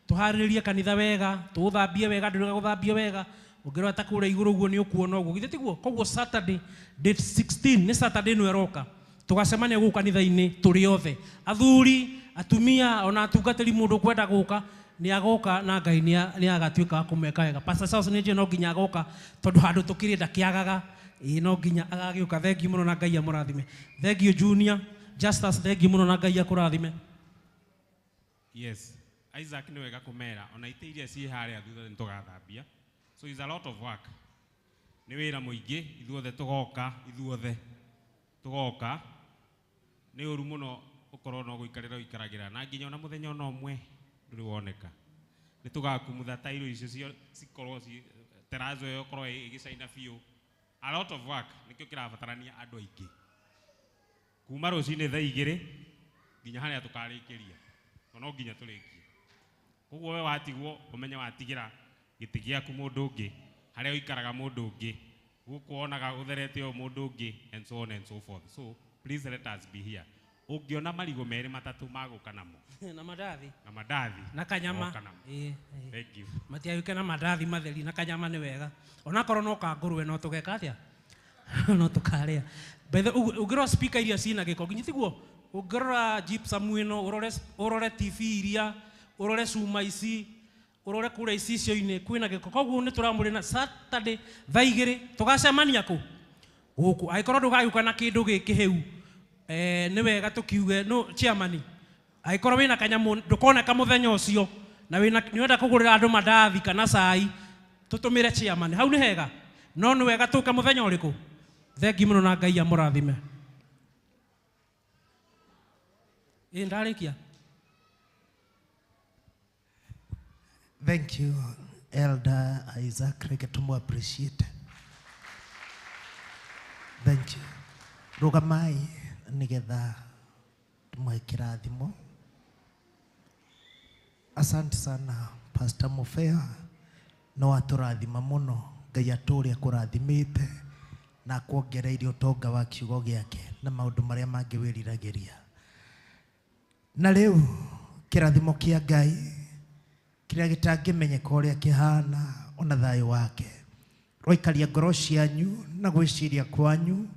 tuharĩrĩrie kanitha wega tuthambie wega ndĩrega guthambio wega ũngĩrwo ta kũrĩa igũrũ ũguo nĩ ũkuona ũguo githĩ tiguo. Koguo Saturday date 16 nĩ Saturday no eroka tugacemania guku kanitha-inĩ tũrĩ othe athuri atumia ona atungatĩri mũndũ kwenda guka nĩ agoka na Ngai nĩ agatuĩka wa kũmeka wega. Pastor Charles nĩ njũĩ no nginya agoka tondũ handũ tũkĩrĩ ndakĩagaga no nginya agagĩũka. Thengiũ mũno na Ngai amũrathime. Thengiũ Junior Justus, thengiũ mũno na Ngai akũrathime. Yes, Isaac nĩ wega kũmera ona itĩ iria ciĩ harĩa thutha nĩ tũgathambia, so it's a lot of work. Nĩ wĩra mũingĩ ithuothe tũgoka nĩ ũru mũno ũkorwo no gũikarĩra ũikaragĩra na nginya ona mũthenya ona ũmwe ndũrĩ woneka. Nĩ tũgakumutha tairo icio cikorwo terazo ĩyo korwo ĩgĩcaina biũ. A lot of work nikio kirabatarania andũ aingĩ kuma rũcinĩ thaa 2 nginya harĩa tũkarĩkĩria no nginya tũrĩkie. Koguo we watigwo ũmenye watigira gĩtĩ gĩaku mũndũ ũngĩ harĩa ũikaraga mũndũ ũngĩ gũkũ onaga ũtherete o mũndũ ũngĩ and so on and so forth. So please let us be here. Ũngĩona marigũ merĩ matatũ magũka namo na mandathi na kanyama thank you matiagĩũke na mandathi matheri na kanyama nĩ wega ona korwo no kangũrwe no tũgeka atĩa no tũkarĩa. Bethe ũngĩrora speaker iria ciĩna gĩko nginya tiguo ũngĩrora gypsum ĩno ũrore TV iria ũrore cuma ici ũrore kũrĩa icio-inĩ kwĩna gĩko. Koguo nĩ tũramũrĩ na Saturday thaa 2 tũgacemania kũ gũkũ. Angĩkorwo ndũgagĩũka na kĩndũ gĩkĩ hĩu nĩ wega tũkiuge no chairman angĩkorwo wĩna kanyamũ ndũkoneka mũthenya ũcio na nĩwenda kũgũrĩra andũ mandathi kana cai tũtũmĩre chairman hau nĩ hega no nĩ wega tũke mũthenya ũrĩkũ. Thengiũ mũno na Ngai amũrathime. Ndarĩkia. Thank you Elder Isaac, reke tumu appreciate. Thank you. Rugamai nigetha tumwe kirathimo. Asante sana Pastor Mufea no atũrathima mũno. Ngai atũrĩa kũrathimĩte na kuongereire ũtonga wa kiugo gĩake na maũndũ marĩa mangĩ wĩriragĩria. Na rĩu kĩrathimo kĩa Ngai kĩrĩa gĩtangĩmenyeka ũrĩa kĩhana ona thayũ wake roikaria ngoro cianyu na gwĩciria kwanyu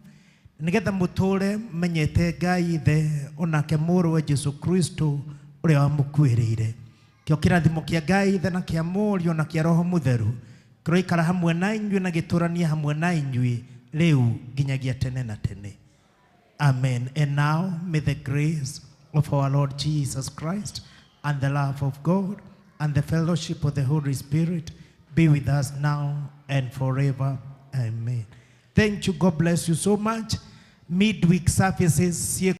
nigetha mũtũre menyete Ngai Ithe onake mũrũwe Jesu Kristo ũrĩa wamũkuĩrĩire. Kĩo kĩrathimo kĩa Ngai Ithe na kĩa Mũriũ na kĩa Roho Mũtheru kĩroikara hamwe na inyuĩ na gĩtũranie hamwe na inyuĩ rĩu nginyagia tene na tene. Amen. And now may the grace of our Lord Jesus Christ and the love of God and the fellowship of the Holy Spirit be with us now and forever. Amen. Thank you. God bless you so much. Midweek services.